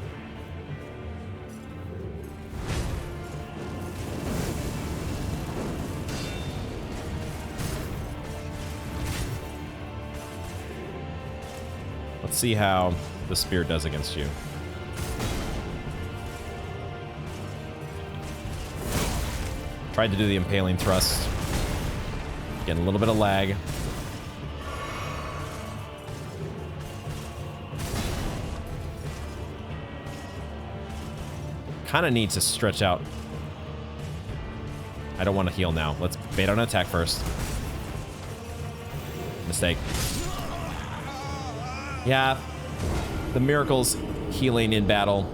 Let's see how the spear does against you. Tried to do the impaling thrust. Getting a little bit of lag. Kind of need to stretch out. I don't want to heal now. Let's bait on an attack first. Mistake. Yeah, the miracles healing in battle.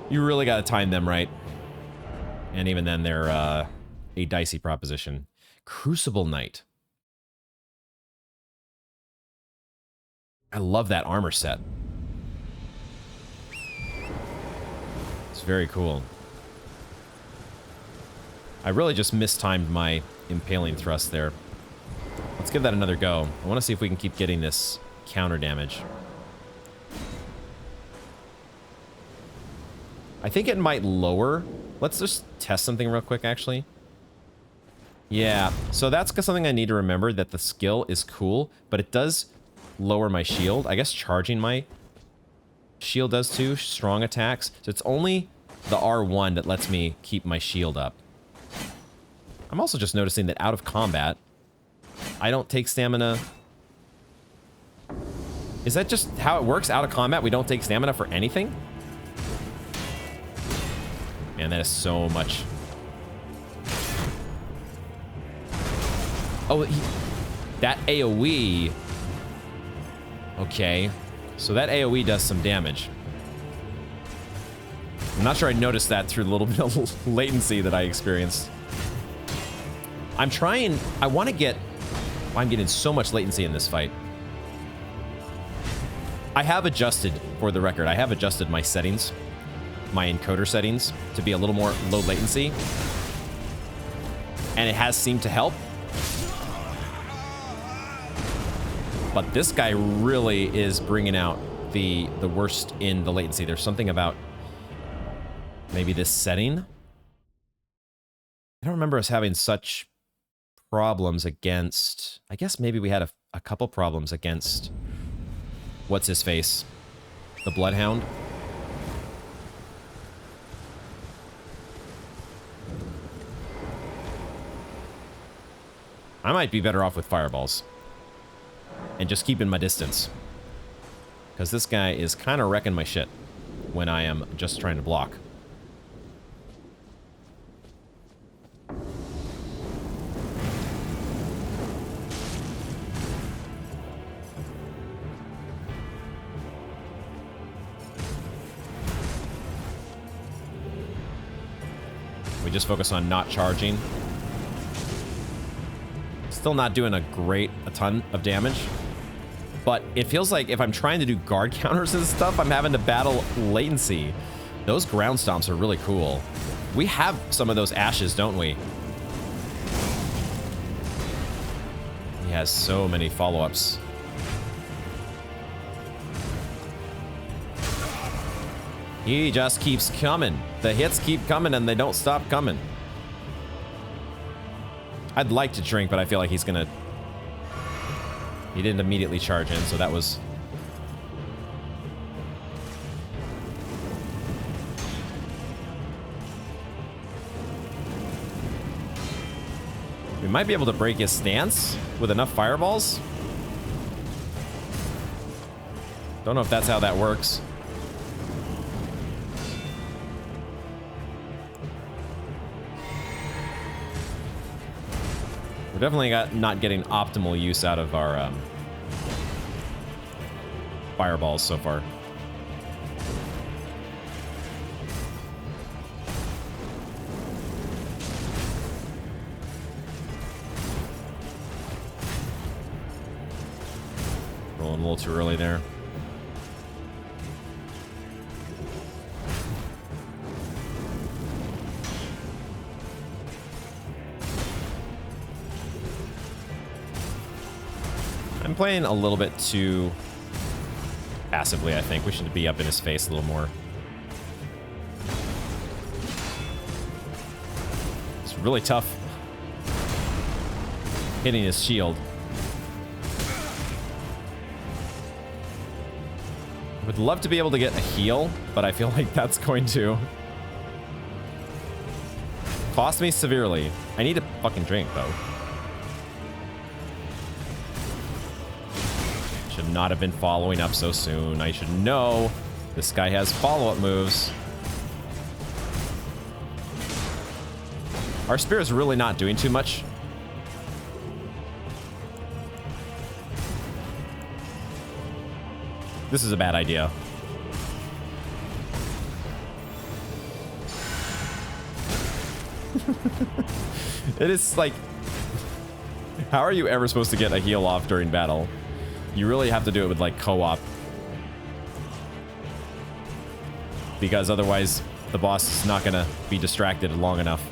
You really got to time them right. And even then, they're a dicey proposition. Crucible Knight. I love that armor set. It's very cool. I really just mistimed my impaling thrust there. Let's give that another go. I want to see if we can keep getting this counter damage. I think it might lower. Let's just test something real quick, actually. Yeah, so that's something I need to remember, that the skill is cool, but it does lower my shield. I guess charging my shield does too, strong attacks. So it's only the R1 that lets me keep my shield up. I'm also just noticing that out of combat, I don't take stamina. Is that just how it works? Out of combat, we don't take stamina for anything? Man, that is so much. Oh, that AoE. Okay. So that AoE does some damage. I'm not sure I noticed that through the little bit of latency that I experienced. I'm trying... I want to get... I'm getting so much latency in this fight. I have adjusted, for the record, I have adjusted my settings, my encoder settings, to be a little more low latency. And it has seemed to help. But this guy really is bringing out the worst in the latency. There's something about maybe this setting. I don't remember us having such problems against... I guess maybe we had a couple problems against... What's his face? The Bloodhound. I might be better off with fireballs. And just keeping my distance. Because this guy is kind of wrecking my shit when I am just trying to block. We just focus on not charging. Still not doing a ton of damage. But it feels like if I'm trying to do guard counters and stuff, I'm having to battle latency. Those ground stomps are really cool. We have some of those ashes, don't we? He has so many follow-ups. He just keeps coming. The hits keep coming and they don't stop coming. I'd like to drink, but I feel like he's gonna... He didn't immediately charge in, so that was... We might be able to break his stance with enough fireballs. Don't know if that's how that works. We're definitely not getting optimal use out of our fireballs so far. Rolling a little too early there. I'm playing a little bit too passively, I think. We should be up in his face a little more. It's really tough hitting his shield. I would love to be able to get a heal, but I feel like that's going to cost me severely. I need a fucking drink, though. Should not have been following up so soon. I should know this guy has follow-up moves. Our spear is really not doing too much. This is a bad idea. It is like... How are you ever supposed to get a heal off during battle? You really have to do it with like co-op. Because otherwise the boss is not gonna be distracted long enough.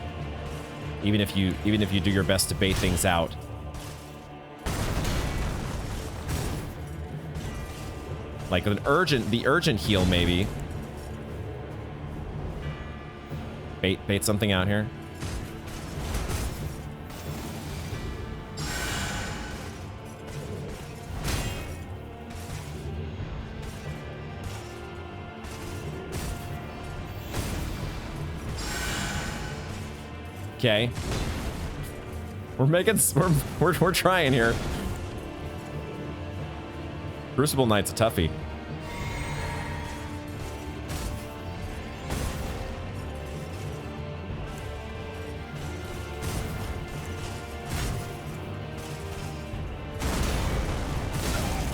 Even if you do your best to bait things out. Like the urgent heal maybe. Bait something out here. Okay. We're trying here. Crucible Knight's a toughie.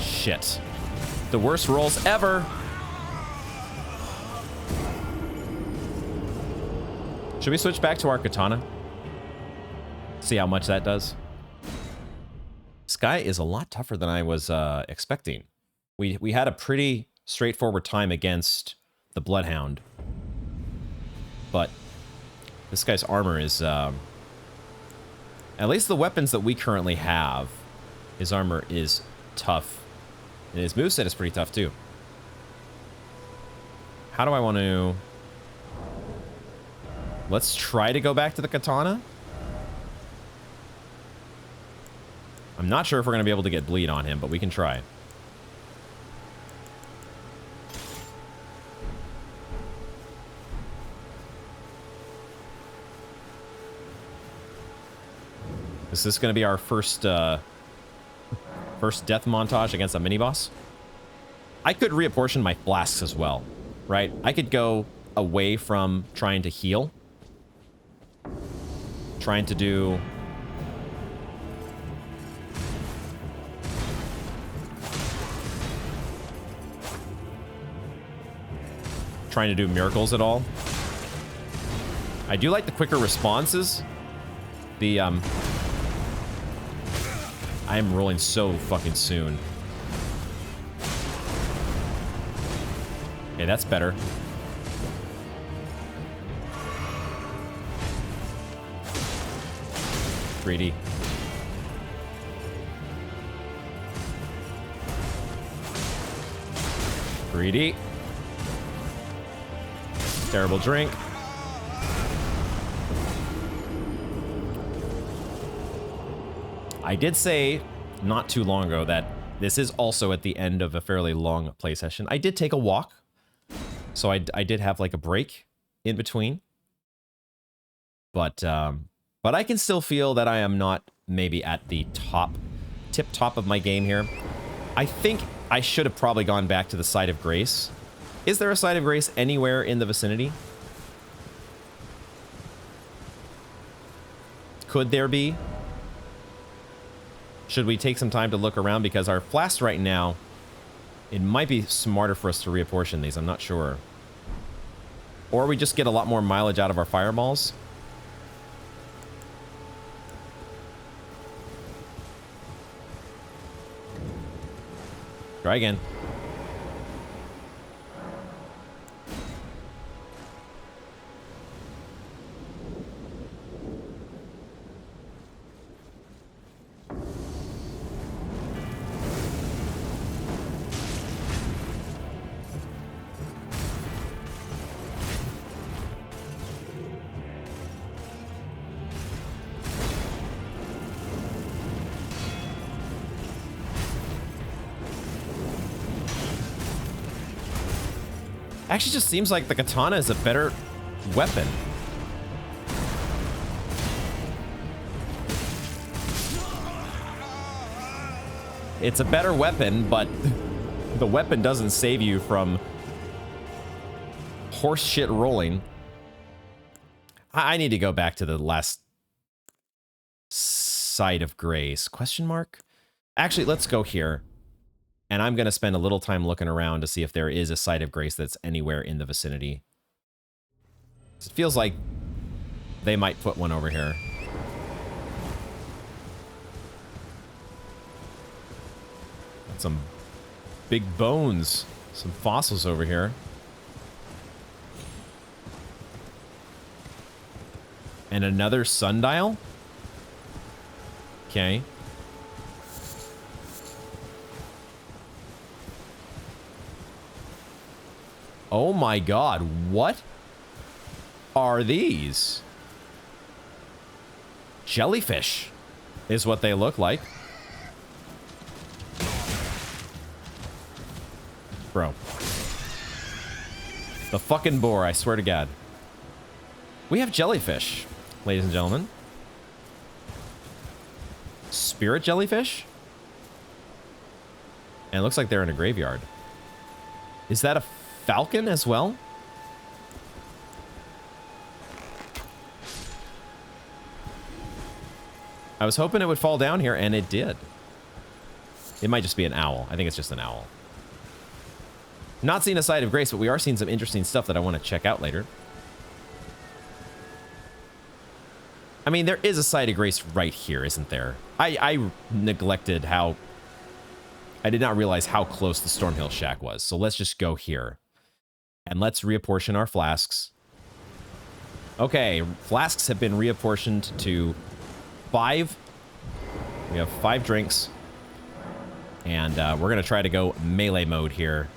Shit. The worst rolls ever. Should we switch back to our katana? See how much that does. This guy is a lot tougher than I was expecting. We had a pretty straightforward time against the Bloodhound. But this guy's armor is... at least the weapons that we currently have, his armor is tough. And his moveset is pretty tough too. How do I want to... Let's try to go back to the katana. I'm not sure if we're going to be able to get bleed on him, but we can try. Is this going to be our first death montage against a mini-boss? I could reapportion my flasks as well, right? I could go away from trying to heal. Trying to do... miracles at all. I do like the quicker responses. The, I am rolling so fucking soon. Okay, that's better. Greedy. Greedy. Terrible drink. I did say not too long ago that this is also at the end of a fairly long play session. I did take a walk, so I did have like a break in between. But I can still feel that I am not maybe at the tip top of my game here. I think I should have probably gone back to the Site of Grace. Is there a Site of Grace anywhere in the vicinity? Could there be? Should we take some time to look around? Because our flasks right now, it might be smarter for us to reapportion these. I'm not sure. Or we just get a lot more mileage out of our fireballs. Try again. Actually, just seems like the katana is a better weapon. It's a better weapon, but the weapon doesn't save you from horse shit rolling. I need to go back to the last Site of Grace. Question mark? Actually, let's go here. And I'm going to spend a little time looking around to see if there is a Site of Grace that's anywhere in the vicinity. It feels like they might put one over here. Got some big bones, some fossils over here. And another sundial? Okay. Oh my god, what are these? Jellyfish is what they look like. Bro. The fucking boar, I swear to God. We have jellyfish, ladies and gentlemen. Spirit jellyfish? And it looks like they're in a graveyard. Is that a falcon as well? I was hoping it would fall down here, and it did. It might just be an owl. I think it's just an owl. Not seeing a Site of Grace, but we are seeing some interesting stuff that I want to check out later. I mean, there is a site of grace right here, isn't there? I neglected how... I did not realize how close the Stormhill Shack was. So let's just go here. And let's reapportion our flasks. Okay, flasks have been reapportioned to 5. We have 5 drinks. And we're going to try to go melee mode here.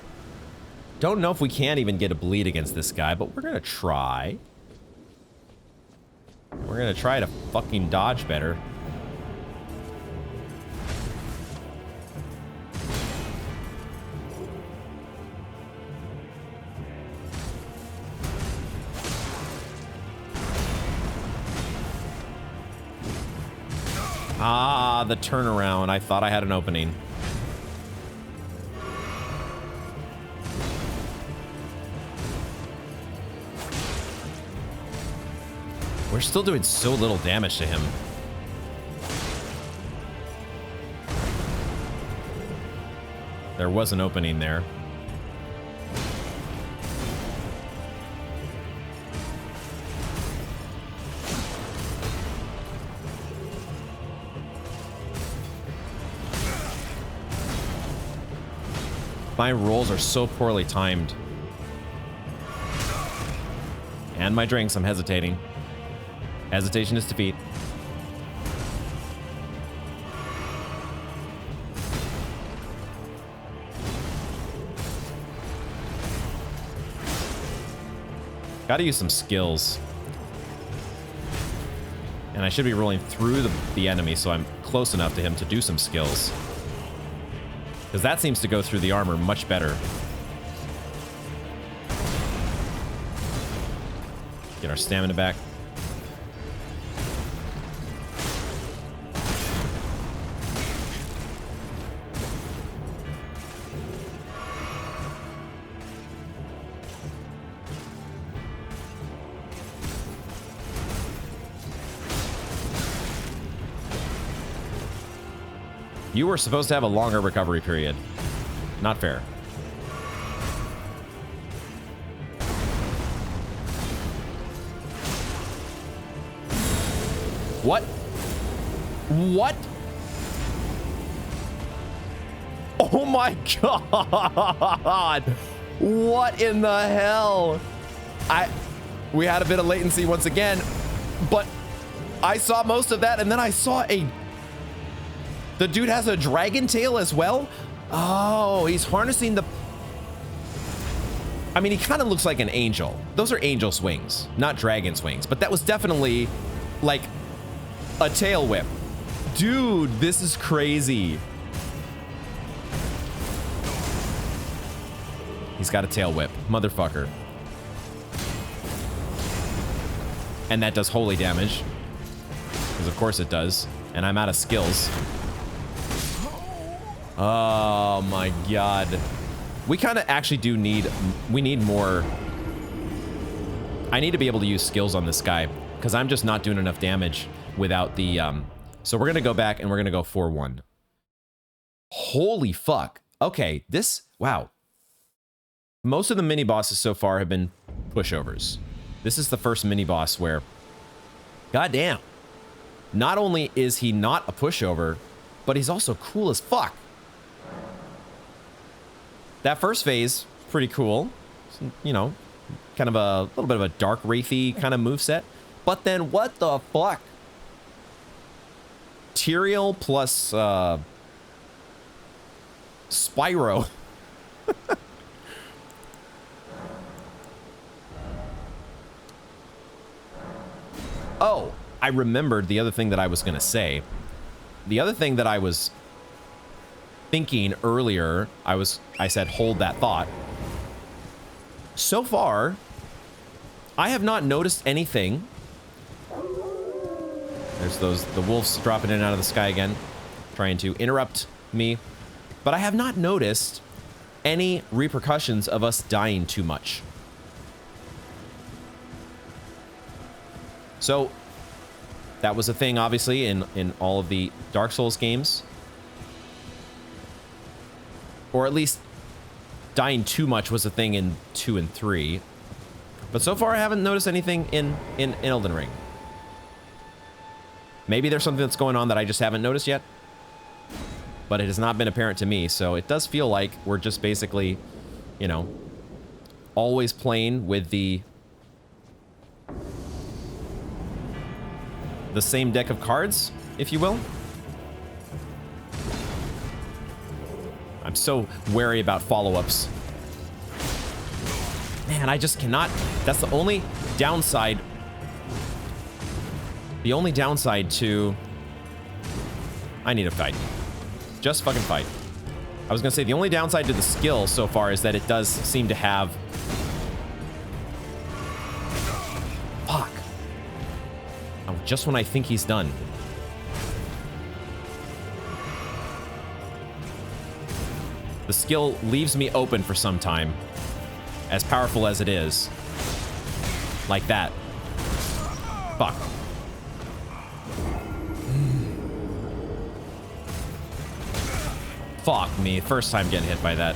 Don't know if we can even get a bleed against this guy, but we're going to try. We're going to try to fucking dodge better. Ah, the turnaround. I thought I had an opening. We're still doing so little damage to him. There was an opening there. My rolls are so poorly timed. And my drinks, I'm hesitating. Hesitation is defeat. Gotta use some skills. And I should be rolling through the enemy so I'm close enough to him to do some skills. Because that seems to go through the armor much better. Get our stamina back. You were supposed to have a longer recovery period. Not fair. What? What? Oh my god! What in the hell? We had a bit of latency once again, but I saw most of that, and then I saw the dude has a dragon tail as well? Oh, he's harnessing the... I mean, he kind of looks like an angel. Those are angel's wings, not dragon's wings. But that was definitely, like, a tail whip. Dude, this is crazy. He's got a tail whip. Motherfucker. And that does holy damage. Because of course it does. And I'm out of skills. Oh my god. We kind of actually do need... We need more... I need to be able to use skills on this guy. Because I'm just not doing enough damage without the... So we're going to go back and we're going to go 4-1. Holy fuck. Okay, this... Wow. Most of the mini-bosses so far have been pushovers. This is the first mini-boss where... Goddamn. Not only is he not a pushover, but he's also cool as fuck. That first phase, pretty cool. You know, kind of a little bit of a dark wraithy kind of moveset. But then what the fuck? Tyrael plus Spyro. Oh, I remembered the other thing that I was going to say. The other thing that I was thinking earlier, I said hold that thought. So far, I have not noticed anything. There's the wolves dropping in and out of the sky again, trying to interrupt me. But I have not noticed any repercussions of us dying too much. So that was a thing, obviously, in all of the Dark Souls games. Or at least dying too much was a thing in 2 and 3. But so far I haven't noticed anything in Elden Ring. Maybe there's something that's going on that I just haven't noticed yet. But it has not been apparent to me, so it does feel like we're just basically, you know, always playing with the same deck of cards, if you will. I'm so wary about follow-ups. Man, I just cannot. That's the only downside. The only downside to... I need a fight. Just fucking fight. I was gonna say the only downside to the skill so far is that it does seem to have... Fuck. Oh, just when I think he's done. The skill leaves me open for some time. As powerful as it is. Like that. Fuck. Fuck me. First time getting hit by that.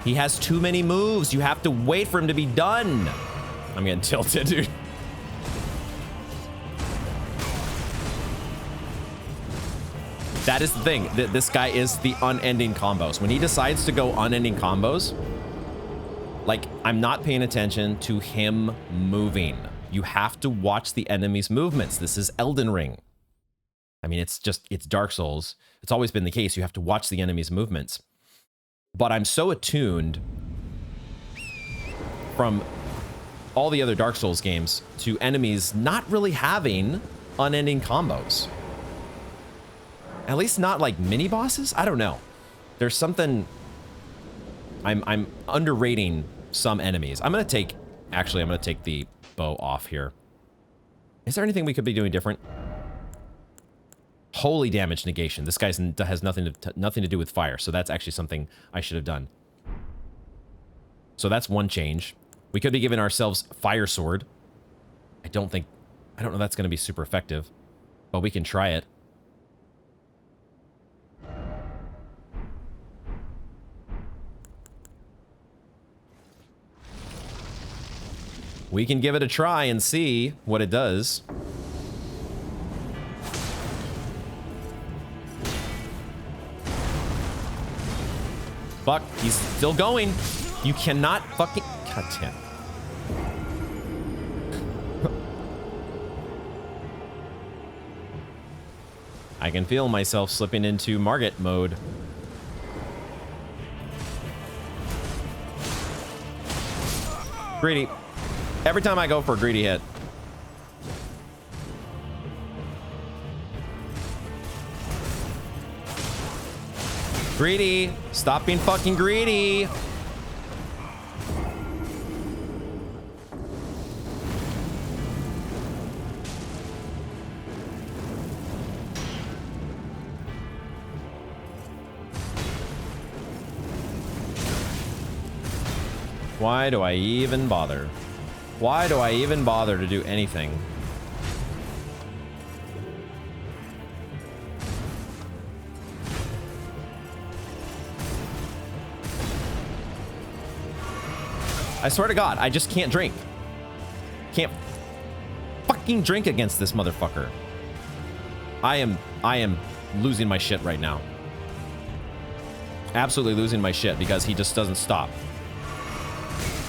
He has too many moves. You have to wait for him to be done. I'm getting tilted, dude. That is the thing. This guy is the unending combos. When he decides to go unending combos, like, I'm not paying attention to him moving. You have to watch the enemy's movements. This is Elden Ring. I mean, it's Dark Souls. It's always been the case. You have to watch the enemy's movements. But I'm so attuned from all the other Dark Souls games to enemies not really having unending combos. At least not like mini bosses. I don't know. There's something. I'm underrating some enemies. I'm gonna take the bow off here. Is there anything we could be doing different? Holy damage negation. This guy has nothing to do with fire, so that's actually something I should have done. So that's one change. We could be giving ourselves fire sword. I don't know that's gonna be super effective, but we can try it. We can give it a try and see what it does. Fuck, he's still going. You cannot fucking... God damn. I can feel myself slipping into Margit mode. Greedy. Every time I go for a greedy hit. Greedy. Stop being fucking greedy. Why do I even bother? Why do I even bother to do anything? I swear to God, I just can't drink. Can't fucking drink against this motherfucker. I am losing my shit right now. Absolutely losing my shit because he just doesn't stop.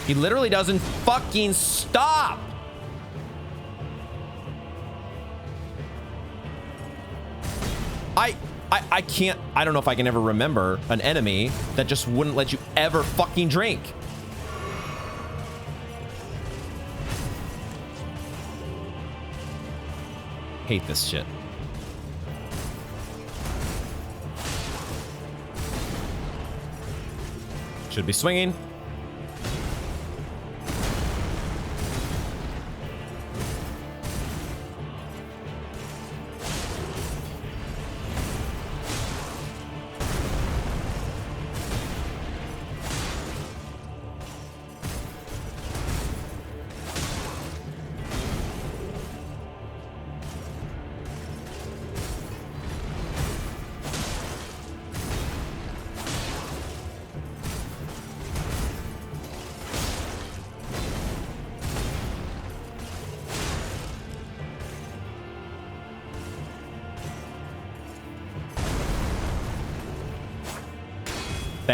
He literally doesn't fucking stop. I can't, I don't know if I can ever remember an enemy that just wouldn't let you ever fucking drink. Hate this shit. Should be swinging.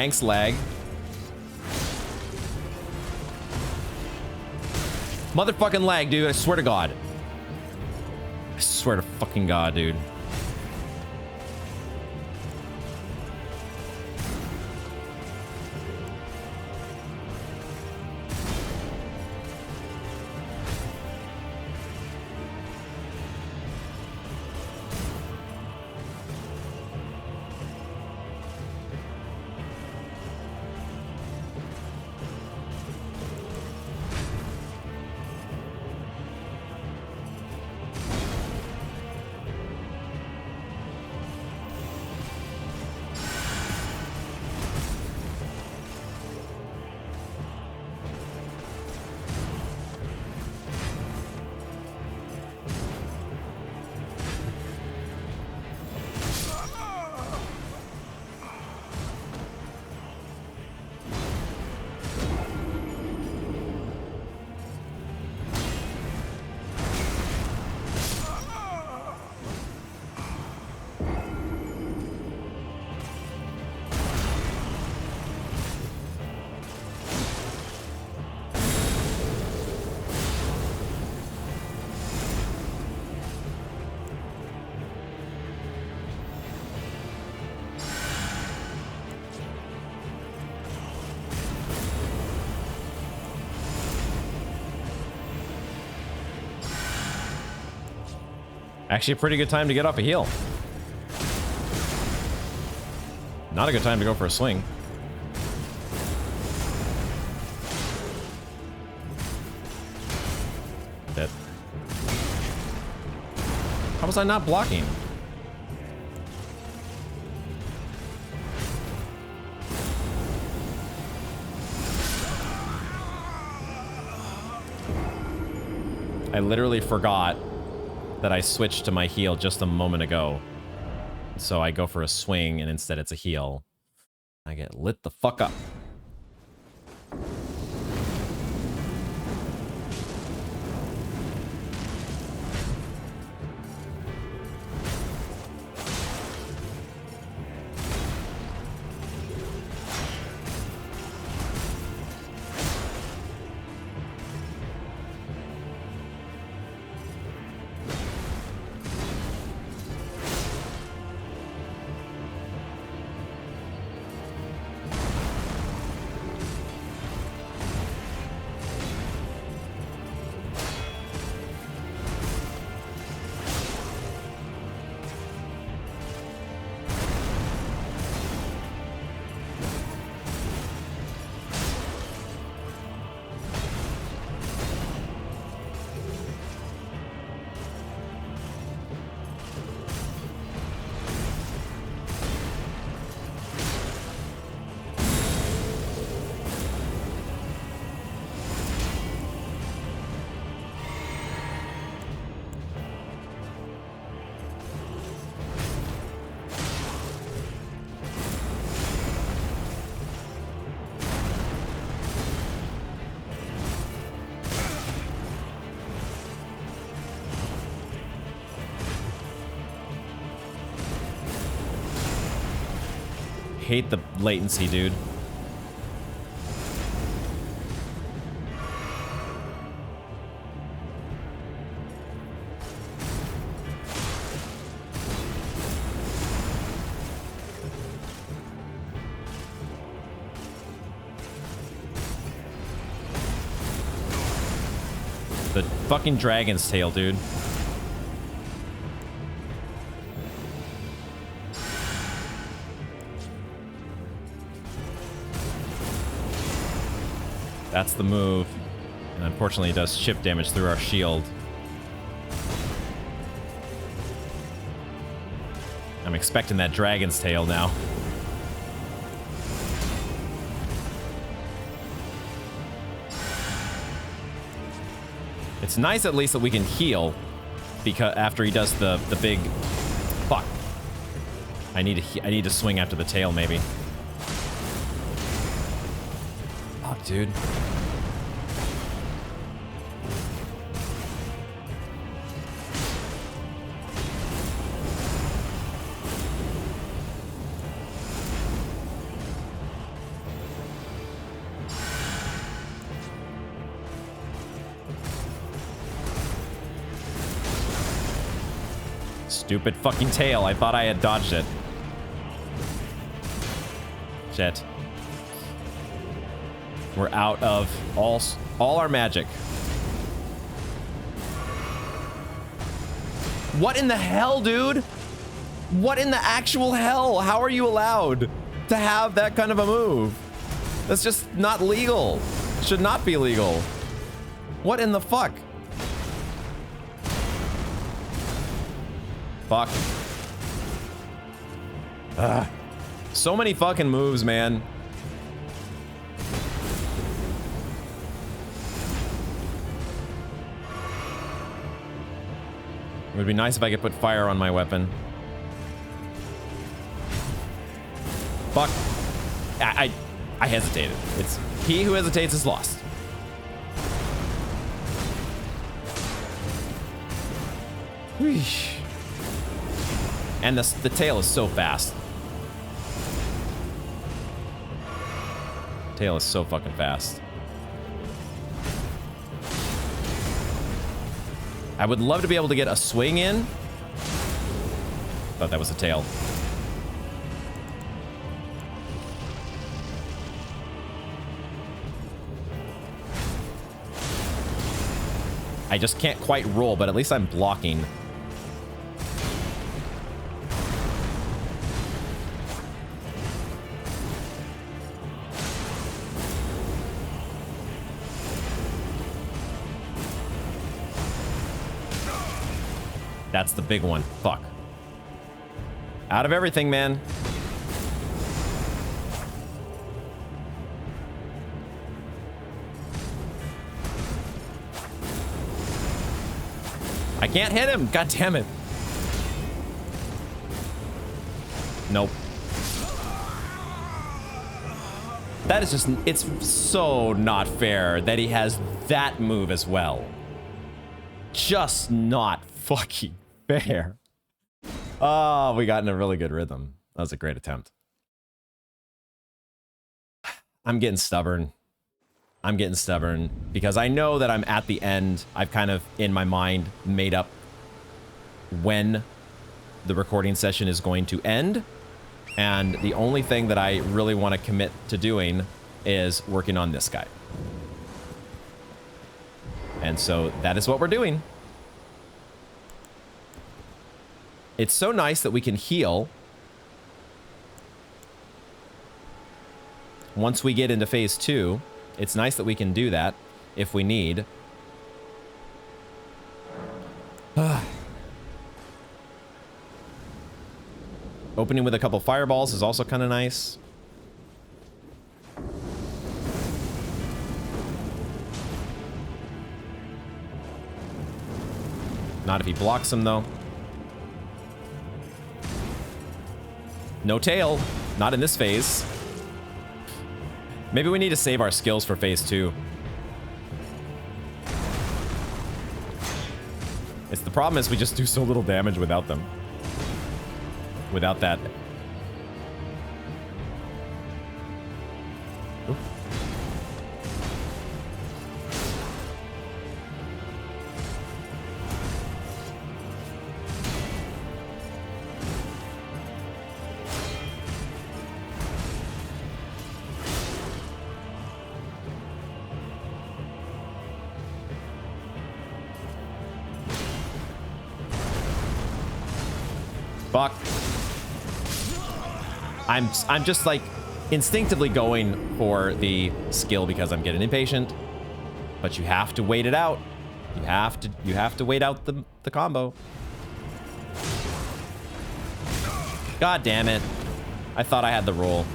Thanks, lag. Motherfucking lag, dude. I swear to God. I swear to fucking God, dude. Actually, a pretty good time to get off a heal. Not a good time to go for a swing. Dead. How was I not blocking? I literally forgot that I switched to my heal just a moment ago. So I go for a swing and instead it's a heal. I get lit the fuck up. Hate the latency, dude. The fucking dragon's tail, dude. That's the move. And unfortunately it does chip damage through our shield. I'm expecting that dragon's tail now. It's nice at least that we can heal because after he does the big fuck. I need to swing after the tail maybe. Fuck, dude. Stupid fucking tail. I thought I had dodged it. Shit. We're out of all our magic. What in the hell, dude? What in the actual hell? How are you allowed to have that kind of a move? That's just not legal. Should not be legal. What in the fuck? Fuck. Ugh. So many fucking moves, man. It would be nice if I could put fire on my weapon. Fuck. I hesitated. It's he who hesitates is lost. Wheesh. And the tail is so fast. Tail is so fucking fast. I would love to be able to get a swing in. Thought that was a tail. I just can't quite roll, but at least I'm blocking. That's the big one. Fuck. Out of everything, man. I can't hit him. God damn it. Nope. That is just, it's so not fair that he has that move as well. Just not fucking fair. Oh, we got in a really good rhythm. That was a great attempt. I'm getting stubborn. I'm getting stubborn because I know that I'm at the end. I've kind of, in my mind, made up when the recording session is going to end. And the only thing that I really want to commit to doing is working on this guy. And so that is what we're doing. It's so nice that we can heal once we get into phase 2. It's nice that we can do that if we need. Opening with a couple fireballs is also kind of nice. Not if he blocks him, though. No tail. Not in this phase. Maybe we need to save our skills for phase 2. It's the problem is we just do so little damage without them. Without that. Ooh. Fuck. I'm just like instinctively going for the skill because I'm getting impatient. But you have to wait it out. You have to wait out the combo. God damn it. I thought I had the roll.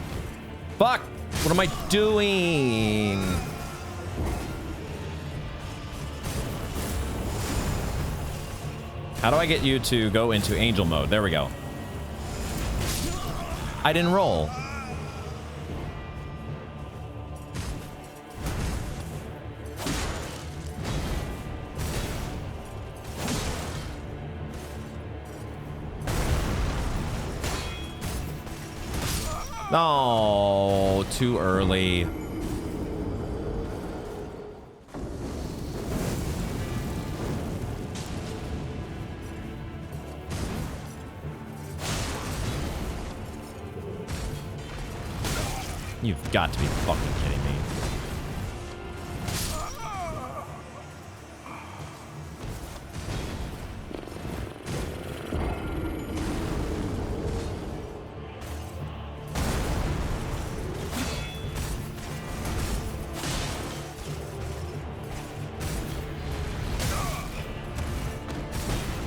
Fuck! What am I doing? How do I get you to go into angel mode? There we go. I didn't roll. No, too early. You've got to be fucking kidding me.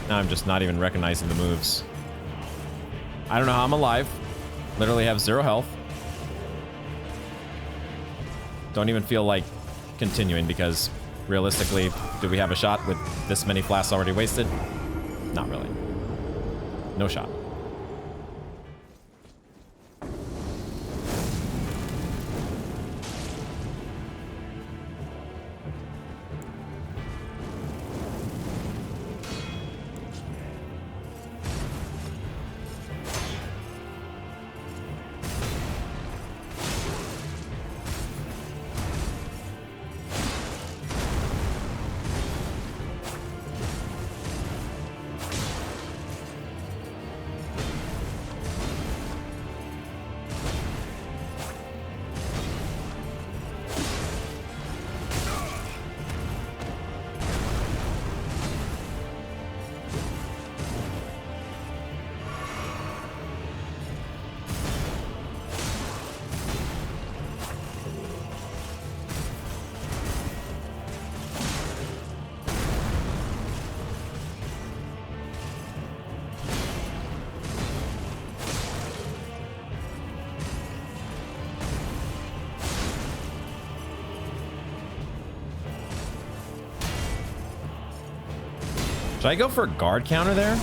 Now I'm just not even recognizing the moves. I don't know how I'm alive. Literally have 0 health. Don't even feel like continuing because realistically, do we have a shot with this many flasks already wasted? Not really. No shot. Should I go for a guard counter there?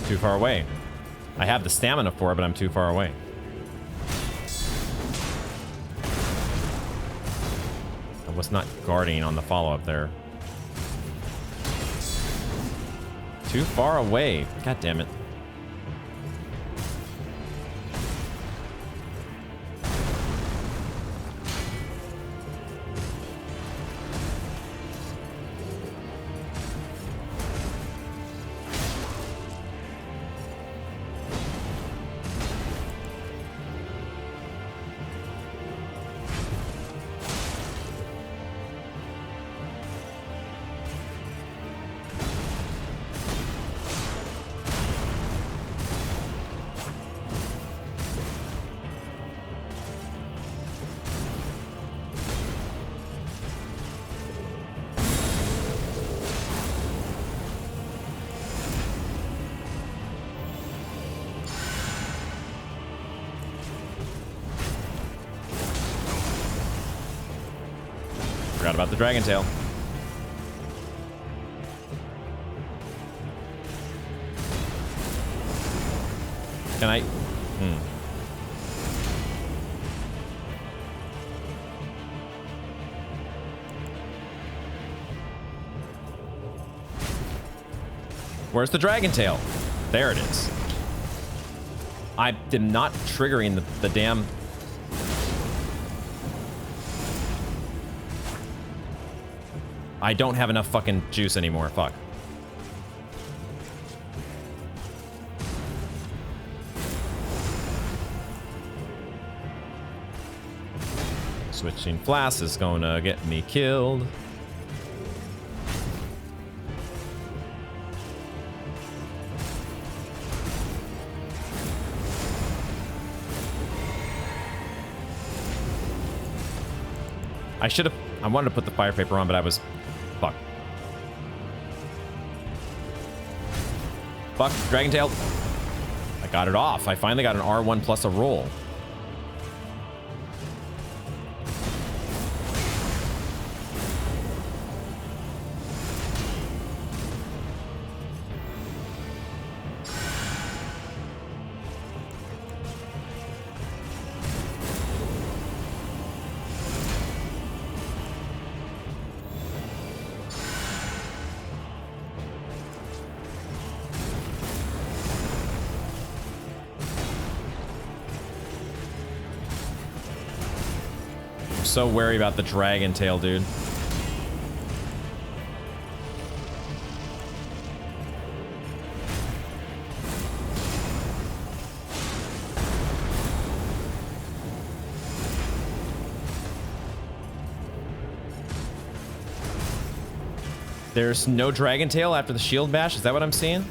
Too far away. I have the stamina for it, but I'm too far away. I was not guarding on the follow-up there. Too far away. God damn it. Forgot about the dragon tail. Can I? Where's the dragon tail? There it is. I am not triggering the damn... I don't have enough fucking juice anymore. Fuck. Switching flasks is gonna get me killed. I should have... I wanted to put the fire paper on, but I was... Fuck. Fuck. Dragon tail. I got it off. I finally got an R1 plus a roll. so wary about the dragon tail, dude. There's no dragon tail after the shield bash. Is that what I'm seeing?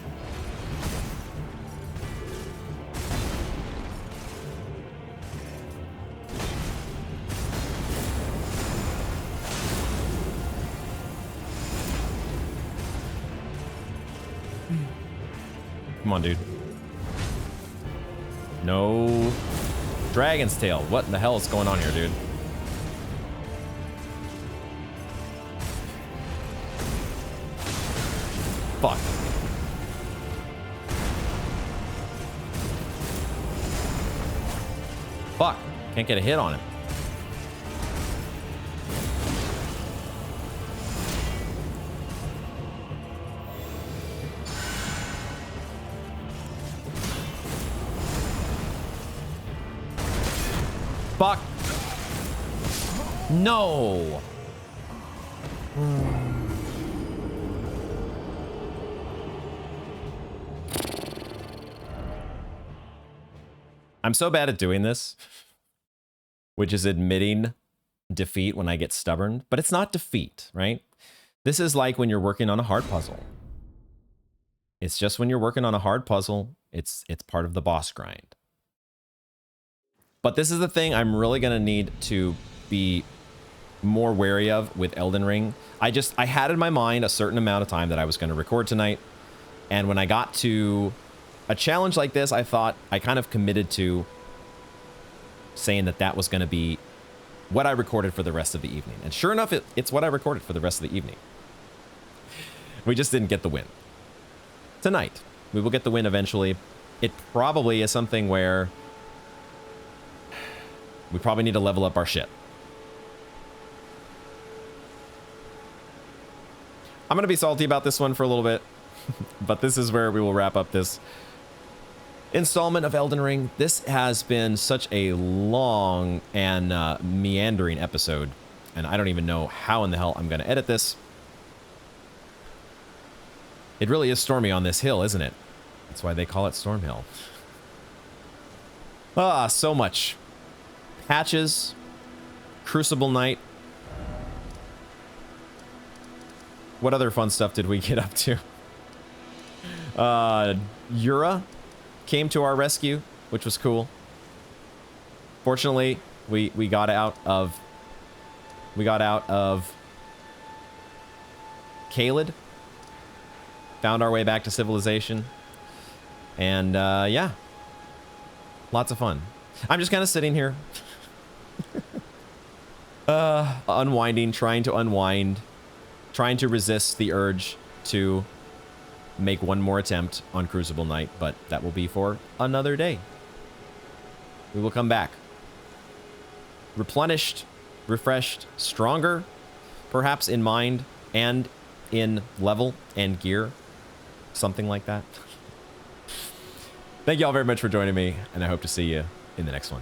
Come on, dude. No dragon's tail. What in the hell is going on here, dude? Fuck. Fuck. Can't get a hit on him. Fuck. No. I'm so bad at doing this, which is admitting defeat when I get stubborn, but it's not defeat, right? This is like when you're working on a hard puzzle. It's just when you're working on a hard puzzle, it's part of the boss grind. But this is the thing I'm really going to need to be more wary of with Elden Ring. I had in my mind a certain amount of time that I was going to record tonight. And when I got to a challenge like this, I thought I kind of committed to saying that that was going to be what I recorded for the rest of the evening. And sure enough, it's what I recorded for the rest of the evening. We just didn't get the win. Tonight, we will get the win eventually. It probably is something where we probably need to level up our shit. I'm going to be salty about this one for a little bit, but this is where we will wrap up this installment of Elden Ring. This has been such a long and meandering episode, and I don't even know how in the hell I'm going to edit this. It really is stormy on this hill, isn't it? That's why they call it Storm Hill. Ah, so much. Patches, Crucible Knight. What other fun stuff did we get up to? Yura came to our rescue, which was cool. Fortunately, we got out of Caelid, found our way back to civilization, and yeah, lots of fun. I'm just kind of sitting here, unwinding, trying to unwind, trying to resist the urge to make one more attempt on Crucible Knight, but that will be for another day. We will come back replenished, refreshed, stronger, perhaps in mind and in level and gear, something like that. Thank you all very much for joining me, and I hope to see you in the next one.